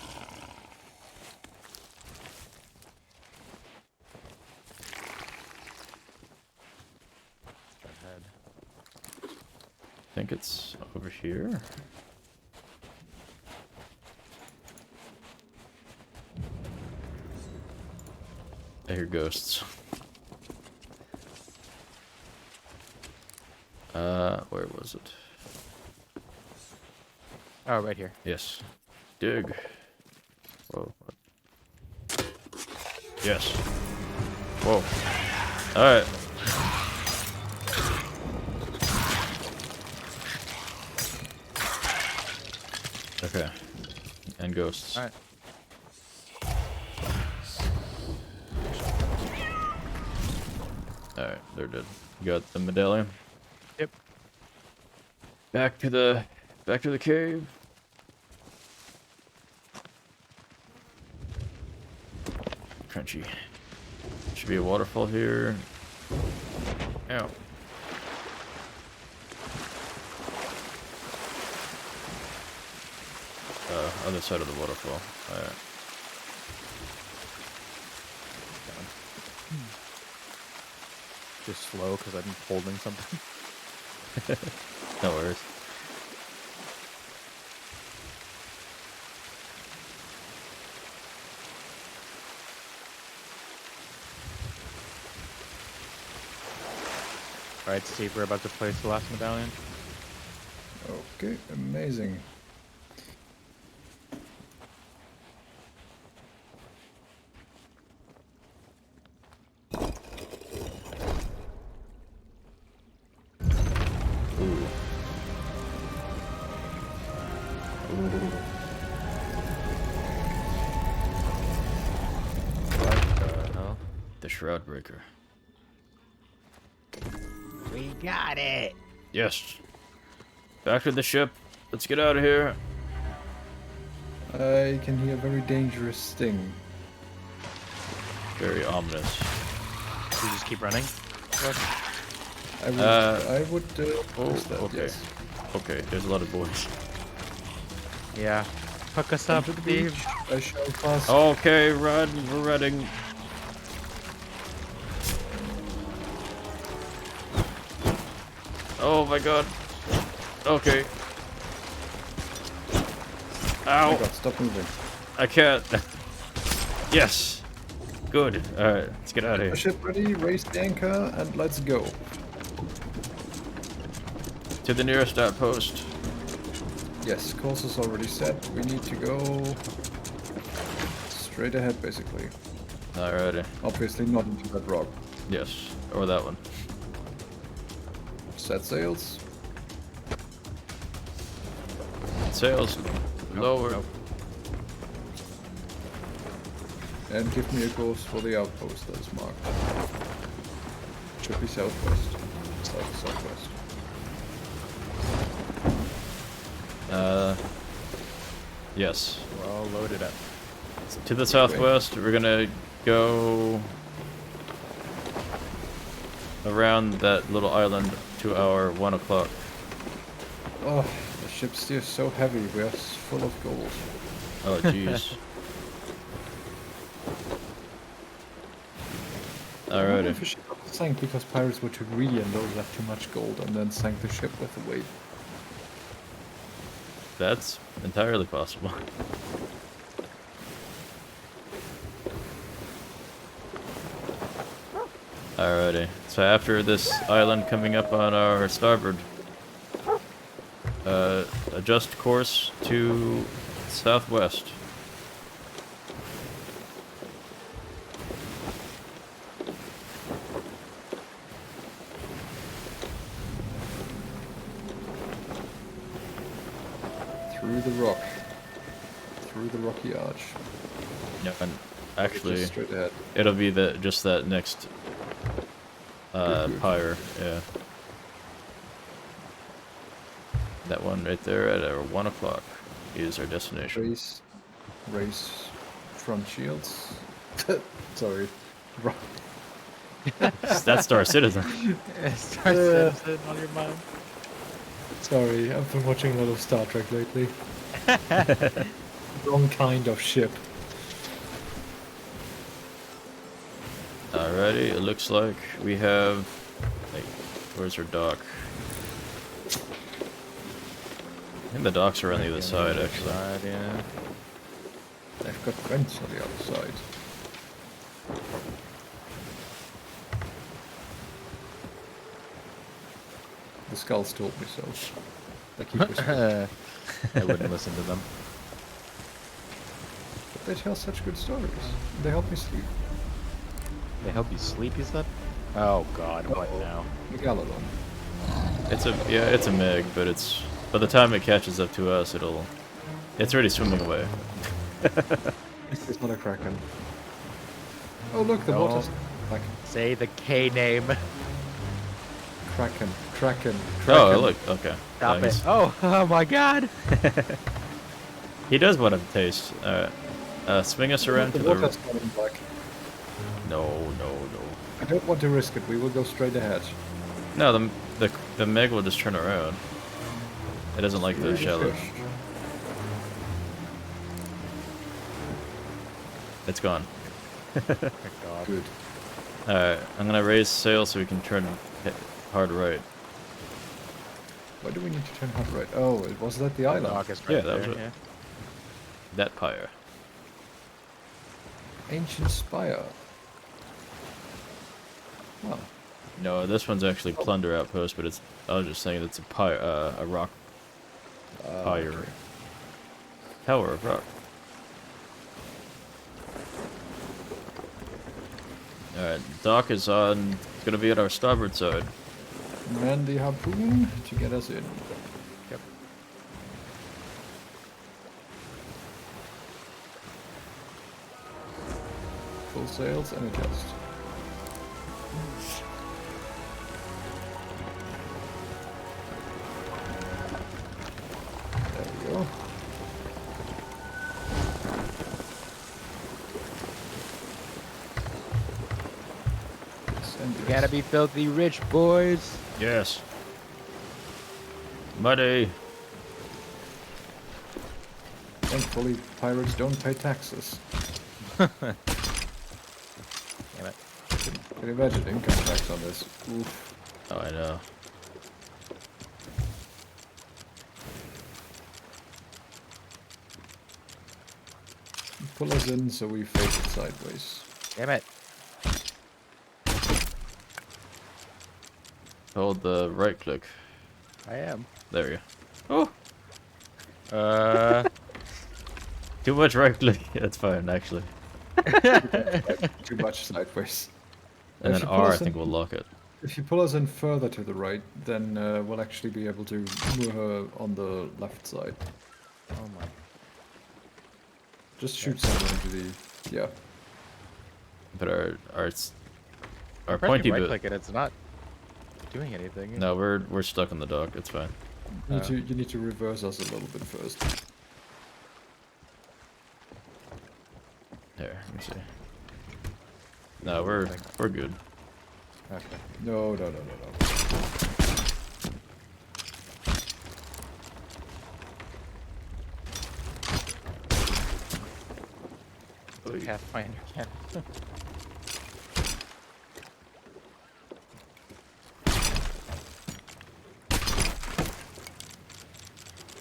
[SPEAKER 1] I think it's over here. I hear ghosts. Where was it?
[SPEAKER 3] Oh, right here.
[SPEAKER 1] Yes. Dig. Whoa. Yes. Whoa. Alright. Okay. And ghosts.
[SPEAKER 3] Alright.
[SPEAKER 1] Alright, they're dead. You got the medallion?
[SPEAKER 3] Yep.
[SPEAKER 1] Back to the cave. Crunchy. Should be a waterfall here. Ow. Other side of the waterfall. Alright.
[SPEAKER 3] Just slow because I'm holding something.
[SPEAKER 1] No worries.
[SPEAKER 3] Alright, Steve, we're about to place the last medallion.
[SPEAKER 2] Okay, amazing.
[SPEAKER 1] Ooh. Ooh.
[SPEAKER 3] What the hell?
[SPEAKER 1] The Shroud Breaker.
[SPEAKER 3] We got it!
[SPEAKER 1] Yes. Back to the ship. Let's get out of here.
[SPEAKER 2] I can hear a very dangerous sting.
[SPEAKER 1] Very ominous.
[SPEAKER 3] Should we just keep running?
[SPEAKER 2] I would
[SPEAKER 1] Oh,
[SPEAKER 2] press that,
[SPEAKER 1] okay.
[SPEAKER 2] yes.
[SPEAKER 1] Okay, there's a lot of boys.
[SPEAKER 3] Yeah. Hook us up,
[SPEAKER 2] To the
[SPEAKER 3] Steve.
[SPEAKER 2] beach. I shall pass.
[SPEAKER 1] Okay, run. We're running. Oh my god. Okay.
[SPEAKER 2] Oh
[SPEAKER 1] Ow.
[SPEAKER 2] my god, stop moving.
[SPEAKER 1] I can't. Yes. Good. Alright, let's get out of
[SPEAKER 2] The
[SPEAKER 1] here.
[SPEAKER 2] ship ready, raise the anchor, and let's go.
[SPEAKER 1] To the nearest outpost.
[SPEAKER 2] Yes, course is already set. We need to go straight ahead, basically.
[SPEAKER 1] Alrighty.
[SPEAKER 2] Obviously not into that rock.
[SPEAKER 1] Yes. Or that one.
[SPEAKER 2] Set sails.
[SPEAKER 1] Sails. Lower.
[SPEAKER 3] Nope.
[SPEAKER 2] And give me a course for the outpost that is marked. Should be southwest. Southwest.
[SPEAKER 1] Yes.
[SPEAKER 3] We're all loaded up.
[SPEAKER 1] To the southwest, we're gonna go around that little island to our 1 o'clock.
[SPEAKER 2] Oh, the ship steers so heavy. We are full of gold.
[SPEAKER 1] Oh, jeez.
[SPEAKER 2] I wonder
[SPEAKER 1] Alrighty.
[SPEAKER 2] if the ship sank because pirates were too greedy and those left too much gold and then sank the ship with the weight.
[SPEAKER 1] That's entirely possible. Alrighty. So after this island coming up on our starboard, adjust course to southwest.
[SPEAKER 2] Through the rock. Through the rocky arch.
[SPEAKER 1] Yep, and
[SPEAKER 2] Just
[SPEAKER 1] actually,
[SPEAKER 2] straight ahead.
[SPEAKER 1] it'll be just that next pyre, yeah. That one right there at our 1 o'clock is our destination.
[SPEAKER 2] Raise front shields. Sorry. Ro-
[SPEAKER 1] That's Star Citizen.
[SPEAKER 3] Star Citizen on your mind.
[SPEAKER 2] Sorry, I've been watching a lot of Star Trek lately. Wrong kind of ship.
[SPEAKER 1] Alrighty, it looks like we have. Like, where's our dock? I think the docks are on the other side, actually.
[SPEAKER 3] Yeah.
[SPEAKER 2] They've got vents on the other side. skulls told me so. They keep whispering.
[SPEAKER 3] I wouldn't listen to them.
[SPEAKER 2] But they tell such good stories. They help me sleep.
[SPEAKER 3] They help you sleep, you said? Oh god, what now?
[SPEAKER 2] Megalodon.
[SPEAKER 1] It's a Meg, but it's by the time it catches up to us, it's already swimming away.
[SPEAKER 2] It's not a kraken. Oh look, the
[SPEAKER 3] No.
[SPEAKER 2] water's like
[SPEAKER 3] Say the K name.
[SPEAKER 2] kraken. Kraken.
[SPEAKER 1] Oh, look, okay.
[SPEAKER 3] Stop
[SPEAKER 1] Thanks.
[SPEAKER 3] it. Oh my god!
[SPEAKER 1] He does want to taste. Swing us around
[SPEAKER 2] The
[SPEAKER 1] to
[SPEAKER 2] water's
[SPEAKER 1] the.
[SPEAKER 2] turning black.
[SPEAKER 1] No.
[SPEAKER 2] I don't want to risk it. We will go straight ahead.
[SPEAKER 1] No, the Meg will just turn around. It doesn't like the
[SPEAKER 2] Really
[SPEAKER 1] shallow.
[SPEAKER 2] fish.
[SPEAKER 1] It's gone.
[SPEAKER 3] Oh god.
[SPEAKER 2] Good.
[SPEAKER 1] Alright, I'm gonna raise sail so we can turn hard right.
[SPEAKER 2] Why do we need to turn hard right? Oh, was that the island?
[SPEAKER 3] Dock is
[SPEAKER 1] Yeah,
[SPEAKER 3] right
[SPEAKER 1] that was
[SPEAKER 3] there,
[SPEAKER 1] it.
[SPEAKER 3] yeah.
[SPEAKER 1] That pyre.
[SPEAKER 2] Ancient spire. Well,
[SPEAKER 1] No, this one's actually plunder outpost, but I was just saying it's a pyre, a rock pyre.
[SPEAKER 2] okay.
[SPEAKER 1] Tower of rock. Alright, dock is on. It's gonna be at our starboard side.
[SPEAKER 2] Man the harpoon to get us in.
[SPEAKER 3] Yep.
[SPEAKER 2] Full sails and adjust. There we go. Yes, and
[SPEAKER 3] You
[SPEAKER 2] yes.
[SPEAKER 3] gotta be filthy rich, boys.
[SPEAKER 1] Yes. Muddy.
[SPEAKER 2] Thankfully, pirates don't pay taxes.
[SPEAKER 3] Damn it.
[SPEAKER 2] Can you imagine income tax on this? Oof.
[SPEAKER 1] Oh, I know.
[SPEAKER 2] Pull us in so we face it sideways.
[SPEAKER 3] Damn it.
[SPEAKER 1] Hold the right click.
[SPEAKER 3] I am.
[SPEAKER 1] There you go.
[SPEAKER 3] Uh,
[SPEAKER 1] Too much right click. That's fine, actually.
[SPEAKER 2] Too much sideways.
[SPEAKER 1] And
[SPEAKER 2] If
[SPEAKER 1] then
[SPEAKER 2] you pull
[SPEAKER 1] R, I
[SPEAKER 2] us in-
[SPEAKER 1] think we'll lock it.
[SPEAKER 2] If you pull us in further to the right, then we'll actually be able to move her on the left side.
[SPEAKER 3] oh my.
[SPEAKER 2] Just shoot someone into the... Yeah.
[SPEAKER 1] But our
[SPEAKER 3] I'm pressing
[SPEAKER 1] pointy
[SPEAKER 3] right
[SPEAKER 1] bit.
[SPEAKER 3] click and it's not doing anything.
[SPEAKER 1] No, we're stuck on the dock. It's fine.
[SPEAKER 2] You need to reverse us a little bit first.
[SPEAKER 1] Here, let me see. No, we're good.
[SPEAKER 3] Okay.
[SPEAKER 2] No.
[SPEAKER 3] Pathfinder can.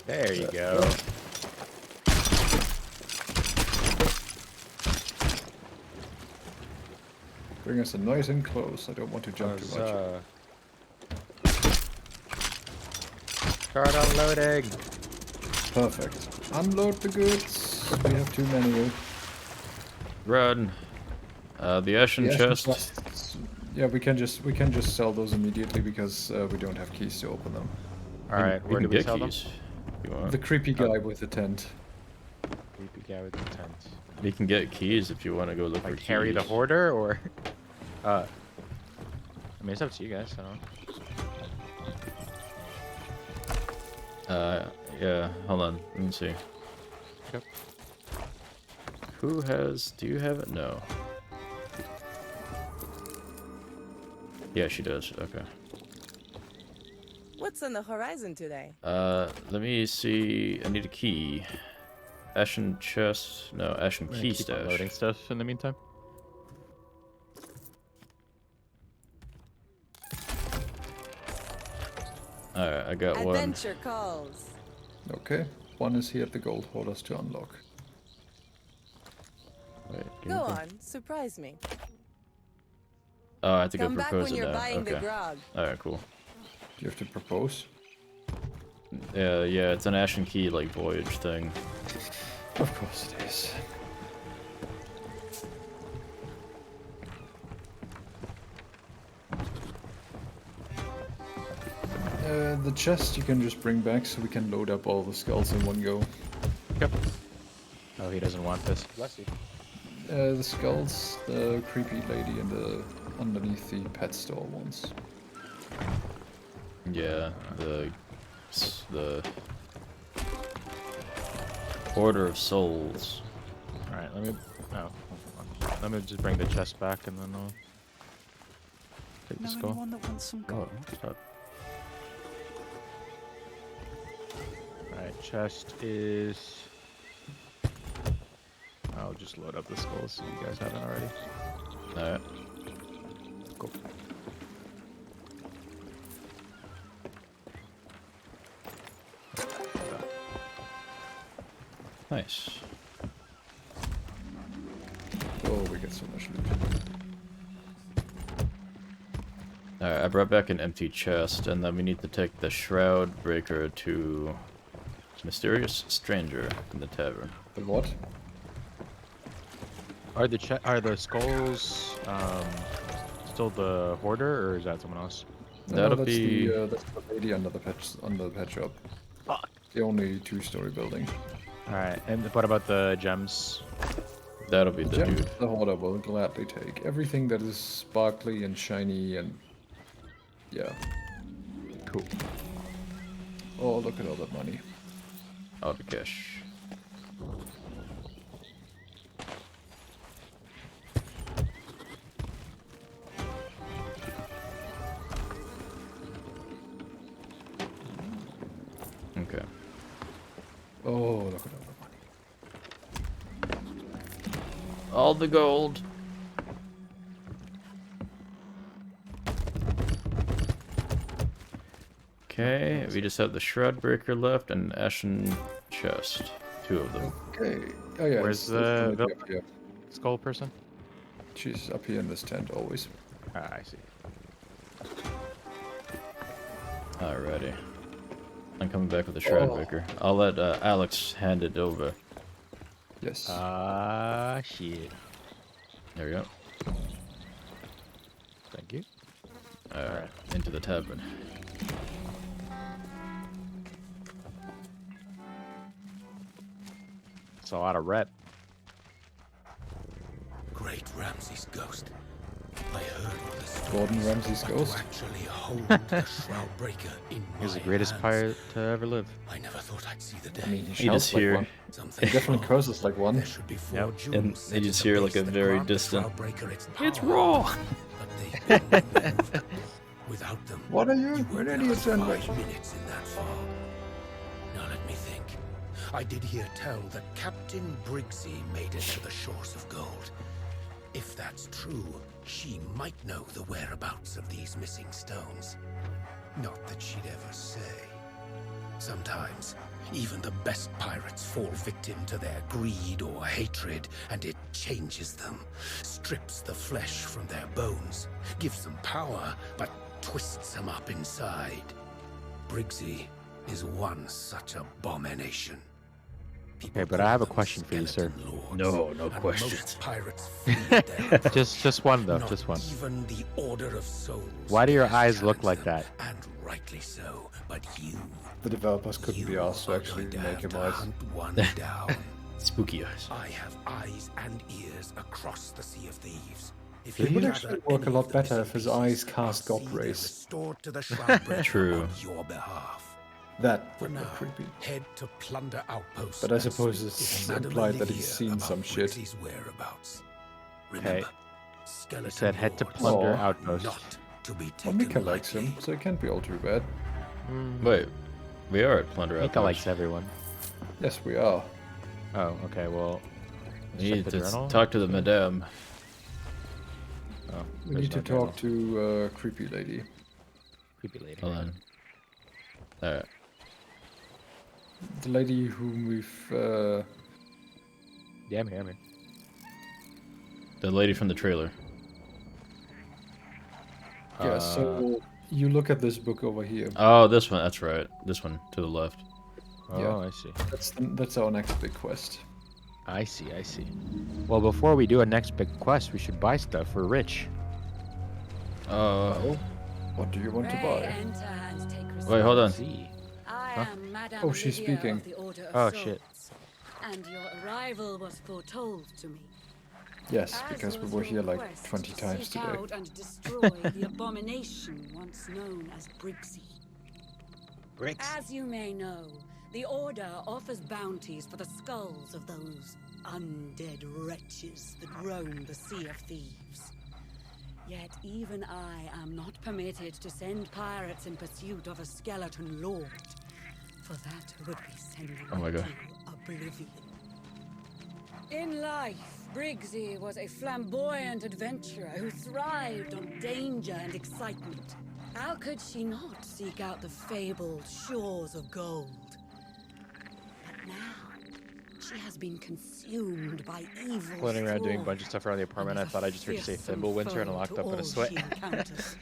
[SPEAKER 3] There you go.
[SPEAKER 2] Bring us in nice and close. I don't want to jump too much.
[SPEAKER 3] Start unloading.
[SPEAKER 2] Perfect. Unload the goods. We have too many.
[SPEAKER 1] Run. The Ashen
[SPEAKER 2] The ashen
[SPEAKER 1] chest.
[SPEAKER 2] chests- Yeah, we can just sell those immediately because we don't have keys to open them.
[SPEAKER 3] All right,
[SPEAKER 1] We
[SPEAKER 3] where do
[SPEAKER 1] can
[SPEAKER 3] we
[SPEAKER 1] get
[SPEAKER 3] sell
[SPEAKER 1] keys. If you want.
[SPEAKER 2] The creepy guy with the tent.
[SPEAKER 3] them? Creepy guy with the tent.
[SPEAKER 1] You can get keys if you want to go look for
[SPEAKER 3] Like
[SPEAKER 1] keys.
[SPEAKER 3] Harry the Hoarder, or I mean, it's up to you guys. I don't know.
[SPEAKER 1] Yeah. Hold on. Let me see.
[SPEAKER 3] Yep.
[SPEAKER 1] Do you have it? No. Yeah, she does. Okay.
[SPEAKER 6] What's on the horizon today?
[SPEAKER 1] Let me see. I need a key. Ashen chest. No, Ashen
[SPEAKER 3] I'm gonna
[SPEAKER 1] key
[SPEAKER 3] keep
[SPEAKER 1] stash.
[SPEAKER 3] unloading stuff in the meantime.
[SPEAKER 1] Alright, I got one.
[SPEAKER 6] Adventure calls.
[SPEAKER 2] Okay. One is here at the gold hoarders to unlock.
[SPEAKER 1] Wait, give
[SPEAKER 6] Go
[SPEAKER 1] me the-
[SPEAKER 6] on, surprise me.
[SPEAKER 1] Oh, I have to
[SPEAKER 6] Come
[SPEAKER 1] go
[SPEAKER 6] back
[SPEAKER 1] propose
[SPEAKER 6] when
[SPEAKER 1] it
[SPEAKER 6] you're
[SPEAKER 1] now.
[SPEAKER 6] buying the
[SPEAKER 1] Okay.
[SPEAKER 6] grog.
[SPEAKER 1] Alright, cool.
[SPEAKER 2] you have to propose?
[SPEAKER 1] Yeah, it's an Ashen Key like voyage thing.
[SPEAKER 2] Of course it is. The chest you can just bring back so we can load up all the skulls in one go.
[SPEAKER 3] Yep. Oh, he doesn't want this.
[SPEAKER 5] Bless you.
[SPEAKER 2] The skulls, the creepy lady, and the underneath the pet store ones.
[SPEAKER 1] Yeah, the Order of Souls.
[SPEAKER 3] All right, let me. Oh, hold on. Let me just bring the chest back, and then I'll take the
[SPEAKER 7] Know
[SPEAKER 3] skull.
[SPEAKER 7] anyone that wants some
[SPEAKER 3] Oh,
[SPEAKER 7] gold?
[SPEAKER 3] stop. Alright, chest is... I'll just load up the skulls so you guys haven't already.
[SPEAKER 1] Alright.
[SPEAKER 3] Cool.
[SPEAKER 1] Nice.
[SPEAKER 2] Oh, we get so much loot.
[SPEAKER 1] Alright, I brought back an empty chest, and then we need to take the Shroud Breaker to Mysterious Stranger in the tavern.
[SPEAKER 2] But what?
[SPEAKER 3] Are the skulls still the hoarder, or is that someone else?
[SPEAKER 2] No,
[SPEAKER 1] That'll
[SPEAKER 2] that's
[SPEAKER 1] be...
[SPEAKER 2] that's the lady under the pet shop.
[SPEAKER 3] Fuck.
[SPEAKER 2] The only two-story building.
[SPEAKER 3] Alright, and what about the gems?
[SPEAKER 1] That'll be the
[SPEAKER 2] Gems
[SPEAKER 1] dude.
[SPEAKER 2] the hoarder will gladly take. Everything that is sparkly and shiny and... yeah.
[SPEAKER 3] Cool.
[SPEAKER 2] Oh, look at all that money.
[SPEAKER 1] Out of cash. Okay.
[SPEAKER 2] Oh, look at all that money.
[SPEAKER 1] All the gold. Okay, we just have the Shroud Breaker left and Ashen Chest. Two of them.
[SPEAKER 2] Okay. Oh yeah.
[SPEAKER 3] Where's
[SPEAKER 2] it's
[SPEAKER 3] the
[SPEAKER 2] lady up here.
[SPEAKER 3] skull person?
[SPEAKER 2] She's up here in this tent always.
[SPEAKER 3] Ah, I see.
[SPEAKER 1] Alrighty. I'm coming back with the Shroud Breaker. I'll let Alex hand it over.
[SPEAKER 2] Yes.
[SPEAKER 3] Ah, shit.
[SPEAKER 1] There we go.
[SPEAKER 3] Thank you.
[SPEAKER 1] Alright, into the tavern.
[SPEAKER 3] It's a lot of rep.
[SPEAKER 4] Great Ramsay's ghost. I heard all the stories,
[SPEAKER 2] Gordon Ramsay's
[SPEAKER 4] but
[SPEAKER 2] ghost?
[SPEAKER 4] to actually hold the Shroud Breaker in
[SPEAKER 3] He was the
[SPEAKER 4] my
[SPEAKER 3] greatest
[SPEAKER 4] hands,
[SPEAKER 3] pirate to ever live.
[SPEAKER 4] I never thought I'd see the day.
[SPEAKER 2] I mean, he
[SPEAKER 1] He
[SPEAKER 2] shouts
[SPEAKER 1] just
[SPEAKER 2] like
[SPEAKER 1] hear-
[SPEAKER 2] one.
[SPEAKER 4] Something
[SPEAKER 2] He definitely
[SPEAKER 4] wrong.
[SPEAKER 2] curses like one.
[SPEAKER 4] There should be four
[SPEAKER 3] Yep.
[SPEAKER 4] jewels
[SPEAKER 1] And
[SPEAKER 4] set
[SPEAKER 1] you
[SPEAKER 4] at
[SPEAKER 1] just
[SPEAKER 4] the
[SPEAKER 1] hear,
[SPEAKER 4] base
[SPEAKER 1] like, a
[SPEAKER 4] that
[SPEAKER 1] very
[SPEAKER 4] grant the
[SPEAKER 1] distant,
[SPEAKER 4] Shroud Breaker its
[SPEAKER 1] "It's
[SPEAKER 4] power."
[SPEAKER 1] raw!"
[SPEAKER 4] But they don't move. Without them,
[SPEAKER 2] What are you?
[SPEAKER 4] you
[SPEAKER 2] An
[SPEAKER 4] would
[SPEAKER 2] idiot
[SPEAKER 4] last
[SPEAKER 2] sandwich.
[SPEAKER 4] 5 minutes in that fog. Now let me think. I did hear tell that Captain Briggsy made it to the shores of gold. If that's true, she might know the whereabouts of these missing stones. Not that she'd ever say. Sometimes, even the best pirates fall victim to their greed or hatred, and it changes them, strips the flesh from their bones, gives them power, but twists them up inside. Briggsy is one such abomination. People
[SPEAKER 3] Okay, but I have a
[SPEAKER 4] call them
[SPEAKER 3] question for you, sir.
[SPEAKER 4] skeleton lords,
[SPEAKER 1] No, no
[SPEAKER 4] and
[SPEAKER 1] questions.
[SPEAKER 4] most pirates feed their approach.
[SPEAKER 3] Just one though,
[SPEAKER 4] Not
[SPEAKER 3] just one.
[SPEAKER 4] even the Order of Souls.
[SPEAKER 3] Why do your
[SPEAKER 4] dares
[SPEAKER 3] eyes look
[SPEAKER 4] challenge
[SPEAKER 3] like
[SPEAKER 4] them,
[SPEAKER 3] that?
[SPEAKER 4] And rightly so. But you,
[SPEAKER 2] The developers couldn't be
[SPEAKER 4] you
[SPEAKER 2] asked to
[SPEAKER 4] are
[SPEAKER 2] actually
[SPEAKER 4] going to
[SPEAKER 2] make
[SPEAKER 4] have
[SPEAKER 2] him
[SPEAKER 4] to
[SPEAKER 2] eyes.
[SPEAKER 4] hunt one down.
[SPEAKER 1] Spooky eyes.
[SPEAKER 4] I have eyes and ears across the Sea of Thieves. If
[SPEAKER 2] It
[SPEAKER 4] you
[SPEAKER 2] would
[SPEAKER 4] gather
[SPEAKER 2] actually work
[SPEAKER 4] any
[SPEAKER 2] a lot
[SPEAKER 4] of the
[SPEAKER 2] better
[SPEAKER 4] missing
[SPEAKER 2] if his
[SPEAKER 4] pieces,
[SPEAKER 2] eyes cast
[SPEAKER 4] I'll
[SPEAKER 2] God
[SPEAKER 4] see they're
[SPEAKER 2] rays.
[SPEAKER 4] restored to the Shroud Breaker
[SPEAKER 1] True.
[SPEAKER 4] on your behalf.
[SPEAKER 2] That
[SPEAKER 4] For
[SPEAKER 2] would
[SPEAKER 4] now,
[SPEAKER 2] look creepy.
[SPEAKER 4] head to Plunder Outpost.
[SPEAKER 2] But I
[SPEAKER 4] and
[SPEAKER 2] suppose
[SPEAKER 4] speak
[SPEAKER 2] it's
[SPEAKER 4] to Madame
[SPEAKER 2] implied that
[SPEAKER 4] Olivia
[SPEAKER 2] he's seen
[SPEAKER 4] about
[SPEAKER 2] some shit.
[SPEAKER 4] Briggsy's whereabouts.
[SPEAKER 3] Okay.
[SPEAKER 4] Remember, skeleton
[SPEAKER 3] said head to
[SPEAKER 4] lords
[SPEAKER 3] Plunder
[SPEAKER 2] Aw.
[SPEAKER 3] Outpost.
[SPEAKER 4] Not to be
[SPEAKER 2] Well,
[SPEAKER 4] taken
[SPEAKER 2] Mika likes
[SPEAKER 4] lightly.
[SPEAKER 2] him, so it can't be all too bad.
[SPEAKER 1] Wait, we are at Plunder
[SPEAKER 3] Mika
[SPEAKER 1] Outpost.
[SPEAKER 3] likes everyone.
[SPEAKER 2] Yes, we are.
[SPEAKER 3] Oh, okay, well...
[SPEAKER 1] We
[SPEAKER 3] let's
[SPEAKER 1] need
[SPEAKER 3] check the
[SPEAKER 1] to
[SPEAKER 3] journal.
[SPEAKER 1] talk to the madame.
[SPEAKER 3] Oh,
[SPEAKER 2] We
[SPEAKER 3] there's
[SPEAKER 2] need to
[SPEAKER 3] no journal.
[SPEAKER 2] talk to creepy lady.
[SPEAKER 3] Creepy lady.
[SPEAKER 1] Hold on. Alright.
[SPEAKER 2] The lady whom we've
[SPEAKER 3] Yeah, I'm here,
[SPEAKER 1] The lady from the trailer.
[SPEAKER 2] yeah, so You look at this book over here.
[SPEAKER 1] Oh, this one. That's right. This one to the left.
[SPEAKER 3] Oh,
[SPEAKER 2] Yeah.
[SPEAKER 3] I see.
[SPEAKER 2] That's our next big quest.
[SPEAKER 3] I see. Well, before we do a next big quest, we should buy stuff. We're rich.
[SPEAKER 2] Oh, what do you want to buy?
[SPEAKER 1] Wait, hold on.
[SPEAKER 3] See.
[SPEAKER 7] I am Madame
[SPEAKER 2] Oh, she's
[SPEAKER 7] Olivia
[SPEAKER 2] speaking.
[SPEAKER 7] of the Order of
[SPEAKER 3] Oh,
[SPEAKER 7] Swords,
[SPEAKER 3] shit.
[SPEAKER 7] and your arrival was foretold to me.
[SPEAKER 2] Yes,
[SPEAKER 7] As
[SPEAKER 2] because we
[SPEAKER 7] was
[SPEAKER 2] were
[SPEAKER 7] your
[SPEAKER 2] here like
[SPEAKER 7] quest
[SPEAKER 2] 20
[SPEAKER 7] to
[SPEAKER 2] times
[SPEAKER 7] seek
[SPEAKER 2] today.
[SPEAKER 7] out and destroy the abomination once known as Brixie.
[SPEAKER 3] Bricks.
[SPEAKER 7] As you may know, the Order offers bounties for the skulls of those undead wretches that roam the Sea of Thieves. Yet even I am not permitted to send pirates in pursuit of a skeleton lord, for that would be sending
[SPEAKER 1] Oh my
[SPEAKER 7] them
[SPEAKER 1] God.
[SPEAKER 7] to oblivion. In life, Briggsy was a flamboyant adventurer who thrived on danger and excitement. How could she not seek out the fabled shores of gold? But now, she has been consumed by evil.
[SPEAKER 3] Floating around doing a
[SPEAKER 7] fraud,
[SPEAKER 3] bunch of stuff around the apartment. I
[SPEAKER 7] and is
[SPEAKER 3] thought
[SPEAKER 7] a
[SPEAKER 3] I just heard you say
[SPEAKER 7] fearsome
[SPEAKER 3] Thimblewinter and
[SPEAKER 7] foe
[SPEAKER 3] locked
[SPEAKER 7] to
[SPEAKER 3] up in
[SPEAKER 7] all
[SPEAKER 3] a sweat.
[SPEAKER 7] she encounters.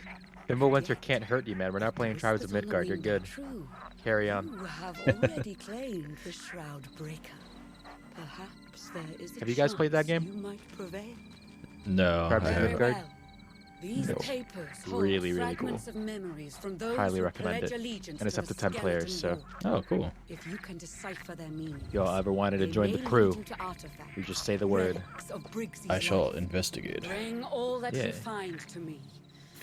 [SPEAKER 3] Thimblewinter can't hurt you, man. We're not playing Tribes of
[SPEAKER 7] Whispers on the
[SPEAKER 3] Midgard. You're
[SPEAKER 7] wind are
[SPEAKER 3] good.
[SPEAKER 7] true.
[SPEAKER 3] Carry on.
[SPEAKER 7] You have already claimed the Shroud Breaker. Perhaps there is a
[SPEAKER 3] Have you guys played that
[SPEAKER 7] chance
[SPEAKER 3] game?
[SPEAKER 7] You might prevail.
[SPEAKER 1] No,
[SPEAKER 3] Tribes
[SPEAKER 1] I
[SPEAKER 3] of
[SPEAKER 7] Very
[SPEAKER 1] haven't.
[SPEAKER 3] Midgard?
[SPEAKER 7] well. These
[SPEAKER 2] No.
[SPEAKER 7] papers hold
[SPEAKER 3] Really, really
[SPEAKER 7] fragments
[SPEAKER 3] cool.
[SPEAKER 7] of memories from those
[SPEAKER 3] Highly
[SPEAKER 7] who
[SPEAKER 3] recommend
[SPEAKER 7] pledge
[SPEAKER 3] it.
[SPEAKER 7] allegiance
[SPEAKER 3] And it's
[SPEAKER 7] to
[SPEAKER 3] up
[SPEAKER 7] the
[SPEAKER 3] to 10 players,
[SPEAKER 7] skeleton
[SPEAKER 3] so-
[SPEAKER 7] lord.
[SPEAKER 1] Oh, cool.
[SPEAKER 7] If you can decipher their meanings,
[SPEAKER 3] If y'all ever wanted to
[SPEAKER 7] they
[SPEAKER 3] join
[SPEAKER 7] may
[SPEAKER 3] the
[SPEAKER 7] lead
[SPEAKER 3] crew,
[SPEAKER 7] you to artifacts,
[SPEAKER 3] you just say the word.
[SPEAKER 7] relics of Briggsy's
[SPEAKER 1] I shall
[SPEAKER 7] life.
[SPEAKER 1] investigate.
[SPEAKER 7] Bring all that
[SPEAKER 3] Yeah.
[SPEAKER 7] you find to me.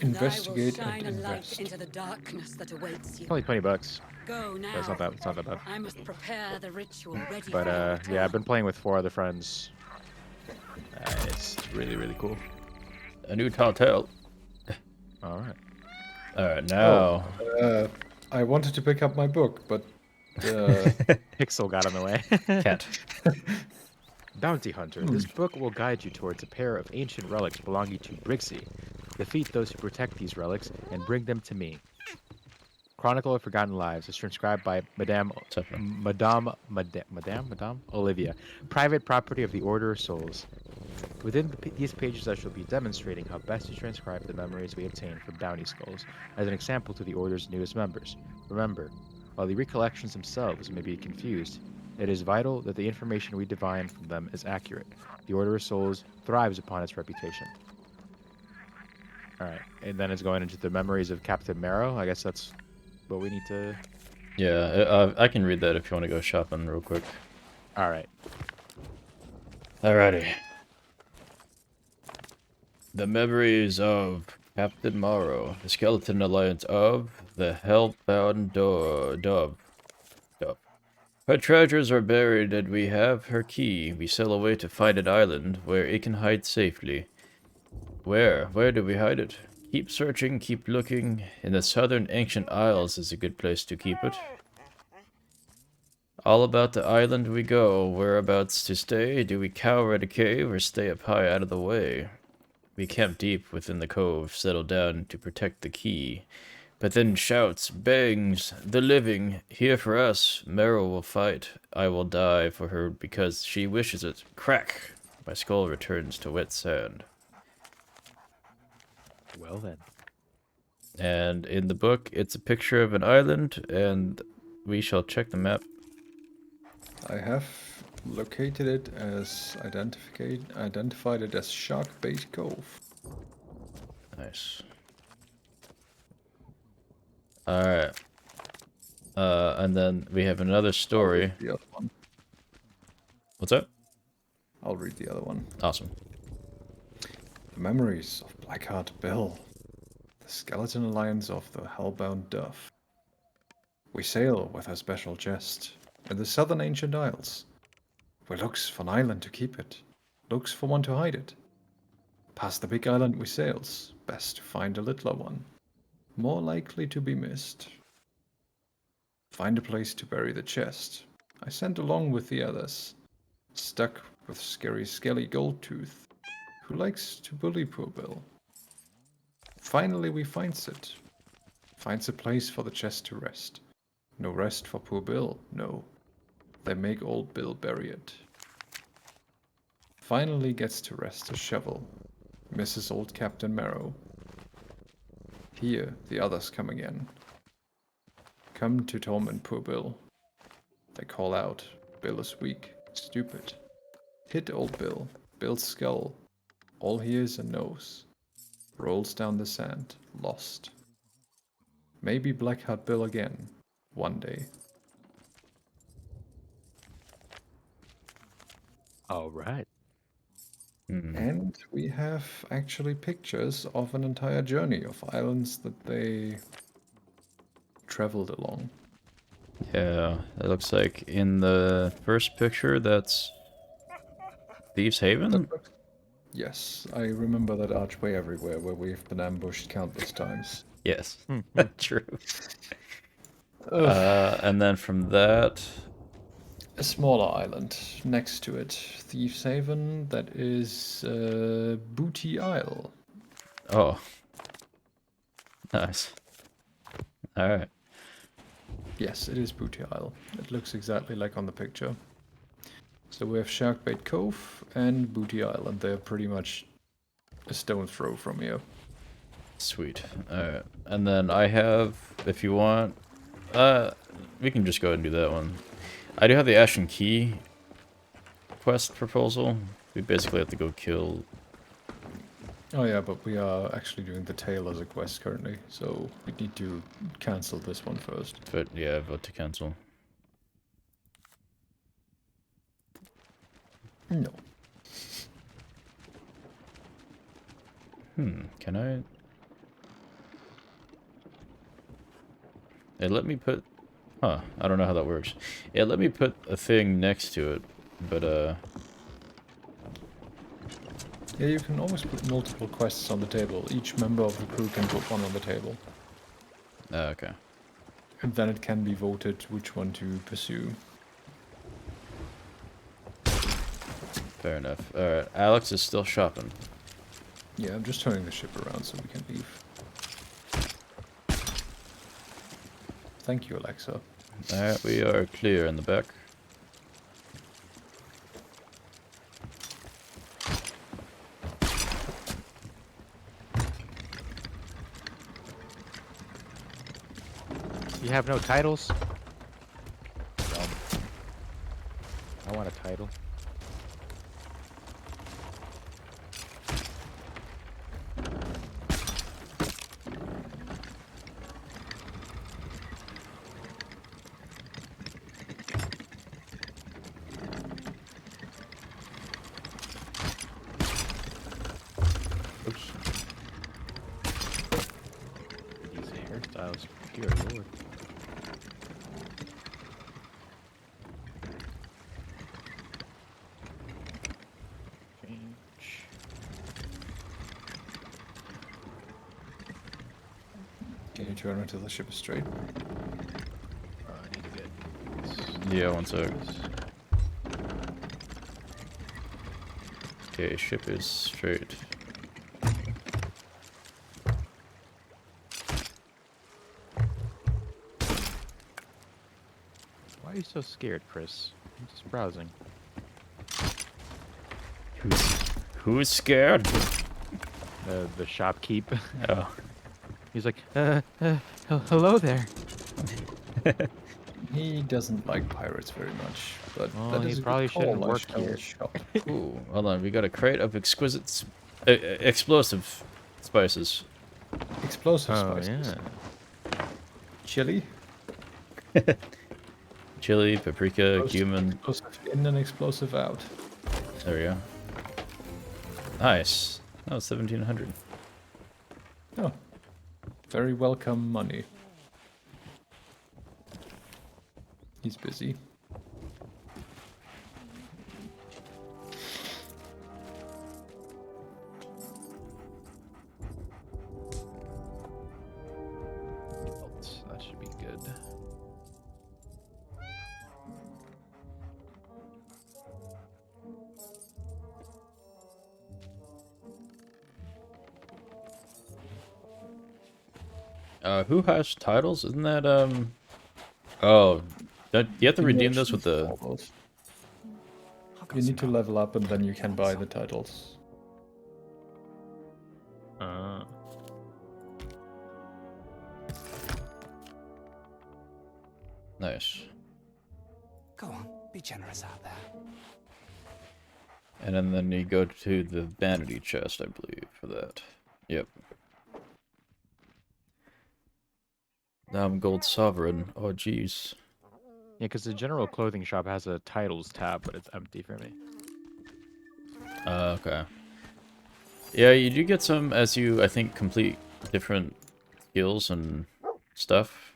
[SPEAKER 7] And
[SPEAKER 2] Investigate
[SPEAKER 7] I will shine
[SPEAKER 2] and
[SPEAKER 7] a light
[SPEAKER 2] invest.
[SPEAKER 7] into the darkness that awaits you.
[SPEAKER 3] Only 20 bucks.
[SPEAKER 7] Go now.
[SPEAKER 3] It's not that bad.
[SPEAKER 7] I must prepare the ritual ready
[SPEAKER 3] But
[SPEAKER 7] for your
[SPEAKER 3] yeah,
[SPEAKER 7] return.
[SPEAKER 3] I've been playing with 4 other friends. It's really, really cool.
[SPEAKER 1] A new title.
[SPEAKER 3] All right.
[SPEAKER 1] All right, now.
[SPEAKER 2] I wanted to pick up my book, but
[SPEAKER 3] Pixel got in the way.
[SPEAKER 1] Cat.
[SPEAKER 3] Bounty Hunter. This book will guide you towards a pair of ancient relics belonging to Brixie. Defeat those who protect these relics and bring them to me. Chronicle of Forgotten Lives is transcribed by Madame Olivia, private property of the Order of Souls. Within these pages, I shall be demonstrating how best to transcribe the memories we obtain from bounty skulls as an example to the Order's newest members. Remember, while the recollections themselves may be confused, it is vital that the information we divine from them is accurate. The Order of Souls thrives upon its reputation. Alright, and then it's going into the memories of Captain Marrow. I guess that's what we need to...
[SPEAKER 1] Yeah, I can read that if you want to go shopping real quick.
[SPEAKER 3] Alright.
[SPEAKER 1] Alrighty. The memories of Captain Morrow, the skeleton alliance of the hellbound dove. Her treasures are buried and we have her key. We sail away to find an island where it can hide safely. Where? Where do we hide it? Keep searching, keep looking. In the southern ancient isles is a good place to keep it. All about the island we go. Whereabouts to stay? Do we cower at a cave or stay up high out of the way? We camp deep within the cove, settle down to protect the key. But then shouts, bangs, the living, here for us. Meryl will fight. I will die for her because she wishes it. Crack! My skull returns to wet sand.
[SPEAKER 3] Well then.
[SPEAKER 1] And in the book, it's a picture of an island, and we shall check the map.
[SPEAKER 2] I have located it as identified it as Sharkbait Cove.
[SPEAKER 1] Nice. Alright. And then we have another story.
[SPEAKER 2] The other one.
[SPEAKER 1] What's that?
[SPEAKER 2] I'll read the other one.
[SPEAKER 1] Awesome.
[SPEAKER 2] The memories of Blackheart Bill, the skeleton alliance of the hellbound dove. We sail with her special chest in the southern ancient isles, where looks for an island to keep it, looks for one to hide it. Past the big island we sails, best to find a littler one, more likely to be missed. Find a place to bury the chest. I sent along with the others, stuck with scary Skelly Goldtooth, who likes to bully poor Bill. Finally we finds it. Finds a place for the chest to rest. No rest for poor Bill, no. They make old Bill bury it. Finally gets to rest a shovel. Misses old Captain Marrow. Here, the others come again. Come to torment poor Bill. They call out, Bill is weak, stupid. Hit old Bill, Bill's skull. All he is and knows. Rolls down the sand, lost. Maybe Blackheart Bill again, one day.
[SPEAKER 3] All right.
[SPEAKER 2] And we have actually pictures of an entire journey of islands that they traveled along.
[SPEAKER 1] Yeah, it looks like in the first picture that's Thieves Haven?
[SPEAKER 2] Yes, I remember that archway everywhere where we've been ambushed countless times.
[SPEAKER 1] Yes, true.
[SPEAKER 2] Ugh.
[SPEAKER 1] And then from that,
[SPEAKER 2] A smaller island next to it, Thieves Haven, that is Booty Isle.
[SPEAKER 1] oh, nice. All right.
[SPEAKER 2] Yes, it is Booty Isle. It looks exactly like on the picture. So we have Sharkbait Cove and Booty Island. They're pretty much a stone throw from here.
[SPEAKER 1] Sweet. Alright. And then I have, if you want, we can just go ahead and do that one. I do have the Ashen Key quest proposal. We basically have to go kill...
[SPEAKER 2] Oh yeah, but we are actually doing the tail as a quest currently, so we need to cancel this one first.
[SPEAKER 1] But yeah, vote to cancel.
[SPEAKER 2] No.
[SPEAKER 1] Can I... It let me put... Huh, I don't know how that works. It let me put a thing next to it, but
[SPEAKER 2] Yeah, you can always put multiple quests on the table. Each member of the crew can put one on the table.
[SPEAKER 1] okay.
[SPEAKER 2] And then it can be voted which one to pursue.
[SPEAKER 1] Fair enough. Alright, Alex is still shopping.
[SPEAKER 2] Yeah, I'm just turning the ship around so we can leave. Thank you, Alexa.
[SPEAKER 1] Alright, we are clear in the back.
[SPEAKER 3] You have no titles? Dumb. I want a title.
[SPEAKER 1] Oops.
[SPEAKER 3] These hairstyles, dear lord. Change.
[SPEAKER 2] Can you turn until the ship is straight?
[SPEAKER 3] I need to get
[SPEAKER 1] Yeah, one sec. Okay, ship is straight.
[SPEAKER 3] Why are you so scared, Chris? I'm just browsing.
[SPEAKER 1] Who's scared?
[SPEAKER 3] The shopkeep.
[SPEAKER 1] Oh.
[SPEAKER 3] He's like, hello there.
[SPEAKER 2] He doesn't like pirates very much, but
[SPEAKER 3] Well,
[SPEAKER 2] that
[SPEAKER 3] he
[SPEAKER 2] is a
[SPEAKER 3] probably
[SPEAKER 2] good call.
[SPEAKER 3] shouldn't
[SPEAKER 2] I
[SPEAKER 3] work
[SPEAKER 2] shall
[SPEAKER 3] here.
[SPEAKER 2] shop.
[SPEAKER 1] Ooh, hold on. We got a crate of exquisite, explosive spices.
[SPEAKER 2] Explosive
[SPEAKER 3] Oh,
[SPEAKER 2] spices.
[SPEAKER 3] yeah.
[SPEAKER 2] Chili.
[SPEAKER 1] Chili, paprika, cumin.
[SPEAKER 2] Explosive in and explosive out.
[SPEAKER 1] There we go. Nice. That was 1700.
[SPEAKER 2] Oh, very welcome money. He's busy.
[SPEAKER 3] That should be good.
[SPEAKER 1] Who has titles? Isn't that, Oh, you have to redeem those with the...
[SPEAKER 2] Almost. You need to level up and then you can buy the titles.
[SPEAKER 1] Nice.
[SPEAKER 4] Go on, be generous out there.
[SPEAKER 1] And then you go to the vanity chest, I believe, for that. Yep. Now I'm gold sovereign. Oh, jeez.
[SPEAKER 3] Yeah, because the general clothing shop has a titles tab, but it's empty for me.
[SPEAKER 1] Okay. Yeah, you do get some as you, I think, complete different skills and stuff.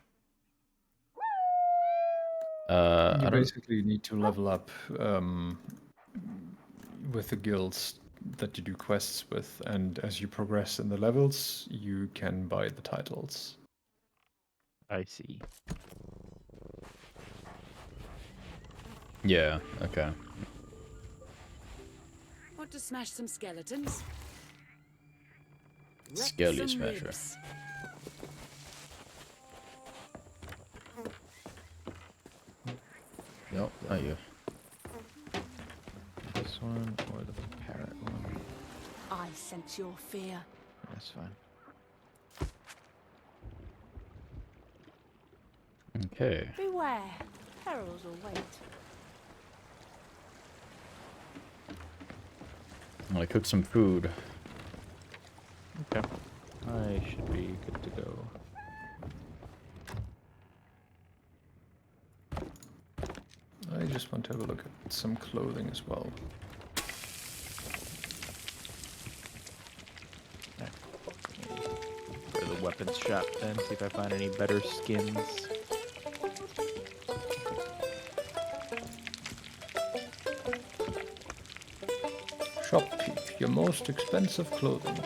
[SPEAKER 2] You
[SPEAKER 1] I don't...
[SPEAKER 2] basically need to level up with the guilds that you do quests with, and as you progress in the levels, you can buy the titles.
[SPEAKER 3] I see.
[SPEAKER 1] Yeah, okay.
[SPEAKER 7] Want to smash some skeletons? Wreck
[SPEAKER 1] Skelly
[SPEAKER 7] some
[SPEAKER 1] smasher.
[SPEAKER 7] ribs.
[SPEAKER 1] Nope, not you.
[SPEAKER 3] This one or the parrot one?
[SPEAKER 7] I sense your fear.
[SPEAKER 3] That's fine.
[SPEAKER 1] Okay.
[SPEAKER 6] Beware. Perils will wait.
[SPEAKER 1] I'm gonna cook some food.
[SPEAKER 3] Okay. I should be good to go.
[SPEAKER 2] I just want to have a look at some clothing as well.
[SPEAKER 3] Go to the weapons shop then, see if I find any better skins.
[SPEAKER 2] Shopkeep, your most expensive clothing.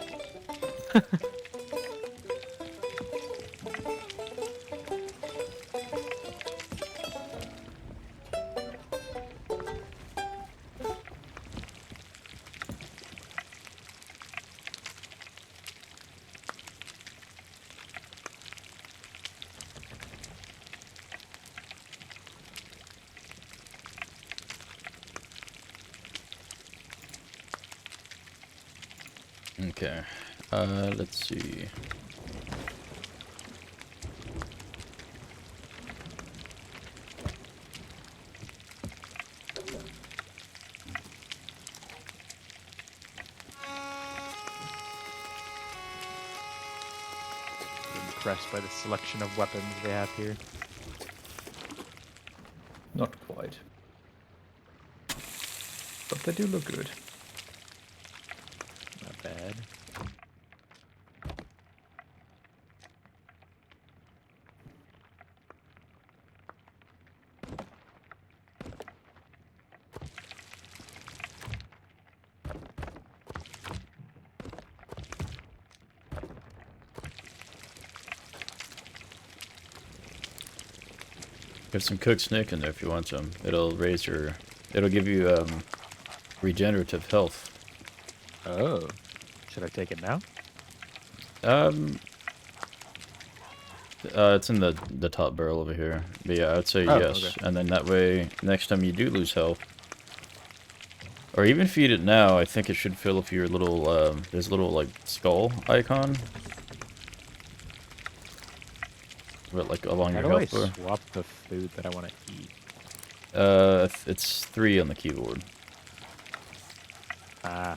[SPEAKER 1] Okay. Let's see.
[SPEAKER 3] I'm impressed by the selection of weapons they have here.
[SPEAKER 2] Not quite. But they do look good.
[SPEAKER 3] Not bad.
[SPEAKER 1] There's some cooked snake in there if you want some. It'll raise your... It'll give you, regenerative health.
[SPEAKER 3] Oh. Should I take it now?
[SPEAKER 1] It's in the top barrel over here. But yeah, I'd say
[SPEAKER 3] Oh,
[SPEAKER 1] yes.
[SPEAKER 3] okay.
[SPEAKER 1] And then that way, next time you do lose health, or even feed it now, I think it should fill up your little, there's a little, like, skull icon. But, like, along
[SPEAKER 3] How
[SPEAKER 1] your
[SPEAKER 3] do I
[SPEAKER 1] health bar.
[SPEAKER 3] swap the food that I want to eat?
[SPEAKER 1] It's 3 on the keyboard.
[SPEAKER 3] Ah.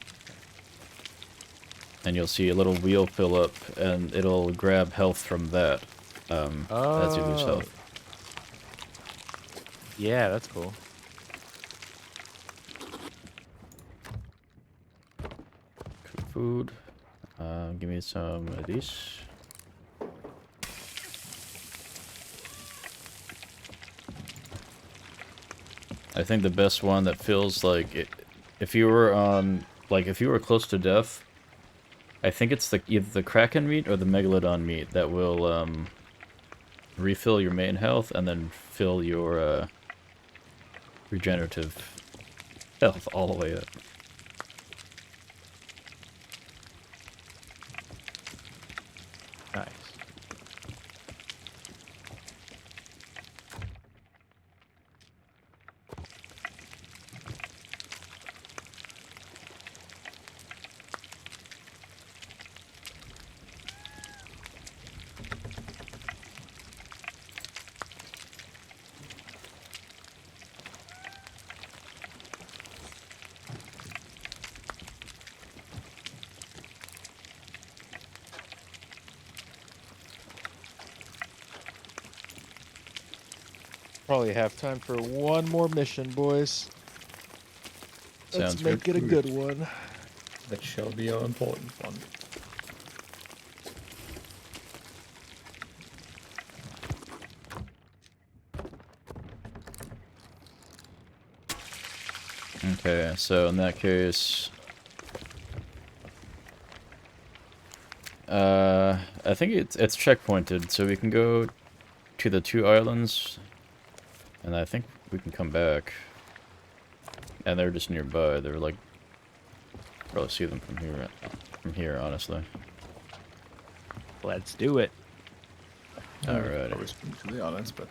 [SPEAKER 1] And you'll see a little wheel fill up, and it'll grab health from that, as you lose
[SPEAKER 3] Oh.
[SPEAKER 1] health.
[SPEAKER 3] Yeah, that's cool.
[SPEAKER 1] Cook food. Give me some of these. I think the best one that feels like it, if you were on, like, if you were close to death, I think it's either the Kraken meat or the Megalodon meat that will, refill your main health and then fill your, regenerative health all the way up.
[SPEAKER 3] Nice.
[SPEAKER 5] probably have time for one more mission, boys. Let's
[SPEAKER 1] Sounds
[SPEAKER 5] make
[SPEAKER 1] good.
[SPEAKER 5] it a good one.
[SPEAKER 2] That shall be our important one.
[SPEAKER 1] Okay, so in that case, I think it's checkpointed, so we can go to the 2 islands, and I think we can come back. And they're just nearby. They're like, probably see them from here. From here, honestly.
[SPEAKER 3] Let's do it.
[SPEAKER 1] Alrighty.
[SPEAKER 2] Probably swim to the islands, but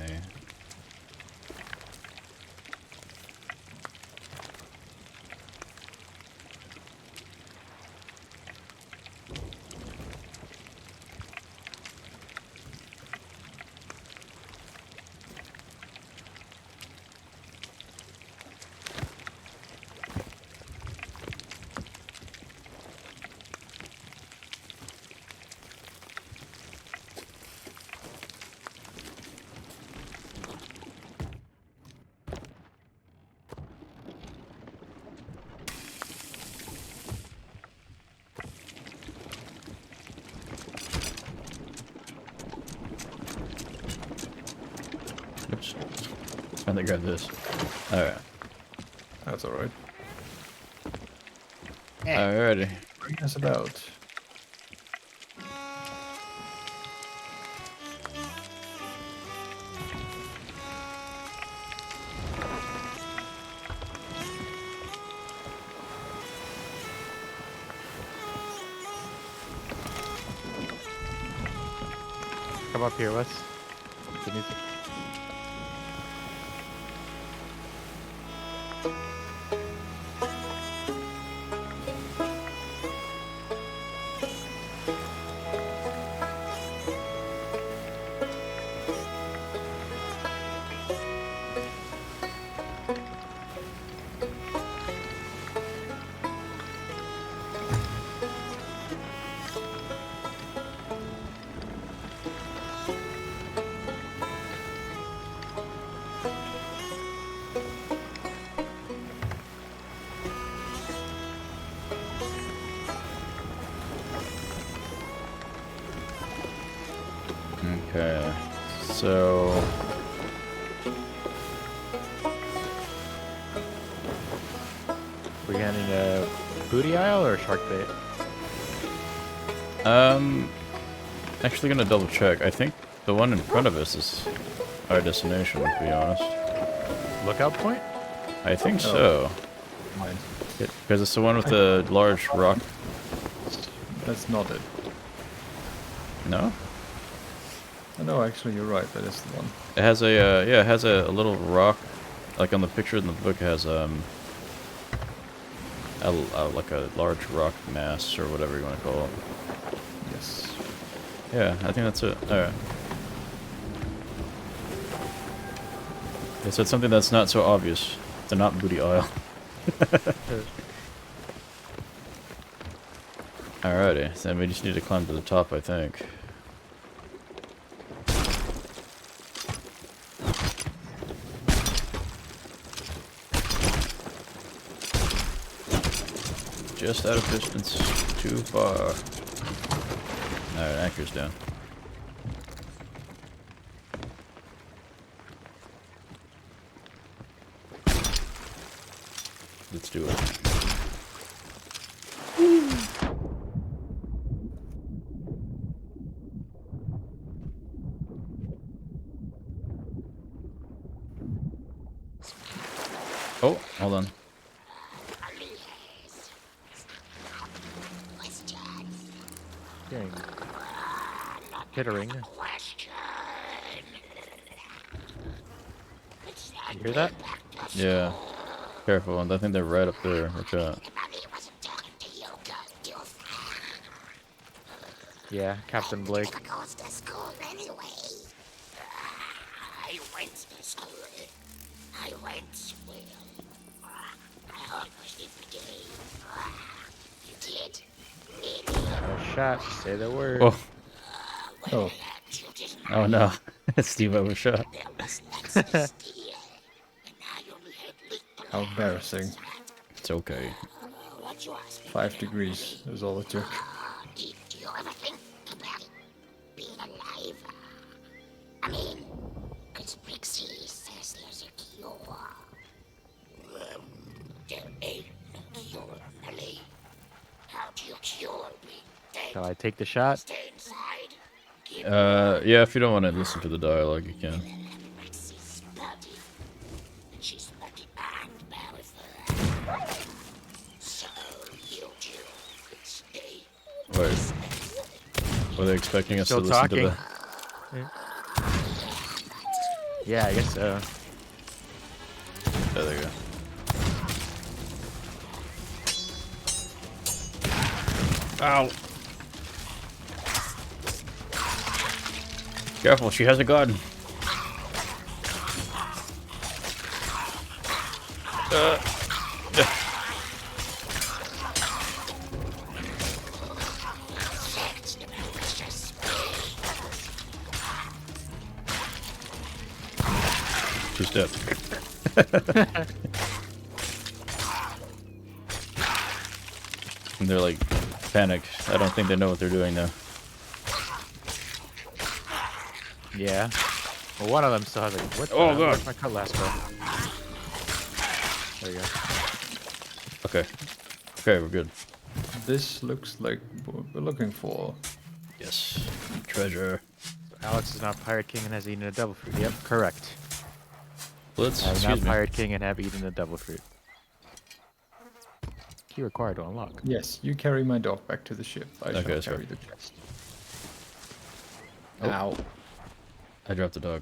[SPEAKER 1] Okay. Oops. Trying to grab this. Alright.
[SPEAKER 2] that's alright.
[SPEAKER 1] Alrighty.
[SPEAKER 2] Bring us about.
[SPEAKER 3] Come up here, Wes. The music.
[SPEAKER 1] Okay. So...
[SPEAKER 3] We got in a booty isle or a shark bait?
[SPEAKER 1] Actually gonna double check. I think the one in front of us is our destination, to be honest.
[SPEAKER 3] Lookout point?
[SPEAKER 1] I think so.
[SPEAKER 2] Mine.
[SPEAKER 1] Because it's the one with the large rock.
[SPEAKER 2] That's not it.
[SPEAKER 1] No?
[SPEAKER 2] Oh, no, actually, you're right. That is the one.
[SPEAKER 1] It has a, yeah, it has a little rock. Like on the picture in the book, it has, like a large rock mass, or whatever you want to call it.
[SPEAKER 2] Yes.
[SPEAKER 1] Yeah, I think that's it. Alright. Okay, so it's something that's not so obvious. They're not booty oil. Alrighty, then we just need to climb to the top, I think. Just out of distance. Too far. Alright, anchor's down. Let's do it. Oh, hold on.
[SPEAKER 3] Dang. Kittering. You hear that?
[SPEAKER 1] Yeah. Careful, I think they're right up there. Watch out.
[SPEAKER 3] Yeah, Captain Blake.
[SPEAKER 8] Goes to school anyway. I went to school. I went to school. I
[SPEAKER 3] A shot. Say the word.
[SPEAKER 1] Oh,
[SPEAKER 2] Oh,
[SPEAKER 1] oh no. Steve overshot.
[SPEAKER 2] how embarrassing.
[SPEAKER 1] It's okay.
[SPEAKER 2] 5 degrees is all it took.
[SPEAKER 3] Shall I take the shot?
[SPEAKER 1] Yeah, if you don't want to listen to the dialogue, you can. Wait. Were they expecting us to
[SPEAKER 3] Still
[SPEAKER 1] listen to
[SPEAKER 3] talking.
[SPEAKER 1] the...
[SPEAKER 3] Yeah, I guess so.
[SPEAKER 1] There they go. Ow! Careful, she has a gun. She's dead. And they're like panicked. I don't think they know what they're doing now.
[SPEAKER 3] Yeah. Well, one of them still has a. What the
[SPEAKER 1] Oh,
[SPEAKER 3] hell?
[SPEAKER 1] God.
[SPEAKER 3] Where'd my cutlass go? There you go.
[SPEAKER 1] Okay. Okay, we're good.
[SPEAKER 2] This looks like what we're looking for.
[SPEAKER 1] Yes. Treasure.
[SPEAKER 3] Alex is now Pirate King and has eaten a devil fruit. Yep, correct.
[SPEAKER 1] Blitz,
[SPEAKER 3] I am now
[SPEAKER 1] excuse me.
[SPEAKER 3] Pirate King and have eaten a devil fruit. Key required to unlock.
[SPEAKER 2] Yes, you carry my dog back to the ship. I
[SPEAKER 1] Okay,
[SPEAKER 2] shall
[SPEAKER 1] let's go.
[SPEAKER 2] carry the chest.
[SPEAKER 1] Oh.
[SPEAKER 2] Ow.
[SPEAKER 1] I dropped the dog.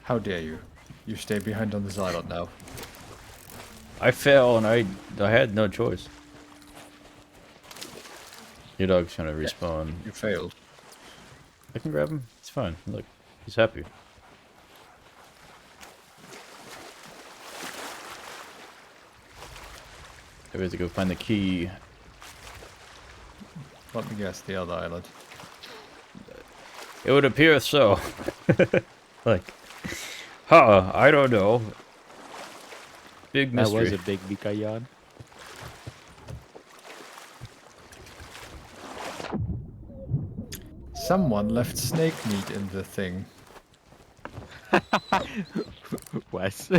[SPEAKER 2] How dare you? You stay behind on this island now.
[SPEAKER 1] I fell and I had no choice. Your dog's gonna respawn.
[SPEAKER 2] You failed.
[SPEAKER 1] I can grab him. It's fine. Look, he's happy. We have to go find the key.
[SPEAKER 2] Let me guess, the other island.
[SPEAKER 1] It would appear so. Like, I don't know. Big
[SPEAKER 3] That
[SPEAKER 1] mystery.
[SPEAKER 3] was a big Bikayan.
[SPEAKER 2] Someone left snake meat in the thing.
[SPEAKER 3] Wes.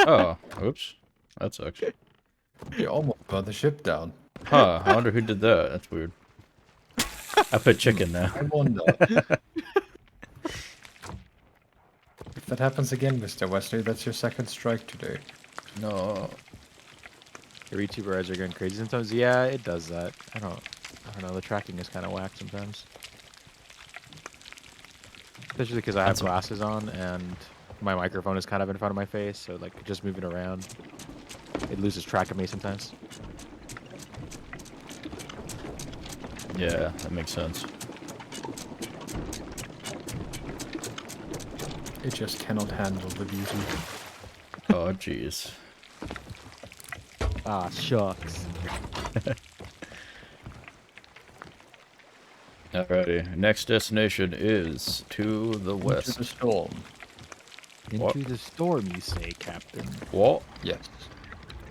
[SPEAKER 1] Oh, oops. That sucks.
[SPEAKER 2] You almost brought the ship down.
[SPEAKER 1] Huh, I wonder who did that. That's weird. I put chicken now.
[SPEAKER 2] I wonder. If that happens again, Mr. Wesley, that's your second strike today.
[SPEAKER 1] No.
[SPEAKER 3] Your YouTuber eyes are going crazy sometimes. Yeah, it does that. I don't know. The tracking is kind of whack sometimes. Especially because I have
[SPEAKER 1] That's-
[SPEAKER 3] glasses on and my microphone is kind of in front of my face, so like just moving around, it loses track of me sometimes.
[SPEAKER 1] Yeah, that makes sense.
[SPEAKER 2] It just cannot handle the beauty.
[SPEAKER 1] Oh, jeez.
[SPEAKER 3] Ah, shucks.
[SPEAKER 1] Alrighty. Next destination is to the
[SPEAKER 2] Into
[SPEAKER 1] west.
[SPEAKER 2] the storm.
[SPEAKER 3] Into
[SPEAKER 1] What?
[SPEAKER 3] the storm, you say, Captain.
[SPEAKER 1] What?
[SPEAKER 2] Yes.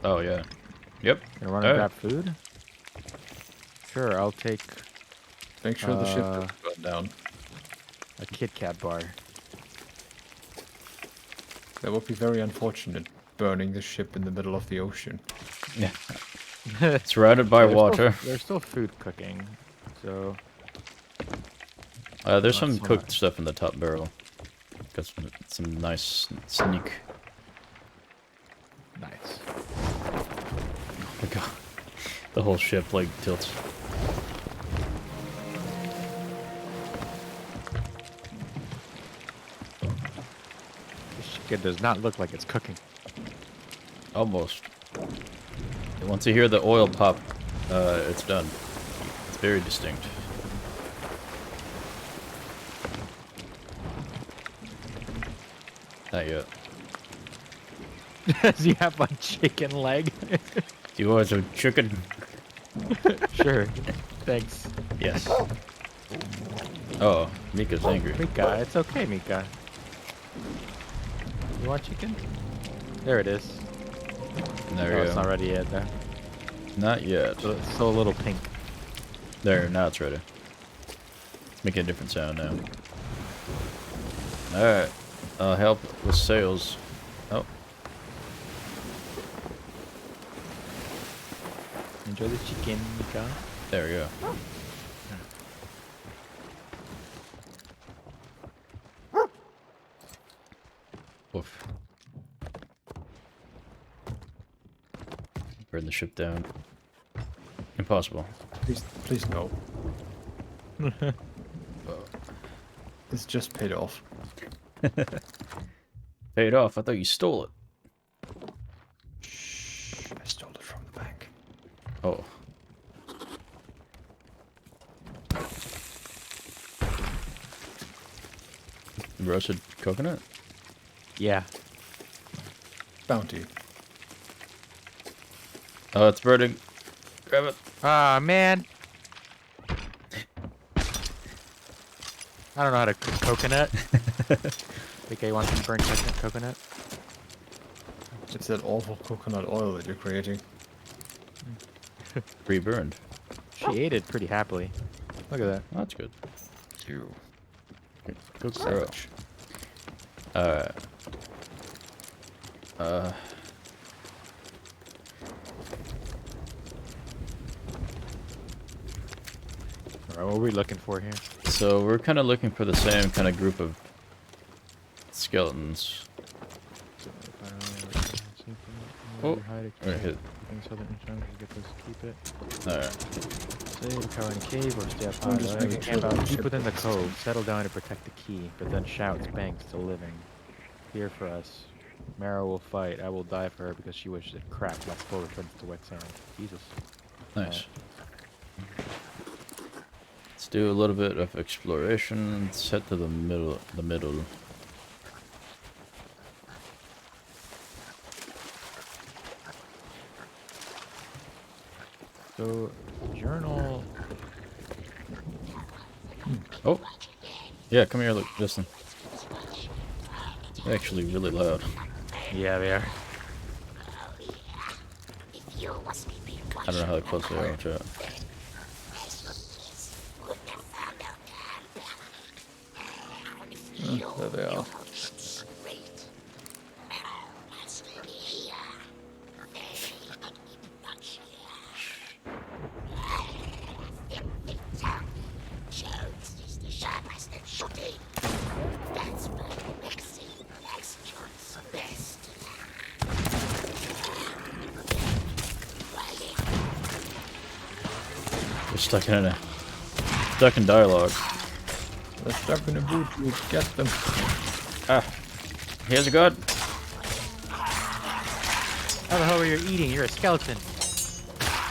[SPEAKER 1] Oh, yeah. Yep.
[SPEAKER 3] Gonna run and
[SPEAKER 1] Alright.
[SPEAKER 3] grab food? Sure, I'll take
[SPEAKER 2] Make sure the ship
[SPEAKER 3] Uh,
[SPEAKER 2] doesn't burn down.
[SPEAKER 3] a Kit Kat bar.
[SPEAKER 2] That would be very unfortunate, burning the ship in the middle of the ocean.
[SPEAKER 1] Yeah. Surrounded by water.
[SPEAKER 3] There's still food cooking, so
[SPEAKER 1] There's some
[SPEAKER 3] That's
[SPEAKER 1] cooked
[SPEAKER 3] fine.
[SPEAKER 1] stuff in the top barrel. Got some nice sneak.
[SPEAKER 3] nice.
[SPEAKER 1] Oh my god. The whole ship like tilts.
[SPEAKER 3] This chicken does not look like it's cooking.
[SPEAKER 1] Almost. And once you hear the oil pop, it's done. It's very distinct. Not yet.
[SPEAKER 3] Does he have a chicken leg?
[SPEAKER 1] Do you want some chicken?
[SPEAKER 3] Sure. Thanks.
[SPEAKER 1] Yes. Oh, Mika's angry.
[SPEAKER 3] Mika, it's okay, Mika. You want chicken? There it is.
[SPEAKER 1] There
[SPEAKER 3] Oh,
[SPEAKER 1] you
[SPEAKER 3] it's
[SPEAKER 1] go.
[SPEAKER 3] not ready yet, though.
[SPEAKER 1] Not yet.
[SPEAKER 3] So it's still a little pink.
[SPEAKER 1] There, now it's ready. Making a different sound now. Alright. I'll help with sales. Oh.
[SPEAKER 3] Enjoy the chicken, Mika.
[SPEAKER 1] There we go. Oof. Burn the ship down. Impossible.
[SPEAKER 2] Please no. It's just paid off.
[SPEAKER 1] Paid off. I thought you stole it.
[SPEAKER 2] Shh, I stole it from the bank.
[SPEAKER 1] Oh. Roasted coconut?
[SPEAKER 3] Yeah.
[SPEAKER 2] Bounty.
[SPEAKER 1] Oh, it's burning. Grab it.
[SPEAKER 3] Ah, man. I don't know how to cook coconut. Okay, you want some burnt coconut?
[SPEAKER 2] It's that awful coconut oil that you're creating.
[SPEAKER 1] Pre-burned.
[SPEAKER 3] She ate it pretty happily. Look at that.
[SPEAKER 1] Oh, that's good. Ew.
[SPEAKER 3] Go
[SPEAKER 2] Savage.
[SPEAKER 1] Alright.
[SPEAKER 3] Alright, what are we looking for here?
[SPEAKER 1] So we're kind of looking for the same kind of group of skeletons. Oh, we're hit.
[SPEAKER 3] Keep it.
[SPEAKER 1] Alright.
[SPEAKER 3] Stay in the cow in a cave or stay up high.
[SPEAKER 2] I'm just making sure that the
[SPEAKER 3] Deep
[SPEAKER 2] ship
[SPEAKER 3] within the
[SPEAKER 2] is
[SPEAKER 3] cove. Settle down to protect the key, but then shouts banks to living. Here for us. Mara will fight. I will die for her because she wishes it cracked like full returns to wet sand. Jesus.
[SPEAKER 1] Nice. Let's do a little bit of exploration. Let's head to the middle.
[SPEAKER 3] So, journal.
[SPEAKER 1] Oh. Yeah, come here. Look, listen. They're actually really loud.
[SPEAKER 3] Yeah, they are.
[SPEAKER 1] I don't know how close they are. Watch out.
[SPEAKER 2] There they are.
[SPEAKER 1] We're stuck in dialogue.
[SPEAKER 2] They're stuck in a boot. You get them.
[SPEAKER 1] Ah. Here's a gun.
[SPEAKER 3] How the hell are you eating? You're a skeleton.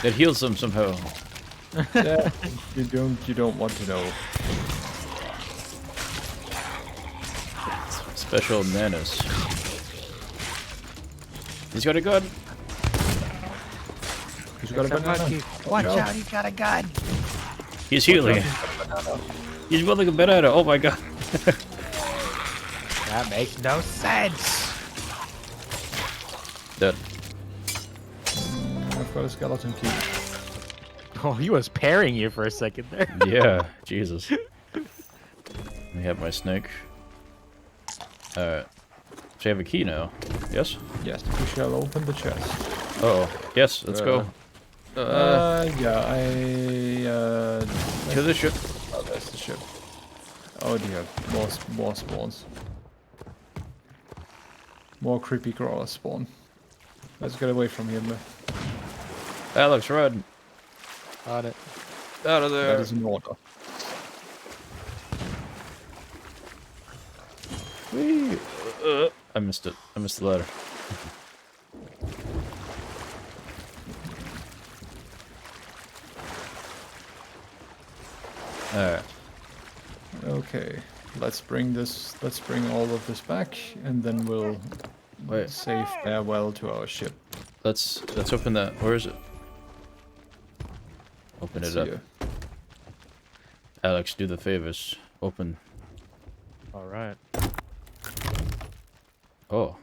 [SPEAKER 1] It heals them somehow.
[SPEAKER 2] Yeah, you don't want to know.
[SPEAKER 1] Special menace. He's got a gun.
[SPEAKER 2] He's got a banana.
[SPEAKER 3] Watch out, he's got a gun.
[SPEAKER 1] He's healing. He's wielding a banana. Oh my god.
[SPEAKER 3] That makes no sense.
[SPEAKER 1] Dead.
[SPEAKER 2] I've got a skeleton key.
[SPEAKER 3] Oh, he was parrying you for a second there.
[SPEAKER 1] Yeah, Jesus. We have my snake. Alright. So you have a key now. Yes?
[SPEAKER 2] Yes, we shall open the chest.
[SPEAKER 1] Uh oh. Yes, let's go.
[SPEAKER 2] Yeah,
[SPEAKER 1] To the ship.
[SPEAKER 2] Oh, that's the ship. Oh dear, more spawns. More creepy crawlers spawn. Let's get away from here, man.
[SPEAKER 1] Alex, run.
[SPEAKER 3] Got it.
[SPEAKER 1] Out of there.
[SPEAKER 2] That is an order.
[SPEAKER 1] Whee! I missed it. I missed the ladder. Alright.
[SPEAKER 2] Okay, let's bring all of this back, and then we'll
[SPEAKER 1] Wait,
[SPEAKER 2] Say farewell to our ship.
[SPEAKER 1] let's open that. Where is it? Open
[SPEAKER 2] It's
[SPEAKER 1] it up.
[SPEAKER 2] here.
[SPEAKER 1] Alex, do the favors. Open.
[SPEAKER 3] All right.
[SPEAKER 1] Oh.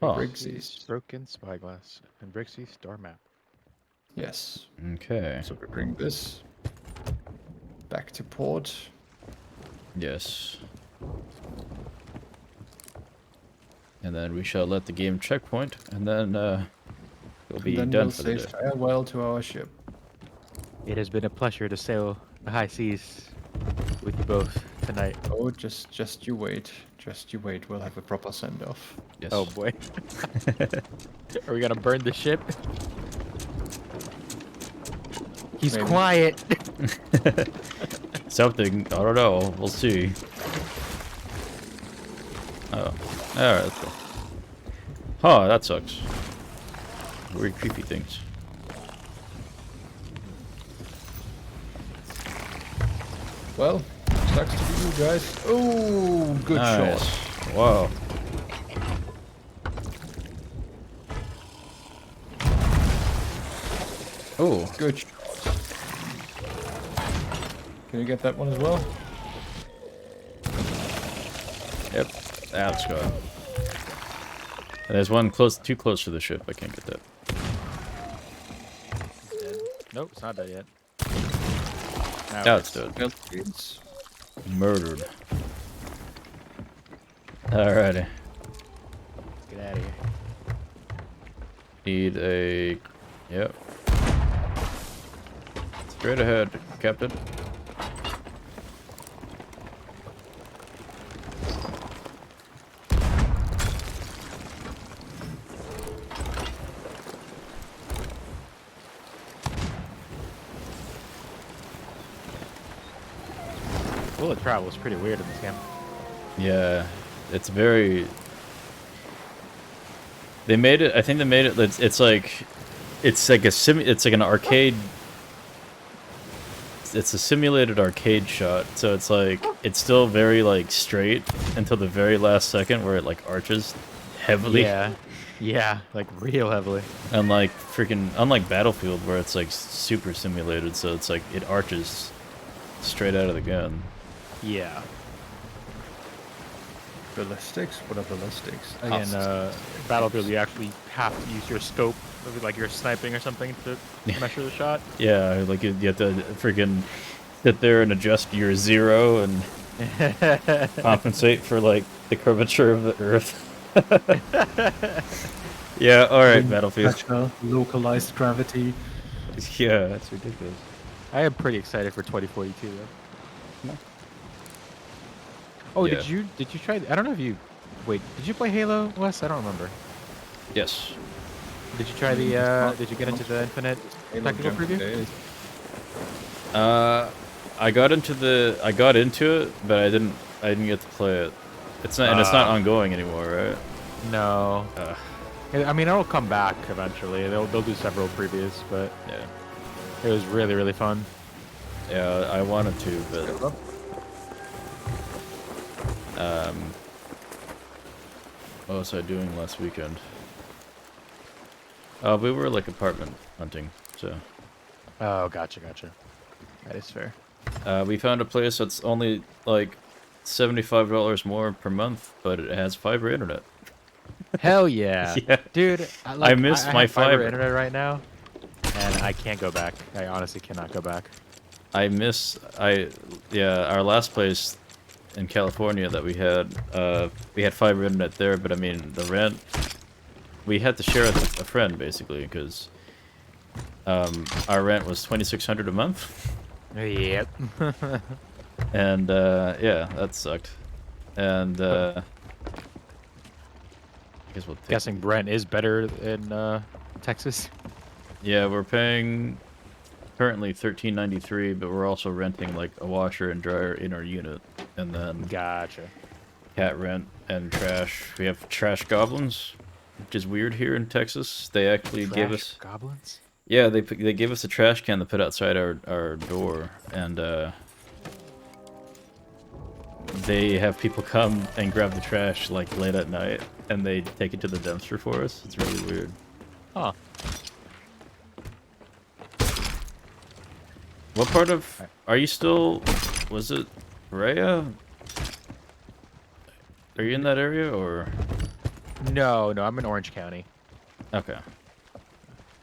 [SPEAKER 1] Huh.
[SPEAKER 2] Briggsie's.
[SPEAKER 3] Broken spyglass and Brixie star map.
[SPEAKER 2] Yes.
[SPEAKER 1] Okay.
[SPEAKER 2] So we bring this back to port.
[SPEAKER 1] Yes. And then we shall let the game checkpoint, and then we'll be
[SPEAKER 2] And then
[SPEAKER 1] done
[SPEAKER 2] we'll
[SPEAKER 1] for the
[SPEAKER 2] say
[SPEAKER 1] day.
[SPEAKER 2] farewell to our ship.
[SPEAKER 3] It has been a pleasure to sail the high seas with you both tonight.
[SPEAKER 2] Oh, just you wait. Just you wait. We'll have a proper send off.
[SPEAKER 1] Yes.
[SPEAKER 3] Oh boy. Are we gonna burn the ship? He's
[SPEAKER 2] Maybe.
[SPEAKER 3] quiet.
[SPEAKER 1] Something. I don't know. We'll see. Oh. Alright, let's go. Huh, that sucks. Weird creepy things.
[SPEAKER 2] Well, sucks to be you guys. Oh, good
[SPEAKER 1] Nice.
[SPEAKER 2] shot.
[SPEAKER 1] Wow. Oh.
[SPEAKER 2] Good shot. Can you get that one as well?
[SPEAKER 1] Yep. Let's go. And there's one close, too close to the ship. I can't get that.
[SPEAKER 3] Nope, it's not dead yet.
[SPEAKER 1] Now it's dead.
[SPEAKER 2] It's
[SPEAKER 1] Murdered. Alrighty.
[SPEAKER 3] Get out of here.
[SPEAKER 1] Need a... Yep. Straight ahead, Captain.
[SPEAKER 3] Bullet travel is pretty weird in this game.
[SPEAKER 1] Yeah, it's very... They made it... I think they made it... It's like a it's like an arcade... It's a simulated arcade shot, so it's like... It's still very, like, straight until the very last second where it, like, arches heavily.
[SPEAKER 3] Yeah. Yeah, like real heavily.
[SPEAKER 1] And, like, freaking... Unlike Battlefield, where it's, like, super simulated, so it's like, it arches straight out of the gun.
[SPEAKER 3] Yeah.
[SPEAKER 2] ballistics. What are ballistics?
[SPEAKER 3] In Battlefield, you actually have to use your scope, like you're sniping or something, to measure the shot.
[SPEAKER 1] Yeah, like you have to freaking sit there and adjust your zero and compensate for like the curvature of the Earth. Yeah, all right, Battlefield.
[SPEAKER 2] Special localized gravity.
[SPEAKER 1] Yeah, that's ridiculous.
[SPEAKER 3] I am pretty excited for 2042 though. Oh,
[SPEAKER 1] Yeah.
[SPEAKER 3] did you try? I don't know if you. Wait, did you play Halo, Wes? I don't remember.
[SPEAKER 1] Yes.
[SPEAKER 3] Did you try the? Did you get into the Infinite technical preview?
[SPEAKER 1] I got into it, but I didn't get to play it. It's not, and it's not ongoing anymore, right?
[SPEAKER 3] No. I mean, it'll come back eventually. They'll do several previews, but
[SPEAKER 1] Yeah.
[SPEAKER 3] it was really really fun.
[SPEAKER 1] Yeah, I wanted to, but what was I doing last weekend? We were like apartment hunting, so
[SPEAKER 3] Oh, gotcha. That is fair.
[SPEAKER 1] we found a place that's only like $75 more per month, but it has fiber internet.
[SPEAKER 3] Hell yeah,
[SPEAKER 1] Yeah.
[SPEAKER 3] dude!
[SPEAKER 1] I miss my
[SPEAKER 3] have fiber
[SPEAKER 1] fiber.
[SPEAKER 3] internet right now, and I can't go back. I honestly cannot go back.
[SPEAKER 1] Our last place in California that we had fiber internet there, but I mean the rent, we had to share with a friend basically because our rent was $2,600 a month,
[SPEAKER 3] Yep.
[SPEAKER 1] and yeah, that sucked. And I guess we'll take.
[SPEAKER 3] Guessing Brent is better in Texas.
[SPEAKER 1] Yeah, we're paying currently $13.93, but we're also renting like a washer and dryer in our unit, and then
[SPEAKER 3] Gotcha.
[SPEAKER 1] cat rent and trash. We have trash goblins, which is weird here in Texas. They actually gave us
[SPEAKER 3] goblins.
[SPEAKER 1] yeah, they gave us a trash can to put outside our door, and they have people come and grab the trash like late at night, and they take it to the dumpster for us. It's really weird.
[SPEAKER 3] Huh.
[SPEAKER 1] What part of... Are you still... Was it Rhea? Are you in that area, or...
[SPEAKER 3] No, I'm in Orange County.
[SPEAKER 1] Okay.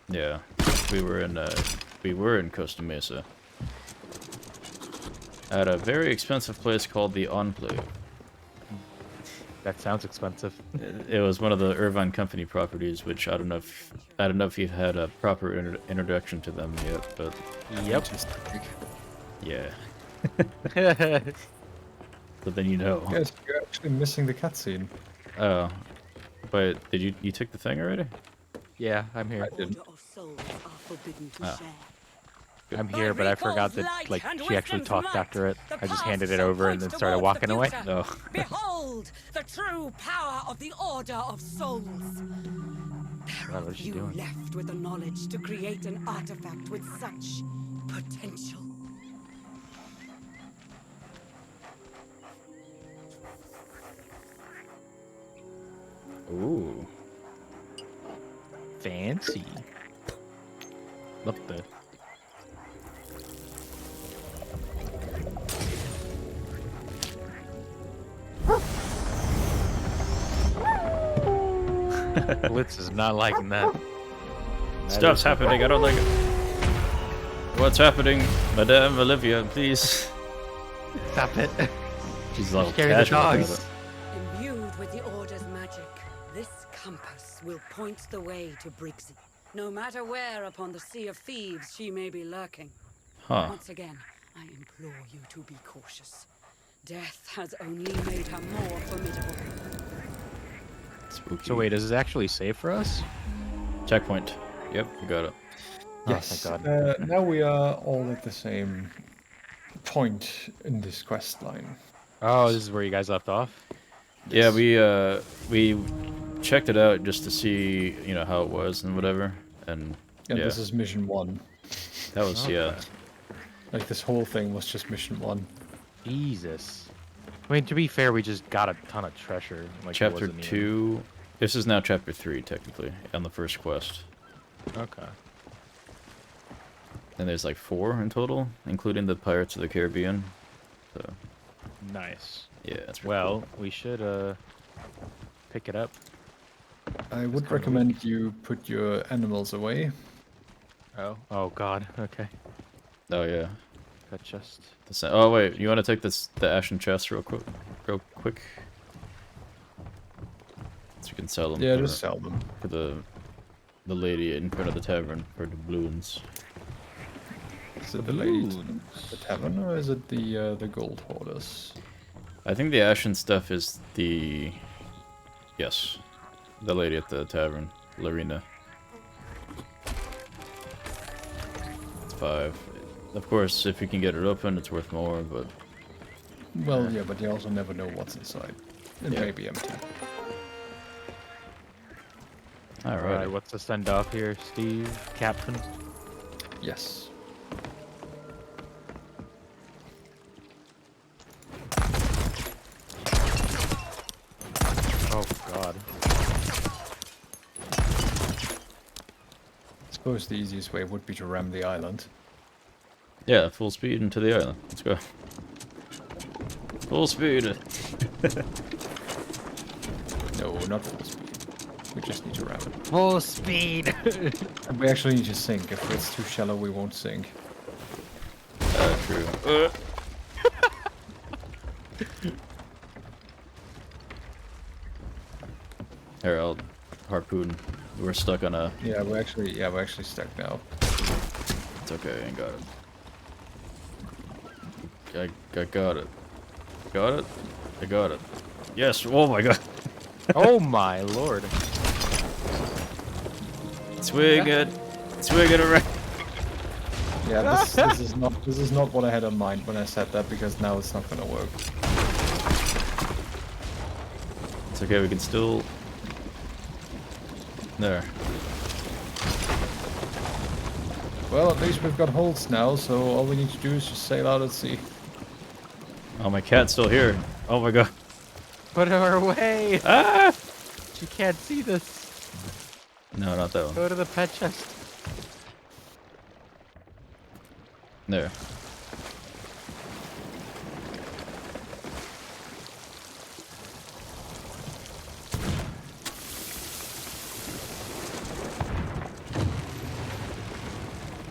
[SPEAKER 1] Yeah. We were in Costa Mesa. At a very expensive place called the Enclave.
[SPEAKER 3] That sounds expensive.
[SPEAKER 1] It was one of the Irvine Company properties, which I don't know if you've had a proper introduction to them yet, but
[SPEAKER 3] Yep.
[SPEAKER 1] yeah. But then you know.
[SPEAKER 2] Yes, you're actually missing the cutscene.
[SPEAKER 1] Oh, but did you took the thing already?
[SPEAKER 3] Yeah, I'm here.
[SPEAKER 2] I didn't.
[SPEAKER 7] Order of souls are forbidden to
[SPEAKER 1] Ah.
[SPEAKER 7] share.
[SPEAKER 3] I'm here, but I forgot that like she actually talked after it. I just handed it over and then started walking away.
[SPEAKER 1] No.
[SPEAKER 7] Behold the true power of the Order of Souls. There
[SPEAKER 3] Wow,
[SPEAKER 7] are
[SPEAKER 3] what is she
[SPEAKER 7] few
[SPEAKER 3] doing?
[SPEAKER 7] left with the knowledge to create an artifact with such potential.
[SPEAKER 1] Ooh.
[SPEAKER 3] Fancy. What the? Blitz is not liking that.
[SPEAKER 1] Stuff's happening. I don't like it. What's happening, Madame Olivia? Please.
[SPEAKER 3] Stop it.
[SPEAKER 1] She's a little
[SPEAKER 3] Carry the
[SPEAKER 1] casual about
[SPEAKER 3] dogs.
[SPEAKER 1] it.
[SPEAKER 7] Imbued with the Order's magic, this compass will point the way to Briggsy. No matter where upon the Sea of Thieves she may be lurking.
[SPEAKER 1] Huh.
[SPEAKER 7] Once again, I implore you to be cautious. Death has only made her more formidable.
[SPEAKER 1] Spooky.
[SPEAKER 3] So wait, is this actually safe for us?
[SPEAKER 1] Checkpoint. Yep, you got it.
[SPEAKER 2] Yes.
[SPEAKER 3] thank God.
[SPEAKER 2] Now we are all at the same point in this quest line.
[SPEAKER 3] Oh, this is where you guys left off?
[SPEAKER 1] Yeah, we checked it out just to see, you know, how it was and whatever. And
[SPEAKER 2] And
[SPEAKER 1] yeah,
[SPEAKER 2] this is mission 1.
[SPEAKER 1] that was yeah.
[SPEAKER 2] Like, this whole thing was just mission 1.
[SPEAKER 3] Jesus. I mean, to be fair, we just got a ton of treasure. Like, it
[SPEAKER 1] Chapter
[SPEAKER 3] wasn't even-
[SPEAKER 1] 2. This is now chapter 3 technically on the first quest.
[SPEAKER 3] Okay.
[SPEAKER 1] And there's like 4 in total, including the Pirates of the Caribbean. So
[SPEAKER 3] Nice.
[SPEAKER 1] yeah, that's pretty
[SPEAKER 3] Well, we should pick it up.
[SPEAKER 2] I would recommend you put your animals away.
[SPEAKER 3] Oh God. Okay.
[SPEAKER 1] cool. Oh yeah.
[SPEAKER 3] That chest.
[SPEAKER 1] Oh wait, you want to take the ashen chest real quick? So you can sell them.
[SPEAKER 2] Yeah,
[SPEAKER 1] for,
[SPEAKER 2] just sell them.
[SPEAKER 1] for the lady in front of the tavern for doubloons.
[SPEAKER 2] Is it the lady at the tavern, or is it the gold hoarders?
[SPEAKER 1] I think the ashen stuff is the... Yes. The lady at the tavern. Larina. It's 5. Of course, if you can get it open, it's worth more, but...
[SPEAKER 2] Well, yeah, but you also never know what's inside. It
[SPEAKER 1] Yeah.
[SPEAKER 2] may be empty.
[SPEAKER 1] Alright.
[SPEAKER 3] Alright, what's the send off here, Steve? Captain?
[SPEAKER 2] Yes.
[SPEAKER 3] Oh God.
[SPEAKER 2] I suppose the easiest way would be to ram the island.
[SPEAKER 1] Yeah, full speed into the island. Let's go. Full speed.
[SPEAKER 2] No, not full speed. We just need to ram it.
[SPEAKER 3] Full speed!
[SPEAKER 2] And we actually need to sink. If it's too shallow, we won't sink.
[SPEAKER 1] True. Here, I'll harpoon. We're stuck on a...
[SPEAKER 2] Yeah, we're actually stuck now.
[SPEAKER 1] It's okay, I got it. I got it. Got it? I got it. Yes, oh my god.
[SPEAKER 3] Oh my lord.
[SPEAKER 1] Swing it. Swing it around.
[SPEAKER 2] Yeah, this is not what I had in mind when I said that, because now it's not gonna work.
[SPEAKER 1] It's okay, we can still... There.
[SPEAKER 2] Well, at least we've got holds now, so all we need to do is just sail out at sea.
[SPEAKER 1] Oh, my cat's still here. Oh my god.
[SPEAKER 3] Put her away!
[SPEAKER 1] Ah!
[SPEAKER 3] She can't see this.
[SPEAKER 1] No, not that one.
[SPEAKER 3] Go to the pet chest.
[SPEAKER 1] There.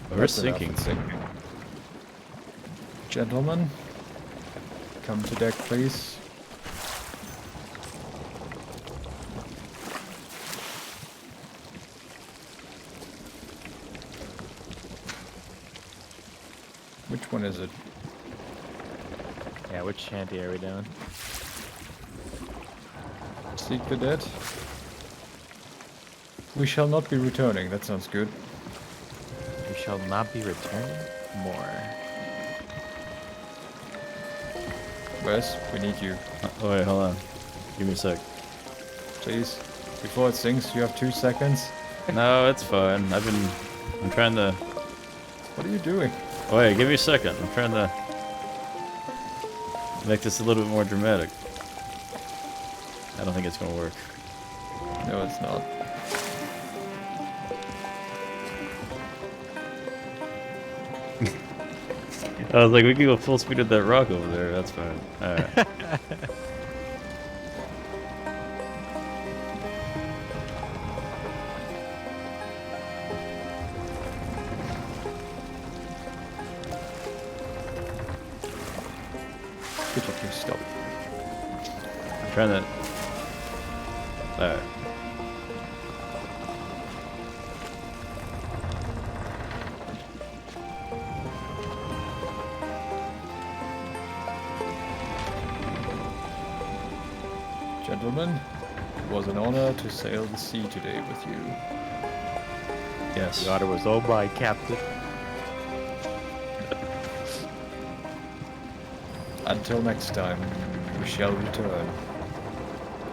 [SPEAKER 1] We're
[SPEAKER 2] That's enough,
[SPEAKER 1] sinking.
[SPEAKER 2] it's sinking. Gentlemen, come to deck, please. Which one is it?
[SPEAKER 3] Yeah, which shanty are we doing?
[SPEAKER 2] Seek the dead? We shall not be returning, that sounds good.
[SPEAKER 3] We shall not be returning more.
[SPEAKER 2] Wes, we need you,
[SPEAKER 1] Oh wait, hold on. Give me a sec.
[SPEAKER 2] please. Before it sinks, you have 2 seconds.
[SPEAKER 1] No, it's fine. I'm trying to...
[SPEAKER 2] What are you doing?
[SPEAKER 1] Oh, wait, give me a second. I'm trying to make this a little bit more dramatic. I don't think it's gonna work.
[SPEAKER 2] No, it's not.
[SPEAKER 1] I was like, we can go full speed at that rock over there. That's fine. Alright.
[SPEAKER 2] Could you please stop?
[SPEAKER 1] I'm trying to... Alright.
[SPEAKER 2] Gentlemen, it was an honor to sail the sea today with you.
[SPEAKER 1] Yes.
[SPEAKER 3] The honor was all mine, Captain.
[SPEAKER 2] Until next time, we shall return.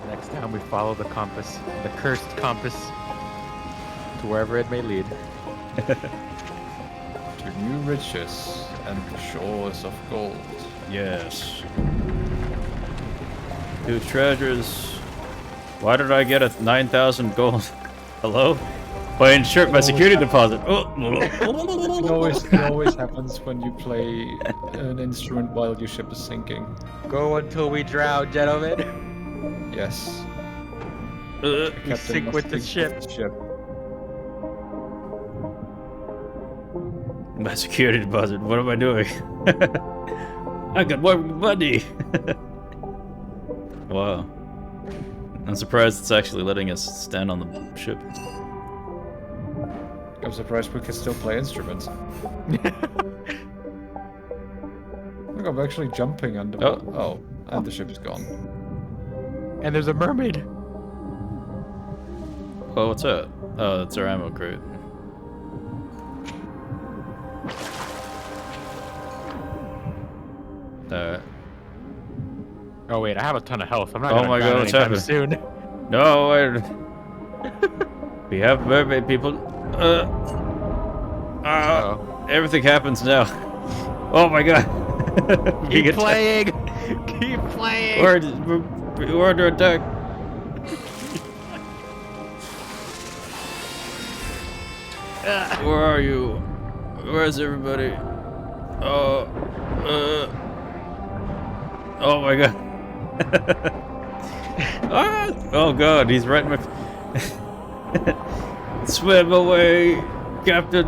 [SPEAKER 3] Next time we follow the compass, the cursed compass, to wherever it may lead.
[SPEAKER 2] To new riches and the shores of gold.
[SPEAKER 1] Yes. Two treasures. Why did I get a 9,000 gold? Hello? My insert my security deposit. Oh.
[SPEAKER 2] It always happens when you play an instrument while your ship is sinking.
[SPEAKER 3] Go until we drown, gentlemen.
[SPEAKER 2] Yes.
[SPEAKER 1] Uh,
[SPEAKER 3] We
[SPEAKER 2] Captain
[SPEAKER 3] sink
[SPEAKER 2] must
[SPEAKER 3] with the
[SPEAKER 2] sink
[SPEAKER 3] ship.
[SPEAKER 1] my security deposit. What am I doing? I got more money. Wow. I'm surprised it's actually letting us stand on the ship.
[SPEAKER 2] I'm surprised we can still play instruments. Look, I'm actually jumping under. Oh, and the ship is gone.
[SPEAKER 3] And there's a mermaid.
[SPEAKER 1] Oh, what's that? Oh, it's our ammo crate. Alright.
[SPEAKER 3] Oh wait, I have a ton of health. I'm not
[SPEAKER 1] Oh
[SPEAKER 3] gonna
[SPEAKER 1] my
[SPEAKER 3] drown
[SPEAKER 1] God, what's
[SPEAKER 3] anytime
[SPEAKER 1] happening?
[SPEAKER 3] soon.
[SPEAKER 1] No, wait. We have mermaid people.
[SPEAKER 3] Uh-oh.
[SPEAKER 1] Everything happens now. Oh my god. Being
[SPEAKER 3] Keep
[SPEAKER 1] attacked.
[SPEAKER 3] playing. Keep playing.
[SPEAKER 1] We're under attack. Where are you? Where's everybody? Oh, oh my god. Ah! Oh god, he's right in my... Swim away, Captain.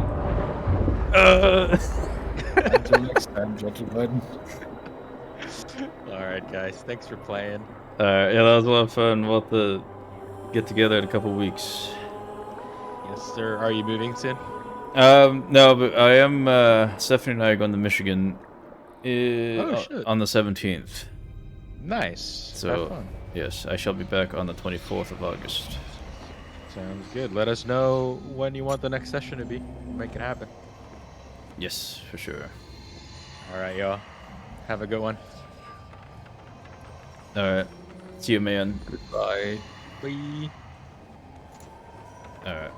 [SPEAKER 2] Until next time, gentlemen.
[SPEAKER 3] Alright guys, thanks for playing.
[SPEAKER 1] Yeah, that was a lot of fun. We'll have to get together in a couple weeks.
[SPEAKER 3] Yes sir, are you moving soon?
[SPEAKER 1] No, but I am, Stephanie and I are going to Michigan
[SPEAKER 3] shit.
[SPEAKER 1] on the 17th.
[SPEAKER 3] Nice.
[SPEAKER 1] So,
[SPEAKER 3] Have fun.
[SPEAKER 1] yes, I shall be back on the 24th of August.
[SPEAKER 3] Sounds good. Let us know when you want the next session to be. Make it happen.
[SPEAKER 1] Yes, for sure.
[SPEAKER 3] Alright y'all. Have a good one.
[SPEAKER 1] Alright. See you, man.
[SPEAKER 2] Goodbye.
[SPEAKER 3] Bye.
[SPEAKER 1] Alright.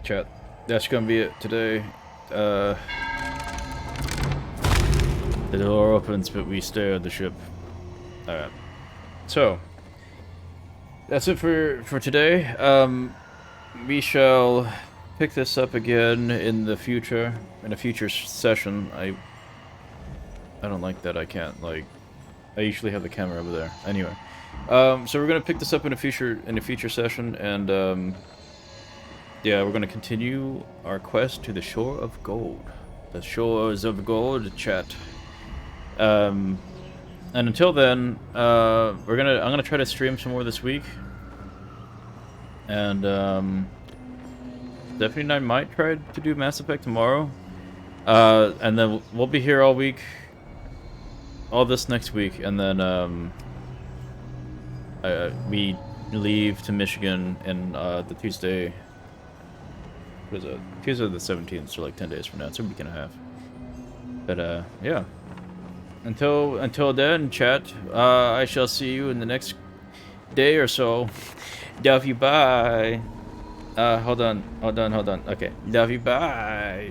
[SPEAKER 1] Chat. That's gonna be it today. The door opens, but we stay on the ship. Alright. So, that's it for today. We shall pick this up again in a future session. I don't like that I can't, like... I usually have the camera over there. Anyway. So we're gonna pick this up in a future session, and, yeah, we're gonna continue our quest to the Shore of Gold. The Shores of Gold, chat. And until then, I'm gonna try to stream some more this week. And, Stephanie and I might try to do Mass Effect tomorrow. And then we'll be here all week. All this next week, and then, we leave to Michigan in, the Tuesday... What is it? Tuesday the 17th, so like 10 days from now. It's a week and a half. But, yeah. Until then, chat, I shall see you in the next day or so. Love you, bye. Hold on. Okay. Love you, bye.